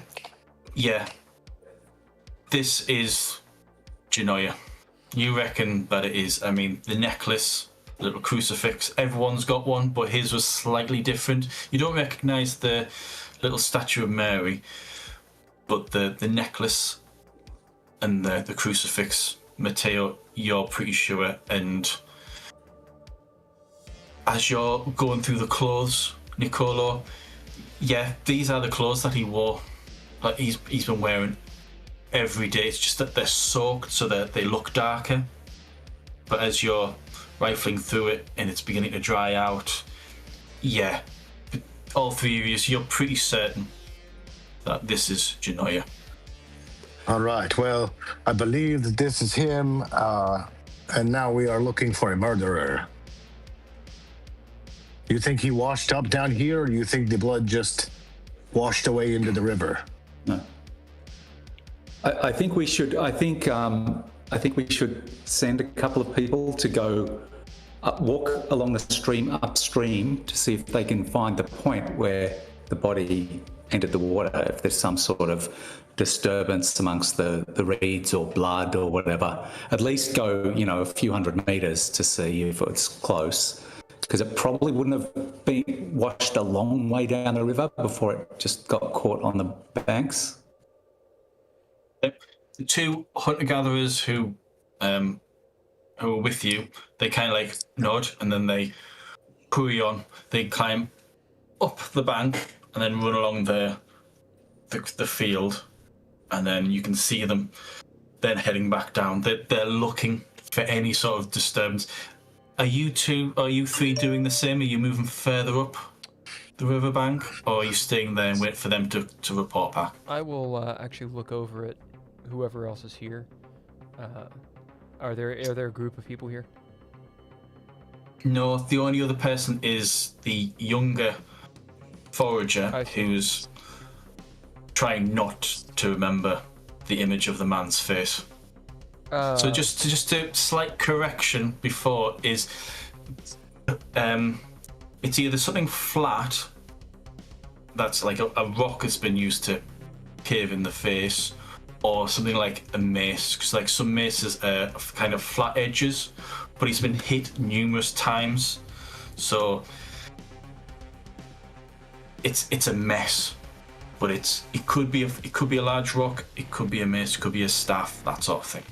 yeah. This is Gennaio. You reckon that it is? I mean, the necklace, little crucifix, everyone's got one, but his was slightly different. You don't recognise the little statue of Mary, but the necklace and the crucifix, Matteo, you're pretty sure. And as you're going through the clothes, Niccolo, yeah, these are the clothes that he wore. Like he's been wearing every day. It's just that they're soaked so that they look darker. But as you're rifling through it and it's beginning to dry out, yeah, all 3 of you, so you're pretty certain that this is Gennaio. All right. Well, I believe that this is him, and now we are looking for a murderer. You think he washed up down here, or do you think the blood just washed away into the river? No. I think we should. I think I think we should send a couple of people to go walk along the stream upstream to see if they can find the point where the body entered the water, if there's some sort of disturbance amongst the reeds or blood or whatever. At least go, a few hundred meters to see if it's close, because it probably wouldn't have been washed a long way down the river before it just got caught on the banks. The two hunter-gatherers who are with you, they kind of like nod and then they hurry on. They climb up the bank and then run along the field, and then you can see them then heading back down. They're looking for any sort of disturbance. Are you three doing the same? Are you moving further up the riverbank, or are you staying there and wait for them to report back? I will actually look over at whoever else is here. Are there a group of people here? No, the only other person is the younger forager who's trying not to remember the image of the man's face. So just a slight correction before is, it's either something flat that's like a rock has been used to cave in the face, or something like a mace, because like some maces are kind of flat edges, but he's been hit numerous times, so it's a mess. But it could be a large rock, it could be a mace, it could be a staff, that sort of thing.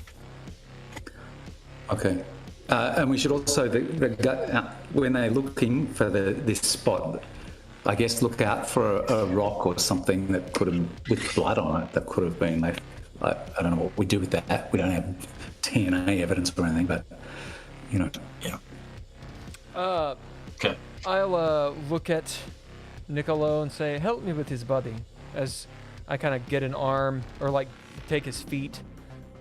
Okay, and we should also when they're looking for this spot, I guess look out for a rock or something that could have, with blood on it, that could have been like, I don't know what we do with that. We don't have DNA evidence or anything, but Yeah. Okay. I'll look at Niccolo and say, "Help me with his body," as I kind of get an arm or like take his feet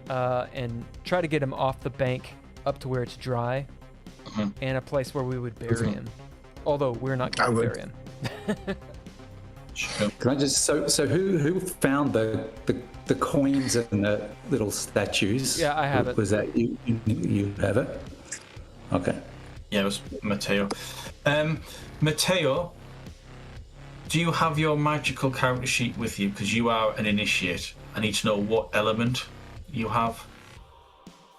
and try to get him off the bank up to where it's dry and a place where we would bury him. Although we're not going to bury him. Sure. can I just so who found the coins and the little statues? Yeah, I have it. Was that you? You have it? Okay. Yeah, it was Matteo. Matteo, do you have your magical character sheet with you? Because you are an initiate. I need to know what element you have.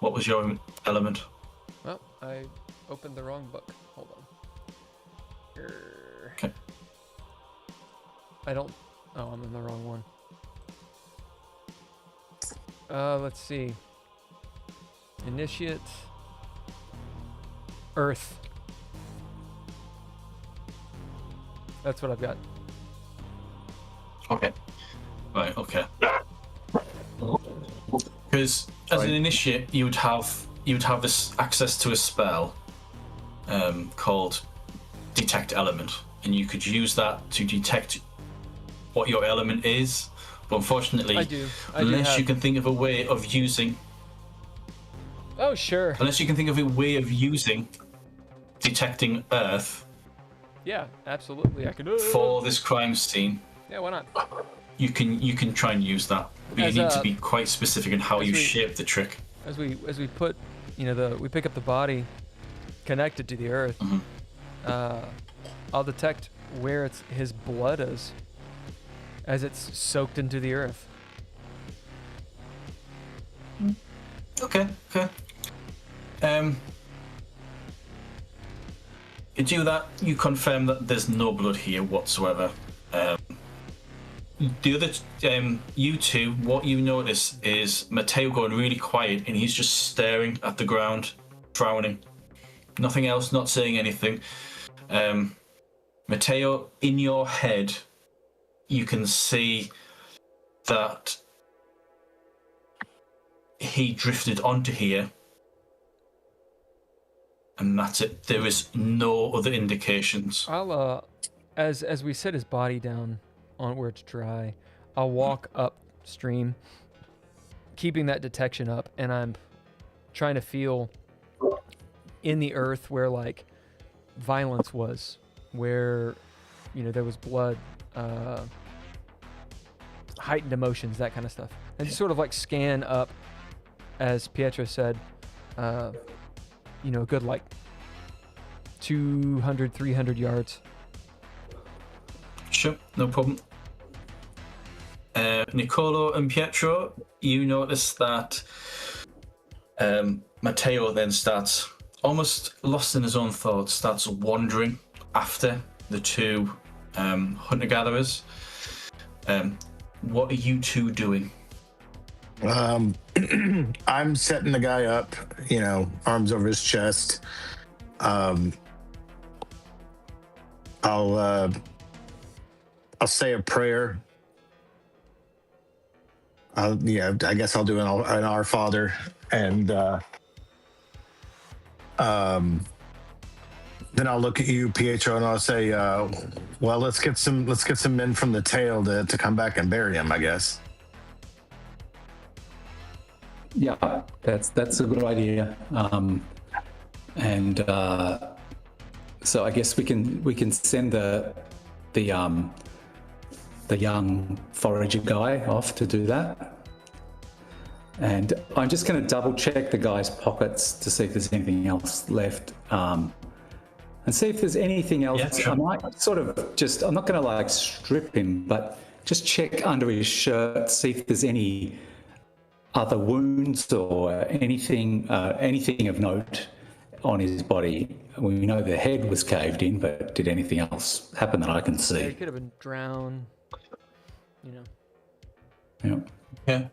What was your element? Well, I opened the wrong book. Hold on. Okay. I don't... Oh, I'm in the wrong one. Let's see. Initiate. Earth. That's what I've got. Okay. Right, okay. Because as an initiate, you would have this access to a spell called Detect Element, and you could use that to detect what your element is. But unfortunately, unless you can think of a way of using... Oh, sure. Unless you can think of a way of using detecting Earth... Yeah, absolutely. I can do it. For this crime scene... Yeah, why not? You can try and use that, but you need to be quite specific in how you shape the trick. As we put, we pick up the body connected to the earth. I'll detect where his blood is as it's soaked into the earth. Okay. You do that. You confirm that there's no blood here whatsoever. The other, you two, what you notice is Matteo going really quiet, and he's just staring at the ground, frowning. Nothing else, not saying anything. Matteo, in your head, you can see that he drifted onto here, and that's it. There is no other indications. I'll, as we set his body down on where it's dry, I'll walk upstream, keeping that detection up, and I'm trying to feel in the earth where like violence was, where there was blood, heightened emotions, that kind of stuff, and just sort of like scan up as Pietro said, good like 200, 300 yards. Sure, no problem. Niccolo and Pietro, you notice that Matteo then starts, almost lost in his own thoughts, starts wandering after the two hunter-gatherers. What are you two doing? I'm setting the guy up, arms over his chest. I'll say a prayer. I guess I'll do an Our Father, and then I'll look at you, Pietro, and I'll say, "Well, let's get some men from the tail to come back and bury him, I guess." Yeah, that's a good idea. So I guess we can send the young forager guy off to do that. And I'm just going to double check the guy's pockets to see if there's anything else left, and see if there's anything else. Yeah, sure. I might I'm not going to strip him, but just check under his shirt, see if there's any other wounds or anything of note on his body. We know the head was caved in, but did anything else happen that I can see? He could have been drowned. Yeah. Yeah.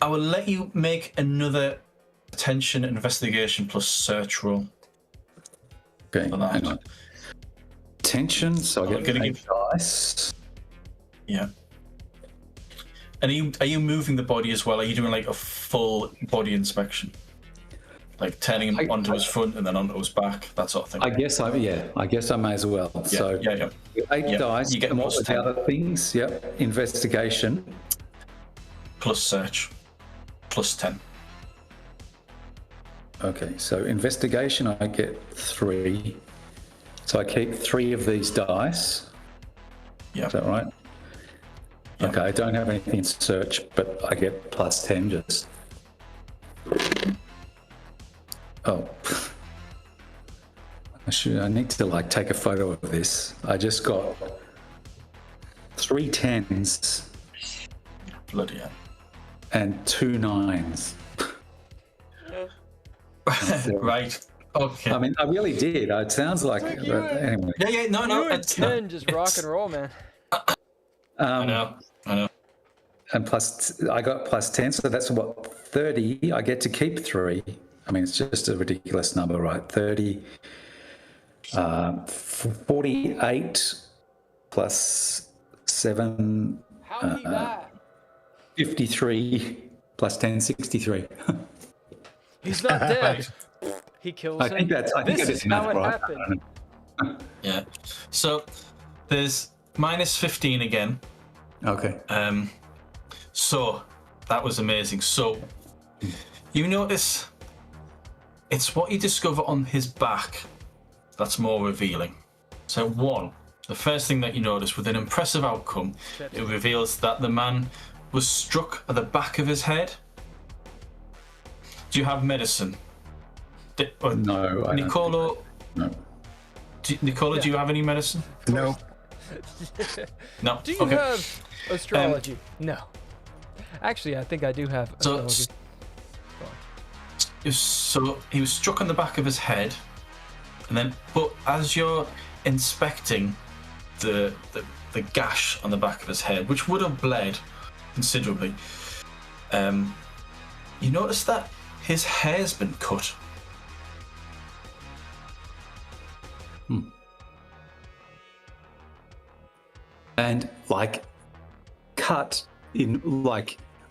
I will let you make another attention, investigation plus search roll. Okay. For that. Hang on. Attention. So I get 8 dice. Yeah. And are you moving the body as well? Are you doing a full body inspection? Like turning him onto his front and then onto his back, that sort of thing. I guess I may as well. Yeah, so yeah. 8 dice. You get and plus what were 10. the other things? Yep. Investigation. Plus search. Plus 10. Okay, so investigation I get 3. So I keep 3 of these dice. Yeah. Is that right? Yeah. Okay, I don't have anything in search, but I get plus 10 just. Oh. I need to take a photo of this. I just got 3 10s Bloody hell. and 2 9s. Right. Okay. I mean, I really did. It sounds like anyway. Yeah. No. You and It's 10 just rock and roll, man. I know. And I got plus 10, so that's what, 30. I get to keep 3. I mean, it's just a ridiculous number, right? 30, 48 plus 7, How he die? 53 plus 10, 63. He's not dead. He kills I him. think This it is how it happened. Yeah. So there's minus 15 again. Okay. So that was amazing. So you notice it's what you discover on his back that's more revealing. So the first thing that you notice with an impressive outcome, it reveals that the man was struck at the back of his head. Do you have medicine? No. Niccolo? No. Niccolo, do you have any medicine? No. No. Do you have astrology? No. Actually, I think I do have astrology. So he was struck on the back of his head, and then, but as you're inspecting the gash on the back of his head, which would have bled considerably, you notice that his hair's been cut. And cut in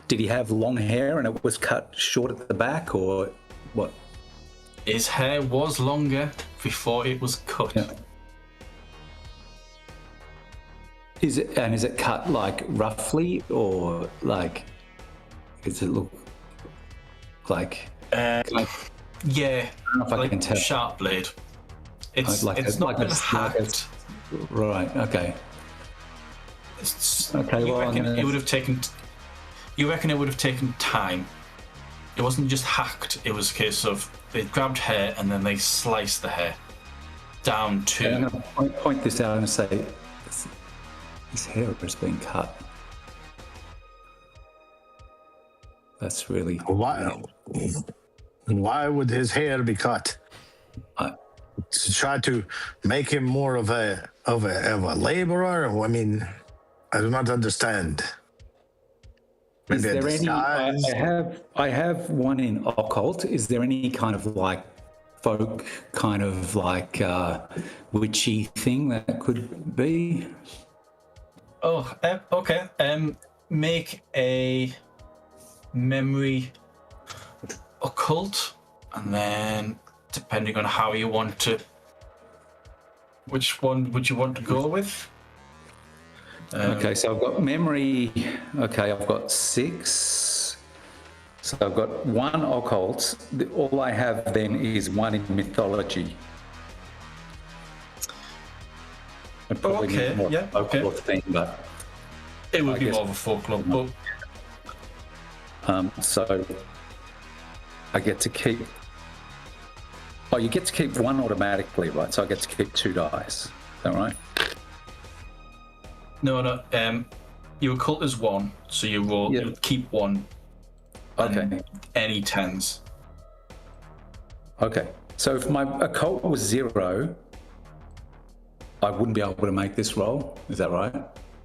did he have long hair and it was cut short at the back, or what? His hair was longer before it was cut. Yeah. Is it cut roughly, or does it look like? Yeah, I don't know if I can tell. Sharp blade. It's not been hacked. Right. Okay. It's, Okay. you Well, reckon it would have taken you reckon it would have taken time? It wasn't just hacked. It was a case of they grabbed hair and then they sliced the hair down to. I'm going to point this out and say, his hair has been cut. That's really Why would his hair be cut? To try to make him more of a laborer? I mean, I do not understand. Is Maybe a there any? disguise? I have one in occult. Is there any kind of like folk kind of like witchy thing that could be? Oh, okay. Make a memory occult, and then depending on how you want to, which one would you want to go with? Okay, so I've got memory. Okay, I've got 6. So I've got 1 occult. All I have then is 1 in mythology. Okay, yeah, okay. Thing, but It would I be guess- more of a folklore book. so I get to keep. Oh, you get to keep 1 automatically, right? So I get to keep 2 dice. Is that right? No. Your occult is 1, so you roll. Yeah. You keep 1. Okay. And any 10s. Okay. So if my occult was 0, I wouldn't be able to make this roll. Is that right?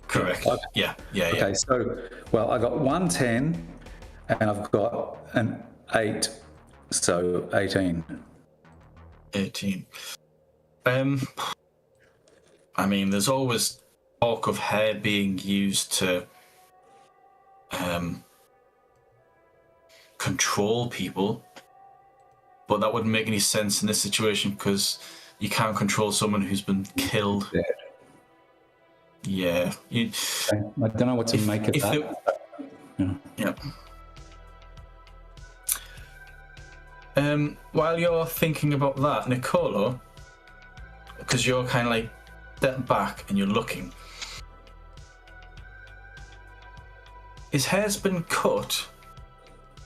Correct. Okay. Yeah. Okay. So, well, I got 1 10, and I've got an 8, so 18. 18. I mean, there's always talk of hair being used to control people, but that wouldn't make any sense in this situation because you can't control someone who's been killed. Yeah. I don't know what to make of that. Yeah. While you're thinking about that, Niccolo, because you're kind of like step back and you're looking, his hair's been cut,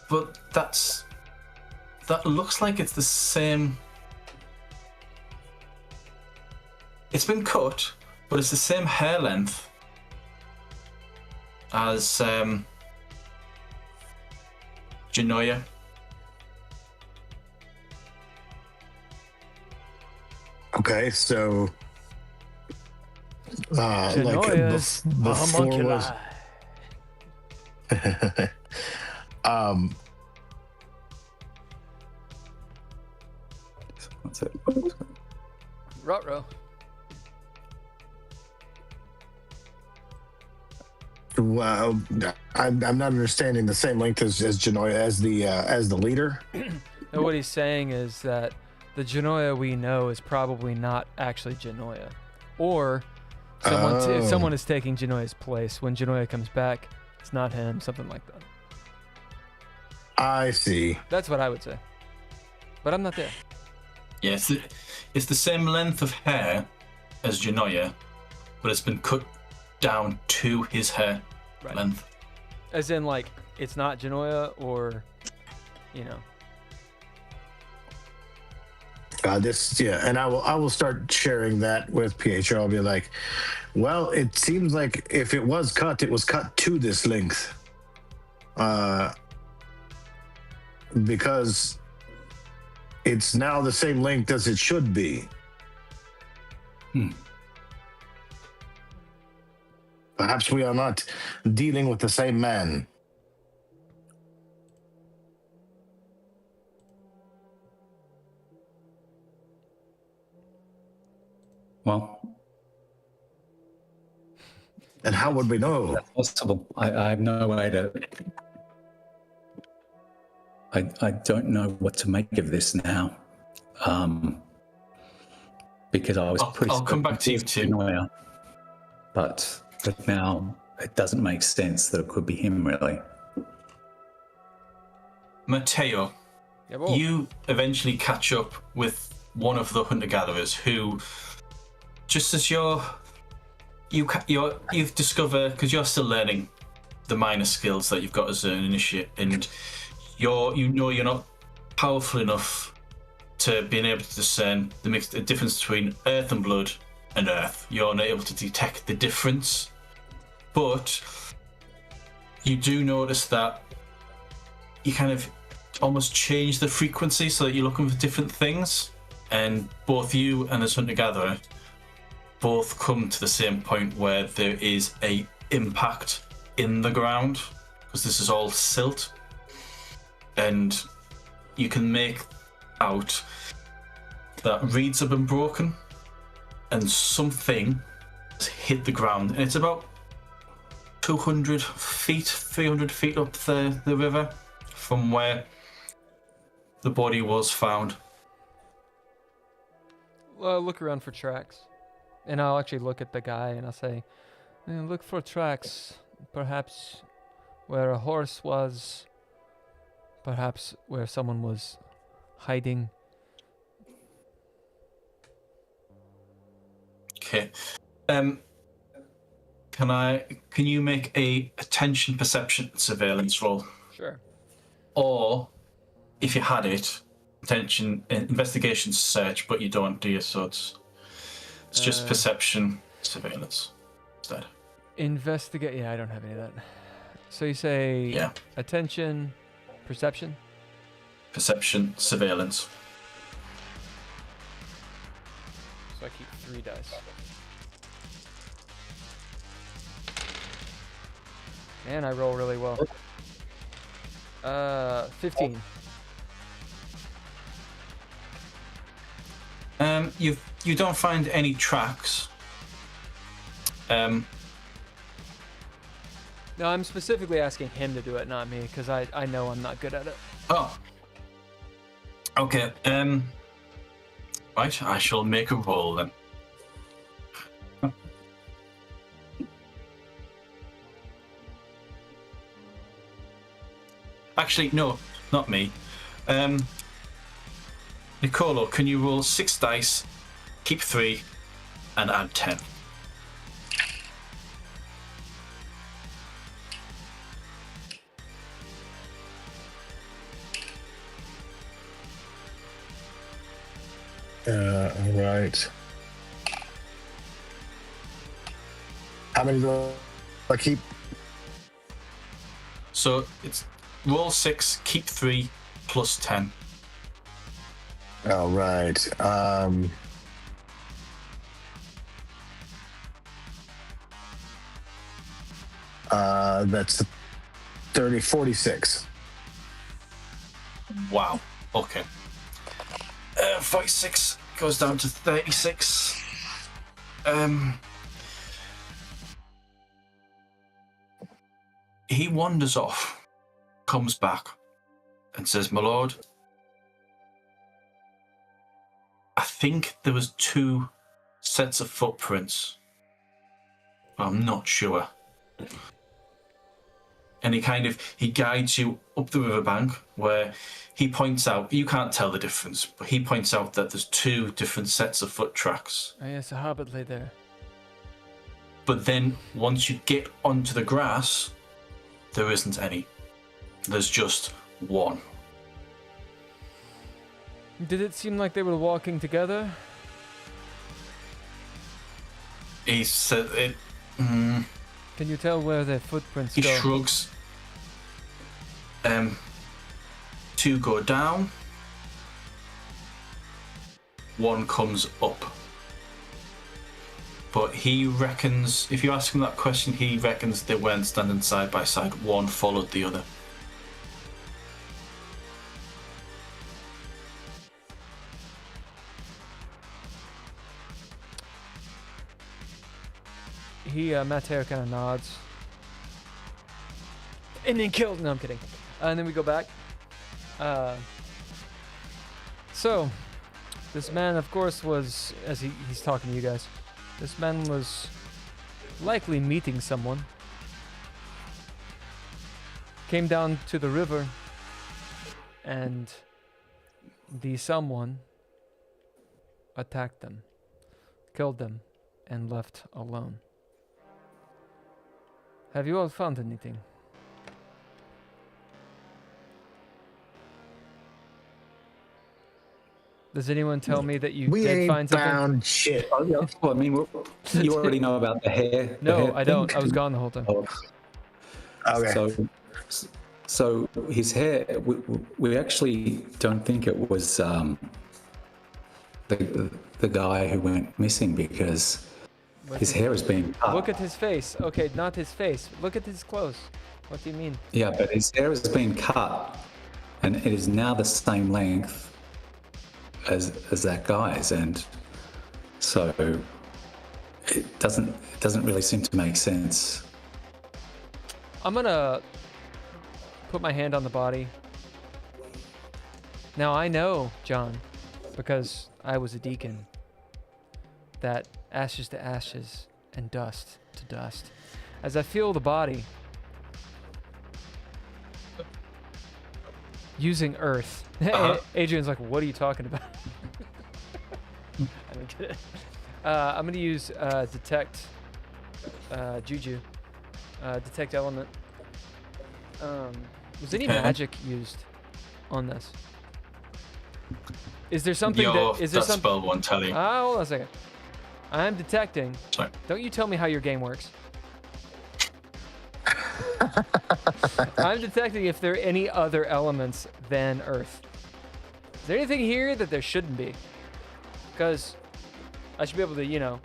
but that looks like it's the same. It's been cut, but it's the same hair length as Gennaio. Okay, so Gennaio's before was What's it? Ruh-roh. Well, I'm not understanding the same length as Gennaio as the leader. And what he's saying is that the Gennaio we know is probably not actually Gennaio, or someone is taking Gennaio's place. When Gennaio comes back, it's not him. Something like that. I see. That's what I would say, but I'm not there. Yes, it's the same length of hair as Gennaio, but it's been cut down to his hair length. As in, like, it's not Gennaio, or, you know. And I will start sharing that with Pietro. I'll be like, well, it seems like if it was cut, it was cut to this length, because it's now the same length as it should be. Perhaps we are not dealing with the same man. Well, and how would we know? that's possible. I have no way to. I don't know what to make of this now, because I was pretty. I'll come back to you too. Gennaio, but now it doesn't make sense that it could be him, really. Matteo, you eventually catch up with one of the hunter-gatherers who, just as you've discovered, because you're still learning the minor skills that you've got as an initiate, and you're not powerful enough to being able to discern the difference between earth and blood and earth. You're not able to detect the difference, but you do notice that you kind of almost change the frequency so that you're looking for different things, and both you and this hunter-gatherer both come to the same point where there is a impact in the ground, because this is all silt, and you can make out that reeds have been broken and something has hit the ground, and it's about 200 feet, 300 feet up the river from where the body was found. Well, I'll look around for tracks. And I'll actually look at the guy and I'll say, look for tracks. Perhaps where a horse was. Perhaps where someone was hiding. Okay. Can you make a attention, perception, surveillance roll? Sure. Or, if you had it, attention, investigation, search, but you don't, do you? So it's just perception, surveillance instead. Investigate. Yeah, I don't have any of that. So you say attention, perception? Perception, surveillance. So I keep 3 dice. And I roll really well. 15. You don't find any tracks. No, I'm specifically asking him to do it, not me, because I know I'm not good at it. Oh. Okay. Right. I shall make a roll then. Actually, no, not me. Niccolo, can you roll 6 dice, keep 3, and add 10? All right. How many do I keep? So it's roll 6, keep 3, plus 10. All right. That's 46. Wow. Okay. 46 goes down to 36. He wanders off, comes back, and says, "My lord, I think there was 2 sets of footprints. I'm not sure." And he guides you up the riverbank where he points out, you can't tell the difference, but he points out that there's 2 different sets of foot tracks. Oh yes, a hobbit lay there. But then once you get onto the grass, there isn't any. There's just 1. Did it seem like they were walking together? He said it. Can you tell where their footprints He go? shrugs. 2 go down. 1 comes up. But he reckons, if you ask him that question, he reckons they weren't standing side by side. 1 followed the other. Matteo kind of nods. And then killed. No, I'm kidding. And then we go back. So, this man, of course, was, as he's talking to you guys, this man was likely meeting someone. Came down to the river, and the someone attacked them, killed them, and left alone. Have you all found anything? Does anyone tell me that you We did ain't find something? found shit. Well, I mean, you already know about the hair. the No, hair I don't. thing? I was gone the whole time. Oh, Okay. so his hair, we actually don't think it was the guy who went missing because his hair has been cut. Look at his face. Okay, not his face. Look at his clothes. What do you mean? Yeah, but his hair has been cut, and it is now the same length as that guy's, and so it doesn't really seem to make sense. I'm gonna put my hand on the body. Now I know, John, because I was a deacon, that ashes to ashes and dust to dust. As I feel the body using earth. Adrian's like, what are you talking about? I don't get it. I'm gonna use detect juju, detect element. Was any magic used on this? Is there something that spell won't tell you. Hold on a second. I'm detecting. Sorry. Don't you tell me how your game works. I'm detecting if there are any other elements than earth. Is there anything here that there shouldn't be? Because I should be able to,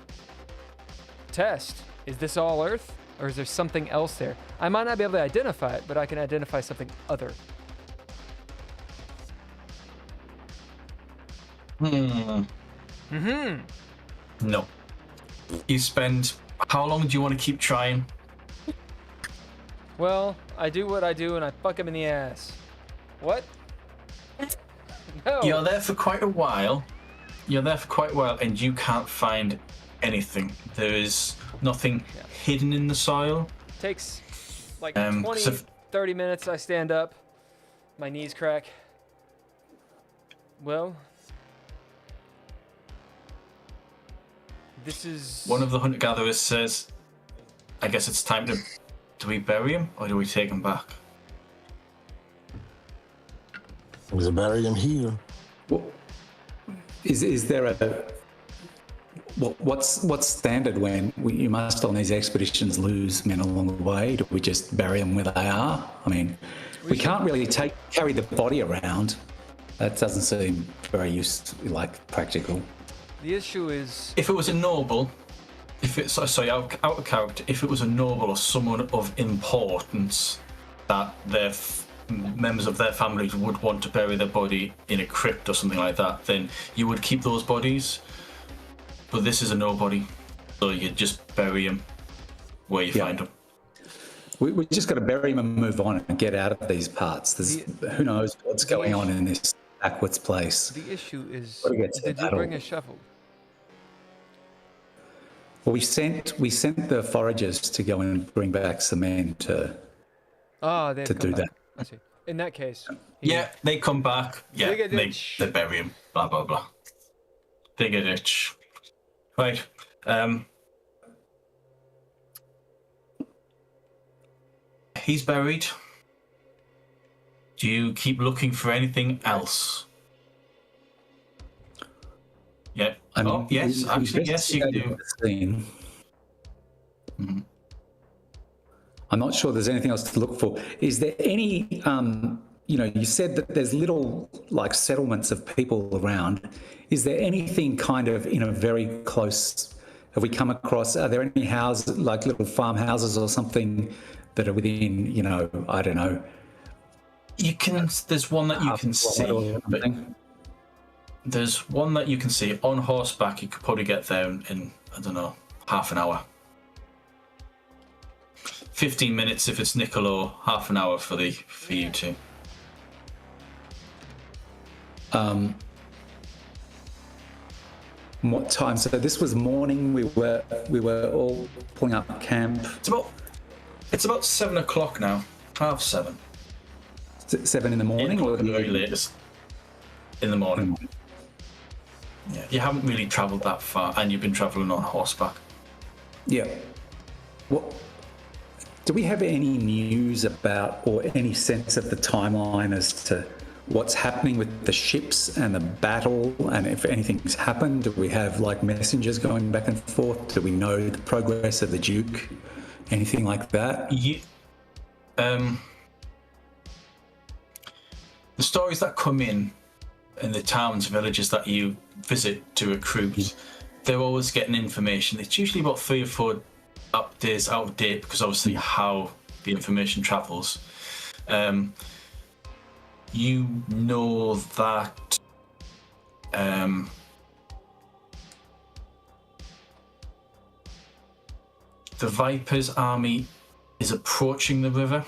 test. Is this all earth? Or is there something else there? I might not be able to identify it, but I can identify something other. No. You spend... How long do you want to keep trying? Well, I do what I do and I fuck him in the ass. What? No. You're there for quite a while. And you can't find anything. There is nothing hidden in the soil. Takes like 30 minutes. I stand up. My knees crack. Well, this is... One of the hunter-gatherers says, I guess it's time to... Do we bury him or do we take him back? We bury him here. Well, is there what's standard when you must on these expeditions lose men along the way? Do we just bury them where they are? I mean, we can't really carry the body around. That doesn't seem very practical. The issue is... If it was a noble... out of character, if it was a noble or someone of importance that their members of their families would want to bury their body in a crypt or something like that, then you would keep those bodies. But this is a nobody, so you just bury him where you find him. We just got to bury him and move on and get out of these parts. Who knows what's going on in this backwards place. The issue is, did you bring a shovel? Well, we sent the foragers to go and bring back some men to do that. I see. In that case, they come back. Yeah, they bury him. Blah blah blah. Dig a ditch. Right. He's buried. Do you keep looking for anything else? Yeah. Yes. Actually, yes, you do. Mm-hmm. I'm not sure there's anything else to look for. Is there any, you said that there's little settlements of people around. Is there anything kind of in a very close, have we come across, are there any houses, like little farmhouses or something that are within, I don't know. There's one that you can see. There's one that you can see on horseback. You could probably get there in, I don't know, half an hour. 15 minutes if it's Niccolo, half an hour for you two. What time? So this was morning. We were all pulling up camp. It's about 7 o'clock now. 7:30. 7 in the morning, or the very latest in the morning. Yeah, you haven't really travelled that far, and you've been travelling on horseback. Yeah. What? Do we have any news about or any sense of the timeline as to what's happening with the ships and the battle, and if anything's happened? Do we have like messengers going back and forth? Do we know the progress of the Duke? Anything like that? Yeah. The stories that come in the towns, villages that you visit to recruit, they're always getting information. It's usually about 3 or 4 days out of date, because obviously how the information travels. You know that the Viper's army is approaching the river.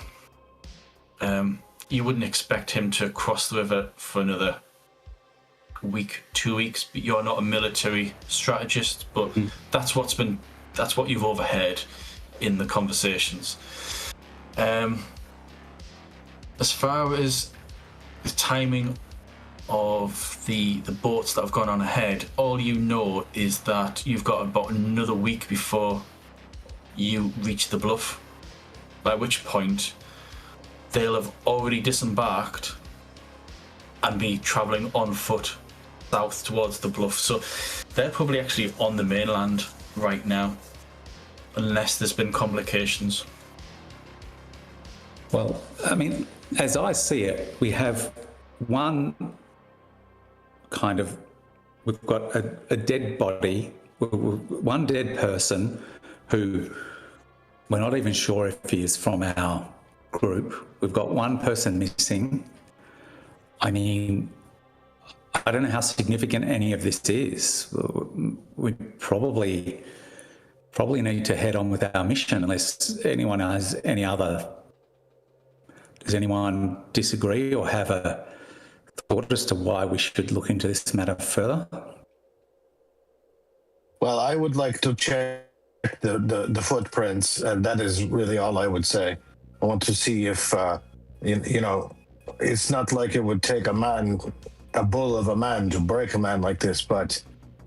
You wouldn't expect him to cross the river for another week, 2 weeks, but you're not a military strategist, but that's what you've overheard in the conversations. As far as the timing of the boats that have gone on ahead, all you know is that you've got about another week before you reach the bluff, by which point they'll have already disembarked and be travelling on foot south towards the bluff. So they're probably actually on the mainland right now, unless there's been complications. Well, I mean, as I see it, we have one kind of, we've got a dead body, one dead person who we're not even sure if he is from our group. We've got one person missing. I mean, I don't know how significant any of this is. We probably need to head on with our mission, unless anyone has any other. Does anyone disagree or have a thought as to why we should look into this matter further? Well, I would like to check the footprints, and that is really all I would say. I want to see if, you know, it's not like it would take a bull of a man to break a man like this, but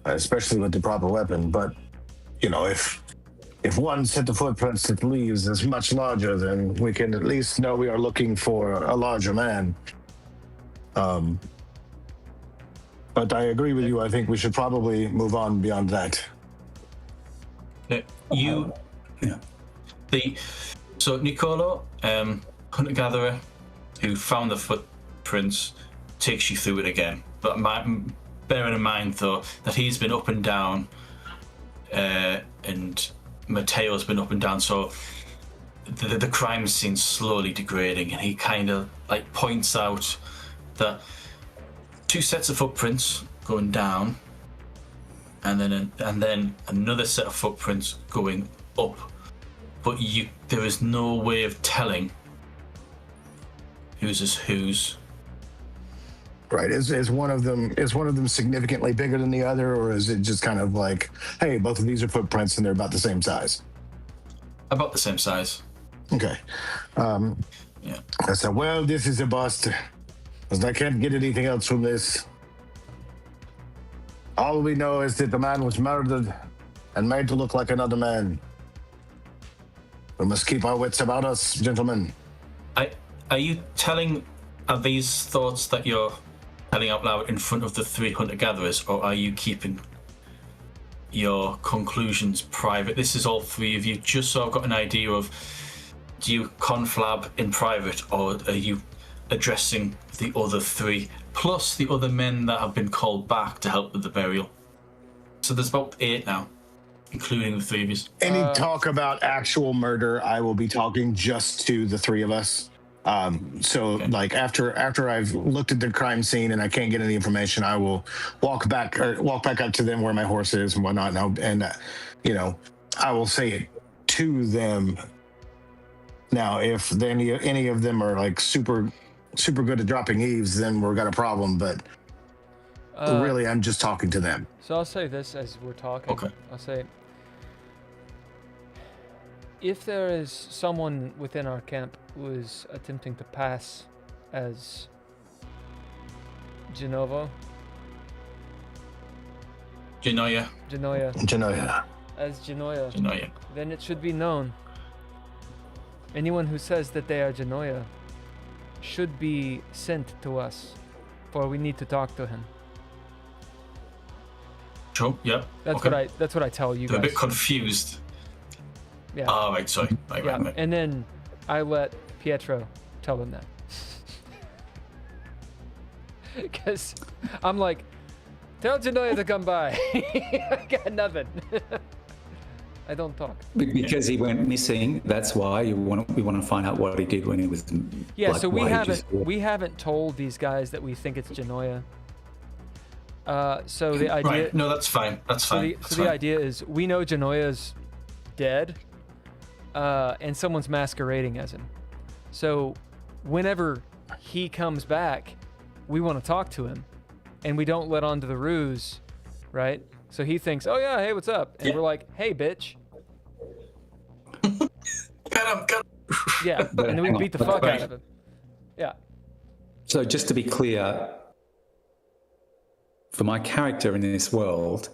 especially with the proper weapon. But, you know, if one set of footprints that leaves is much larger, then we can at least know we are looking for a larger man. But I agree with you. I think we should probably move on beyond that. So Niccolo, hunter-gatherer, who found the footprints, takes you through it again. But bearing in mind, though, that he's been up and down, and Matteo's been up and down, so the crime scene slowly degrading, and he kind of like points out that 2 sets of footprints going down, and then another set of footprints going up, but there is no way of telling whose is whose. Right. Is one of them significantly bigger than the other, or is it just kind of like, hey, both of these are footprints and they're about the same size? About the same size. Okay. Yeah. I said, well, this is a bust, because I can't get anything else from this. All we know is that the man was murdered and made to look like another man. We must keep our wits about us, gentlemen. Are you telling, are these thoughts that you're telling out loud in front of the 3 hunter-gatherers, or are you keeping your conclusions private? This is all 3 of you, just so I've got an idea of, do you conflab in private, or are you addressing the other 3, plus the other men that have been called back to help with the burial? So there's about 8 now, including the 3 of you. Any talk about actual murder, I will be talking just to the 3 of us. Okay. Like after I've looked at the crime scene and I can't get any information, I will walk back up to them where my horse is and whatnot, and you know, I will say it to them. Now, if any of them are like super good at dropping eaves, then we've got a problem. But really, I'm just talking to them. So I'll say this as we're talking. Okay. I'll say, if there is someone within our camp who is attempting to pass as Gennaio, as Gennaio, then it should be known. Anyone who says that they are Gennaio should be sent to us Well, we need to talk to him. Sure. Yeah. That's what I tell you I'm a guys. bit confused. Yeah. Oh, right. Sorry. Yeah. Right. And then I let Pietro tell him that. Because I'm like, tell Gennaio to come by. I got nothing. I don't talk. Because he went missing. That's why we want to find out what he did when he was. Yeah. like, So why he just- we haven't told these guys that we think it's Gennaio. So the idea. Right. No, that's fine. That's fine. So the idea is we know Gennaio's dead, and someone's masquerading as him. So whenever he comes back, we want to talk to him, and we don't let on to the ruse, right? So he thinks, oh yeah, hey, what's up? And we're like, hey, bitch. Got him. Yeah, and then we beat the fuck out of him. Yeah. So just to be clear, for my character in this world,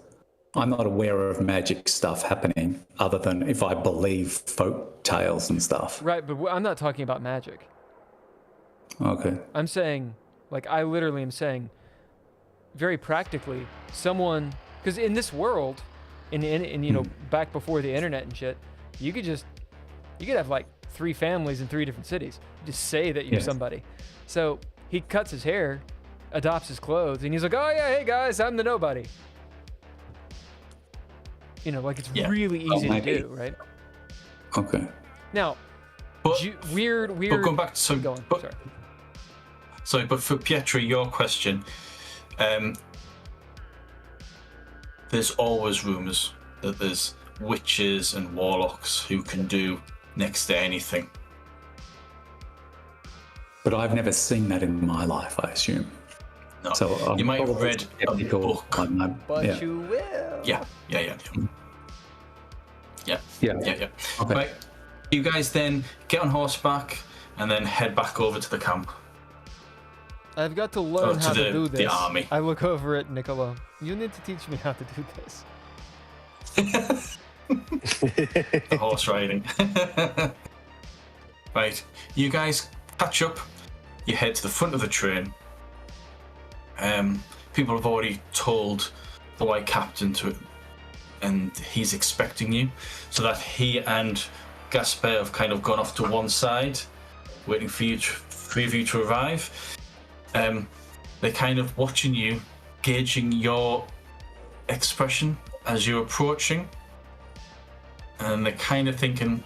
I'm not aware of magic stuff happening other than if I believe folk tales and stuff. Right, but I'm not talking about magic. Okay. I'm saying, like, I literally am saying, very practically, someone, because in this world, in you know, back before the internet and shit, you could have like 3 families in 3 different cities. You just say that you're Yes. somebody. So he cuts his hair, adopts his clothes, and he's like, oh yeah, hey guys, I'm the nobody. You know, like it's really easy to maybe. do, right? Okay. Now, But, weird. but going back to Keep going. but, Sorry. sorry, but for Pietro, your question, there's always rumours that there's witches and warlocks who can do next to anything. But I've never seen that in my life, I assume. No, So I'm you might have probably read a skeptical. book. But yeah. you will. Yeah. Yeah. Okay. Right. You guys then get on horseback and then head back over to the camp. I've got to learn how to do this. The army. I look over at Niccolo. You need to teach me how to do this. The horse riding. Right. You guys catch up. You head to the front of the train. People have already told the White Captain to, and he's expecting you, so that he and Gaspar have kind of gone off to one side, waiting for you to arrive. They're kind of watching you, gauging your expression as you're approaching, and they're kind of thinking,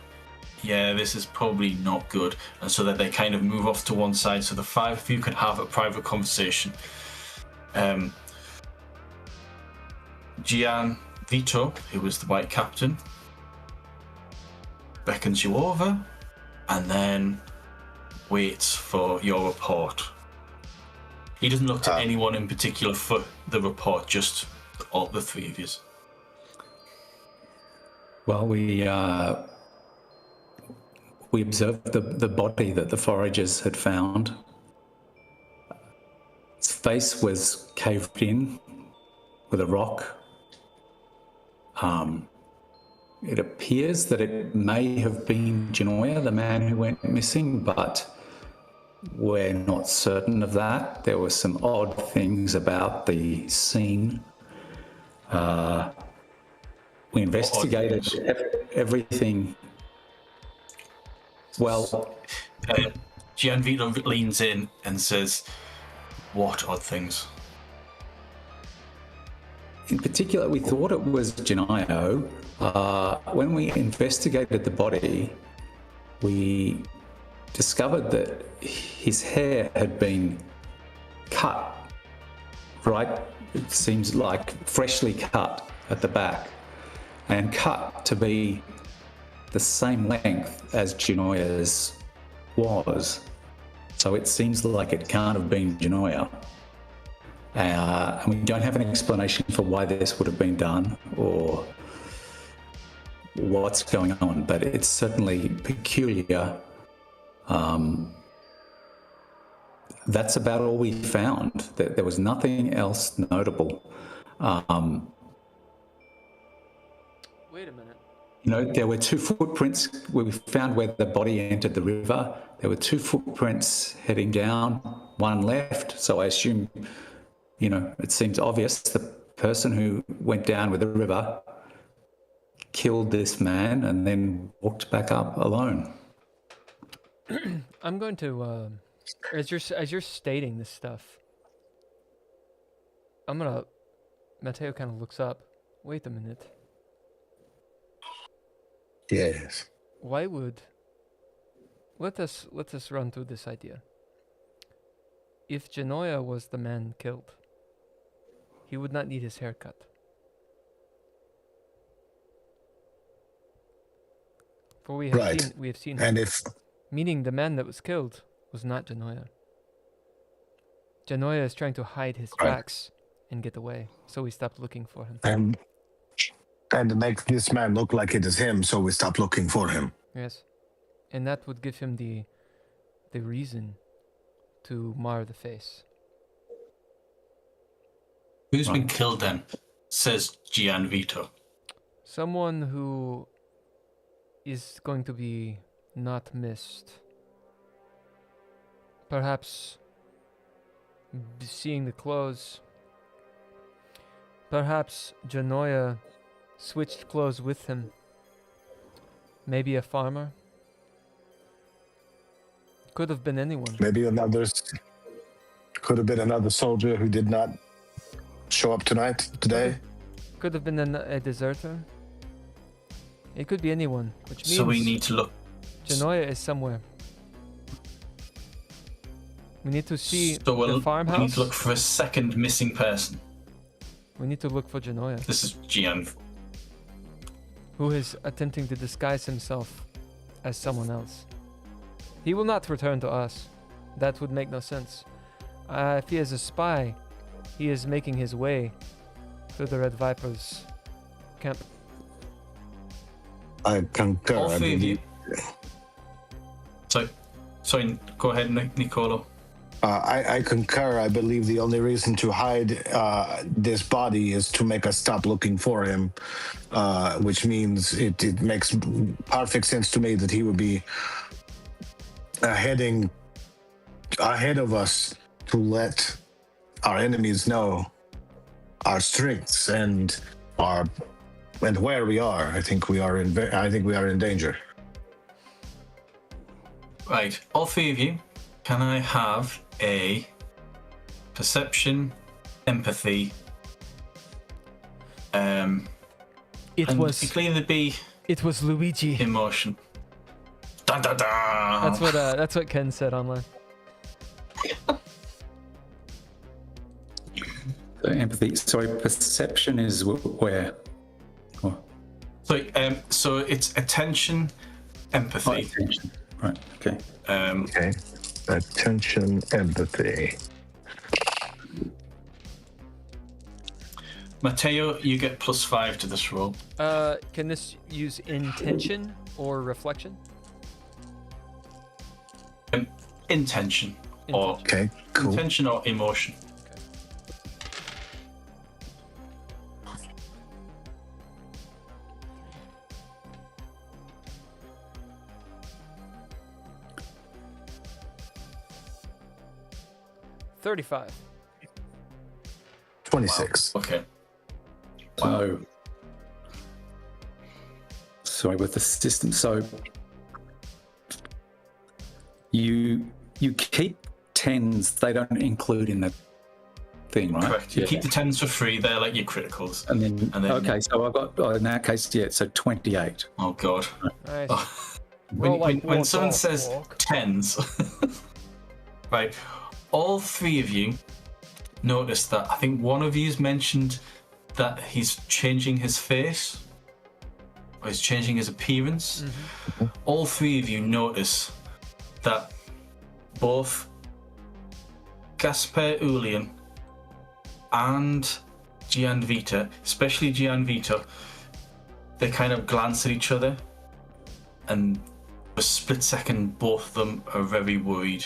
yeah, this is probably not good, and so that they kind of move off to one side so the 5 of you can have a private conversation. Gian Vito, who was the White Captain, beckons you over and then waits for your report. He doesn't look to anyone in particular for the report, just all the 3 of you. Well, we observed the body that the foragers had found. Its face was caved in with a rock. It appears that it may have been Gennaio, the man who went missing, but we're not certain of that. There were some odd things about the scene. We investigated everything. Well, Gian Vito leans in and says, "What odd things?" in particular, we thought it was Gennaio. When we investigated the body, we discovered that his hair had been cut, right? It seems like freshly cut at the back and cut to be the same length as Gennaio's was. So it seems like it can't have been Gennaio. And we don't have an explanation for why this would have been done or what's going on, but it's certainly peculiar. That's about all we found. There was nothing else notable. Wait a minute. there were 2 footprints where we found where the body entered the river. There were 2 footprints heading down, 1 left. So I assume, it seems obvious the person who went down with the river killed this man and then walked back up alone. I'm going to, as you're stating this stuff, Matteo kind of looks up. Wait a minute. Yes. Why would... Let us run through this idea. If Gennaio was the man killed, he would not need his haircut. For we have seen and him. if Meaning the man that was killed was not Gennaio. Gennaio is trying to hide his tracks and get away, so we stopped looking for him. and to make this man look like it is him, so we stop looking for him. Yes. And that would give him the reason to mar the face. Who's been killed then? Says Gianvito. Someone who is going to be not missed. Perhaps seeing the clothes. Perhaps Gennaio switched clothes with him. Maybe a farmer. Could have been anyone. Maybe could have been another soldier who did not show up today. Could have been a deserter. It could be anyone, which means So we need to look. Gennaio is somewhere. We need to see So the farmhouse. we need to look for a second missing person. We need to look for Gennaio, This is Gian. who is attempting to disguise himself as someone else. He will not return to us. That would make no sense. If he is a spy, he is making his way through the Red Vipers camp. I concur. All I 3 of you. believe- Sorry, go ahead, Niccolo. I concur. I believe the only reason to hide this body is to make us stop looking for him, which means it makes perfect sense to me that he would be heading ahead of us to let our enemies know our strengths and where we are. I think we are in danger. Right, all 3 of you. Can I have a perception, empathy, It and was clearly be Luigi. emotion. Dun, dun, dun. That's what Ken said online. So empathy. Sorry, perception is where? Oh, So it's attention, empathy. attention. Right. Okay. Okay. Attention, empathy. Matteo, you get +5 to this roll. Can this use intention or reflection? Intention or Okay, cool. intention or emotion. $35. 26. Okay. So, sorry, with the system. So, you keep 10s. They don't include in the thing, right? Correct. You keep the 10s for free. They're like your criticals. And then okay, so I've got in that case, so 28. Oh god. Nice. When someone says 10s, right? All 3 of you noticed that. I think one of you's mentioned that he's changing his face, or he's changing his appearance. Mm-hmm. All 3 of you notice that both Gasper Ulian and Gianvito, especially Gianvito, they kind of glance at each other, and for a split second, both of them are very worried.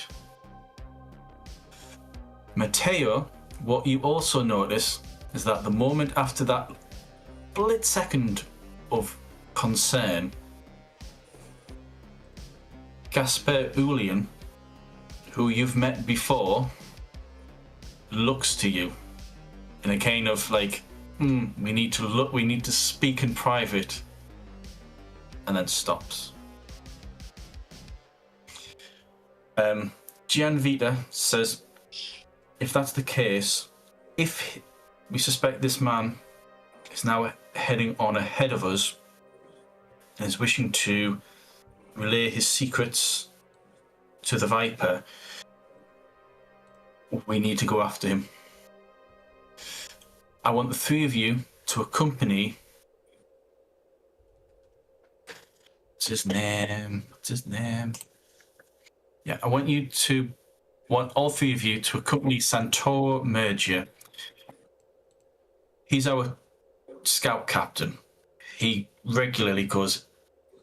Matteo, what you also notice is that the moment after that split second of concern, Gasper Ulian, who you've met before, looks to you in a kind of like, we need to speak in private, and then stops. Gian Vita says, if that's the case, if we suspect this man is now heading on ahead of us and is wishing to relay his secrets to the Viper, we need to go after him. I want the three of you to accompany... What's his name? Yeah, I want all three of you to accompany Santoro Mergia. He's our scout captain. He regularly goes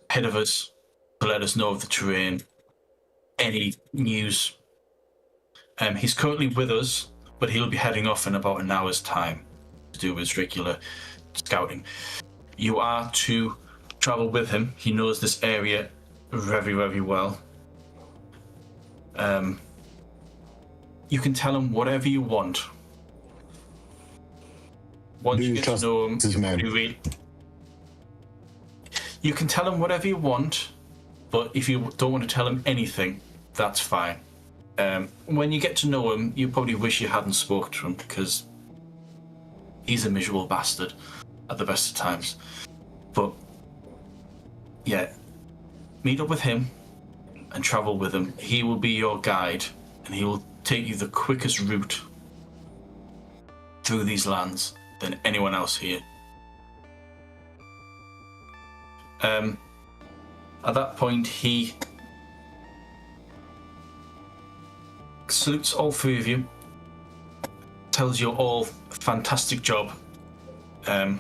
ahead of us to let us know of the terrain, any news. He's currently with us, but he'll be heading off in about an hour's time to do his regular scouting. You are to travel with him. He knows this area very, very well. You can tell him whatever you want. Once you get to know him, you can tell him whatever you want, but if you don't want to tell him anything, that's fine. When you get to know him, you probably wish you hadn't spoken to him, because he's a miserable bastard at the best of times. But yeah, meet up with him and travel with him. He will be your guide, and he will take you the quickest route through these lands than anyone else here. At that point, he salutes all three of you, tells you all a fantastic job. I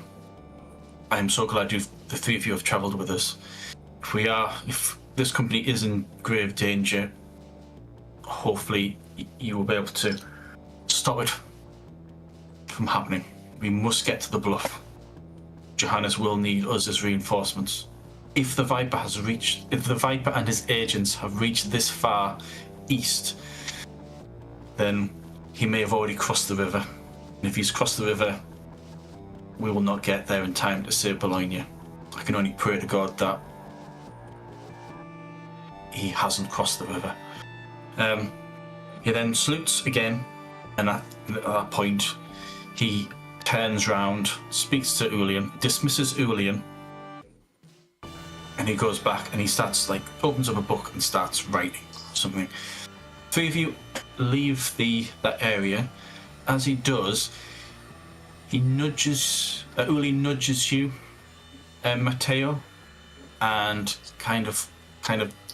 am so glad the three of you have travelled with us. If this company is in grave danger, hopefully you will be able to stop it from happening. We must get to the bluff. Johannes will need us as reinforcements. If the Viper and his agents have reached this far east, then he may have already crossed the river. And if he's crossed the river, we will not get there in time to save Bologna. I can only pray to God that he hasn't crossed the river. He then salutes again, and at that point, he turns round, speaks to Ulian, dismisses Ulian, and he goes back and he starts, opens up a book and starts writing something. Three of you leave that area. As he does, Ulian nudges you, Matteo, and kind of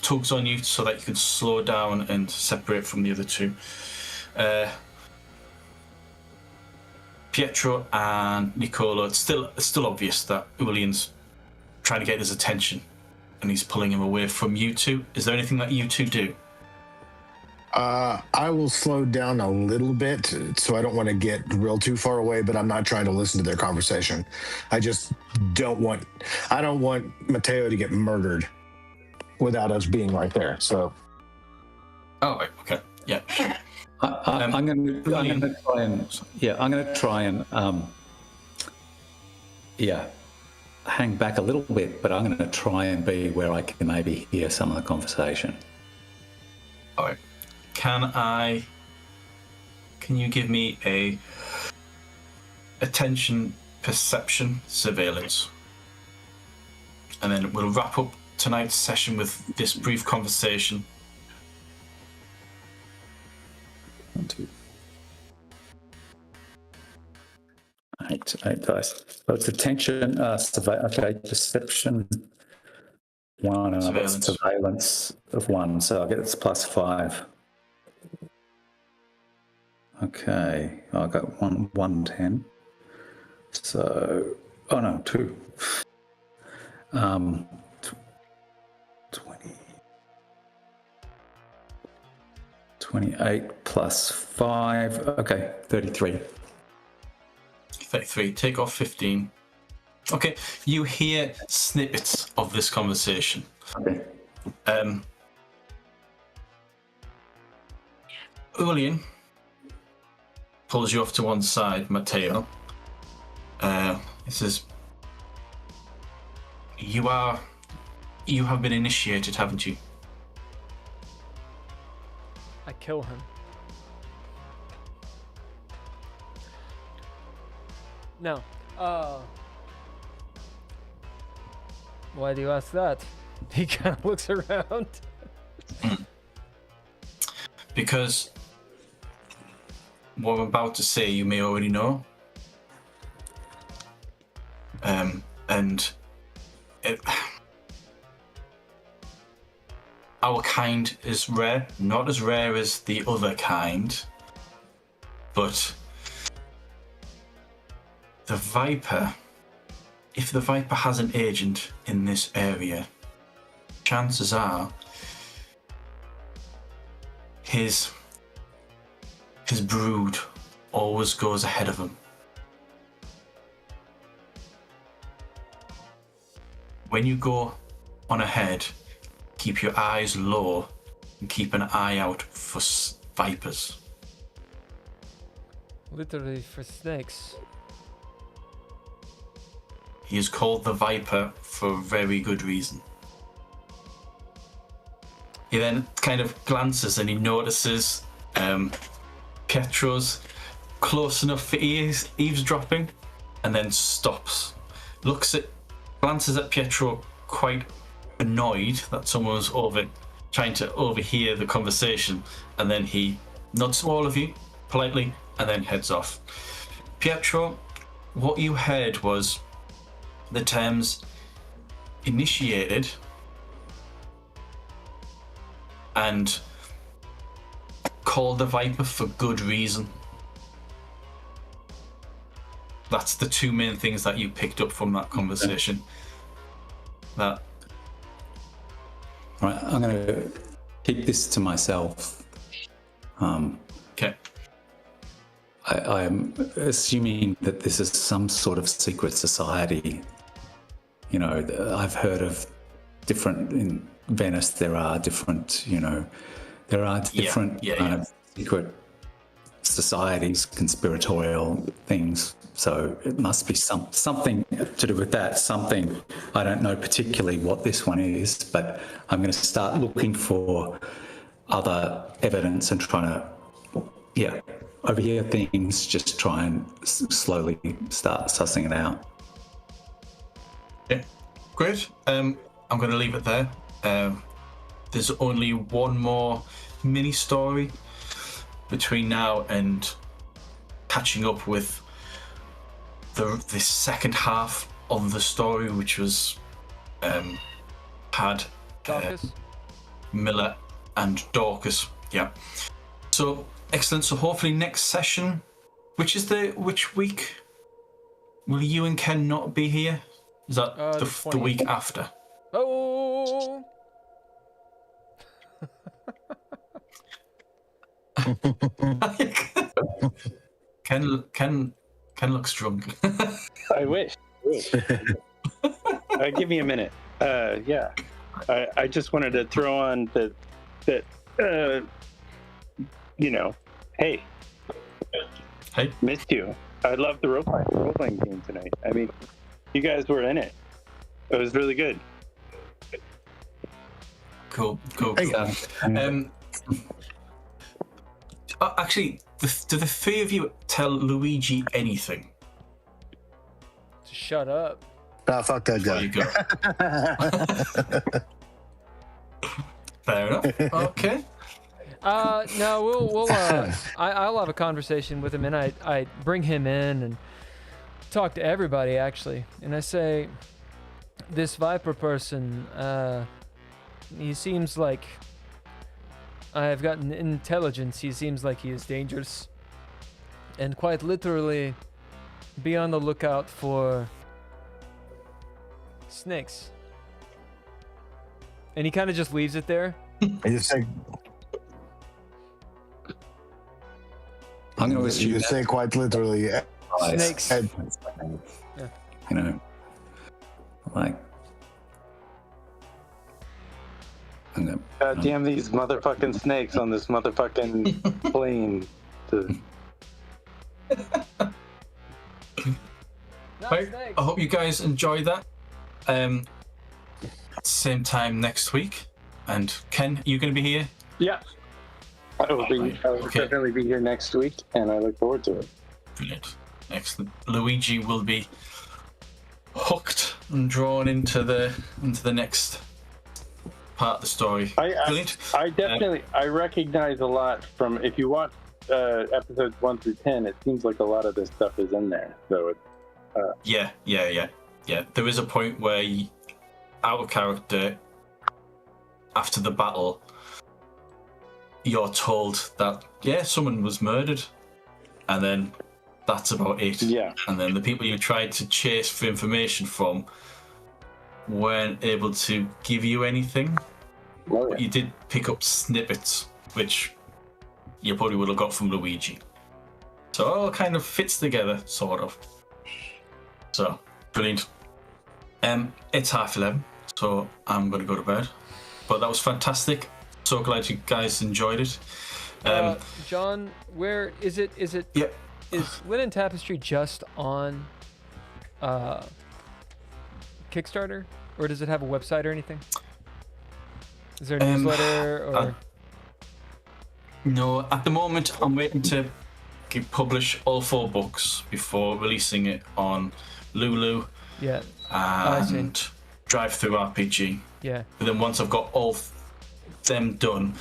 tugs on you so that you can slow down and separate from the other two. Pietro and Niccolo, it's still obvious that Ulian's trying to get his attention and he's pulling him away from you two. Is there anything that you two do? I will slow down a little bit, so I don't want to get real too far away, but I'm not trying to listen to their conversation. I don't want Matteo to get murdered without us being right there. So. Oh, right, okay, yeah. I'm going to try and hang back a little bit, but I'm going to try and be where I can maybe hear some of the conversation. All right. Can you give me a attention, perception, surveillance? And then we'll wrap up tonight's session with this brief conversation. 1, 2. 8 dice. So it's attention, perception 1, and I've got surveillance of 1, so I get it's +5. Okay, I got 110. So, 2. 20. 28 +5. Okay, 33. 33. Take off 15. Okay, you hear snippets of this conversation. Okay. Julian pulls you off to one side, Matteo. He says, You have been initiated, haven't you? I kill him. No. Why do you ask that? He kind of looks around. Because what I'm about to say you may already know. Our kind is rare, not as rare as the other kind, but the Viper, if the Viper has an agent in this area, chances are his brood always goes ahead of him. When you go on ahead, keep your eyes low and keep an eye out for vipers. Literally for snakes. He is called the Viper for a very good reason. He then kind of glances and he notices Pietro's close enough for eavesdropping, and then stops. Glances at Pietro, quite annoyed that someone was trying to overhear the conversation, and then he nods to all of you politely and then heads off. Pietro, what you heard was the terms initiated and called the Viper for good reason. That's the two main things that you picked up from that conversation. Right, I'm going to keep this to myself. Okay. I'm assuming that this is some sort of secret society. You know, I've heard of different, in Venice there are different, there are different kind of secret societies, conspiratorial things. So it must be something to do with that. Something, I don't know particularly what this one is, but I'm going to start looking for other evidence and trying to, overhear things, just try and slowly start sussing it out. Yeah, great. I'm going to leave it there. There's only one more mini story between now and catching up with the second half of the story, which was had Miller and Dorcas. Yeah. So excellent. So hopefully next session, which week will you and Ken not be here? Is that the week after? Oh. Ken looks drunk. I wish. Give me a minute. I just wanted to throw on that. Hey, missed you. I loved the role-playing game tonight. I mean, you guys were in it. It was really good. Cool. Actually, do the three of you tell Luigi anything? Shut up. Ah, fuck that guy. There you go. Fair enough. Okay. No, we'll I'll have a conversation with him, and I bring him in and talk to everybody actually, and I say, this Viper person, he seems like, I've gotten intelligence. He seems like he is dangerous, and quite literally, be on the lookout for snakes. And he kind of just leaves it there. I just say, I'm going to assume you say quite literally. Snakes. You know, Like, God damn these motherfucking snakes on this motherfucking plane. Right. I hope you guys enjoy that. Same time next week. And Ken, are you going to be here? Yeah. I will definitely be here next week, and I look forward to it. Brilliant. Excellent. Luigi will be hooked and drawn into the next part of the story. Brilliant. I definitely I recognize a lot from, if you watch episodes 1 through 10, it seems like a lot of this stuff is in there. So it's Yeah. There is a point where out of character, after the battle, you're told that someone was murdered, and then that's about it. Yeah. And then the people you tried to chase for information from weren't able to give you anything. Oh, But you did pick up snippets, which you probably would have got from Luigi. So it all kind of fits together, sort of. So, brilliant. It's 11:30, so I'm going to go to bed. But that was fantastic. So glad you guys enjoyed it. John, where is it? Yep. Is Linen Tapestry just on Kickstarter, or does it have a website or anything? Is there a newsletter or? No, at the moment I'm waiting to publish all 4 books before releasing it on Lulu Yeah. and Drive Through RPG. Yeah. But then once I've got all them done,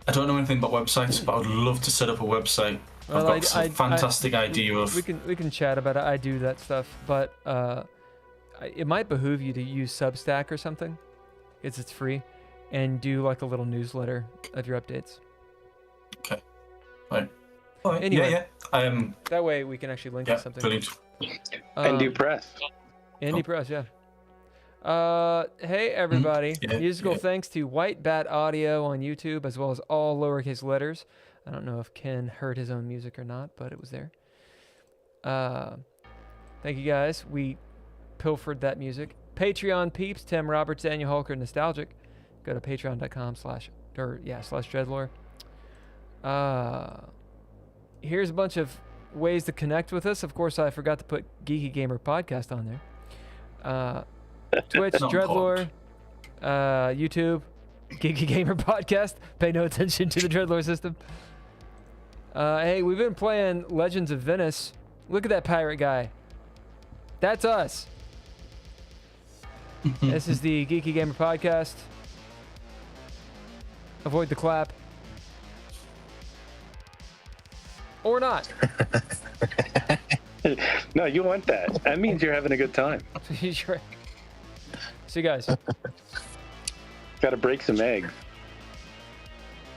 I don't know anything about websites, but I would love to set up a website. Well, I've got a fantastic idea of. We can chat about it. I do that stuff, but it might behoove you to use Substack or something, because it's free, and do like a little newsletter of your updates. Okay. Right. All right. Anyway. Yeah. That way we can actually link to something. Brilliant. and do press. Indie Press, yeah. Hey everybody! Musical thanks to White Bat Audio on YouTube, as well as all lowercase letters. I don't know if Ken heard his own music or not, but it was there. Thank you guys. We pilfered that music. Patreon peeps: Tim Roberts, Daniel Holker, Nostalgic. Go to patreon.com/dreadlore. Here's a bunch of ways to connect with us. Of course, I forgot to put Geeky Gamer Podcast on there. Twitch, Dreadlore, YouTube, Geeky Gamer Podcast. Pay no attention to the Dreadlore system. Hey, we've been playing Legends of Venice. Look at that pirate guy. That's us. This is the Geeky Gamer Podcast. Avoid the clap. Or not. No, you want that. That means you're having a good time. Sure. See you guys. Got to break some eggs.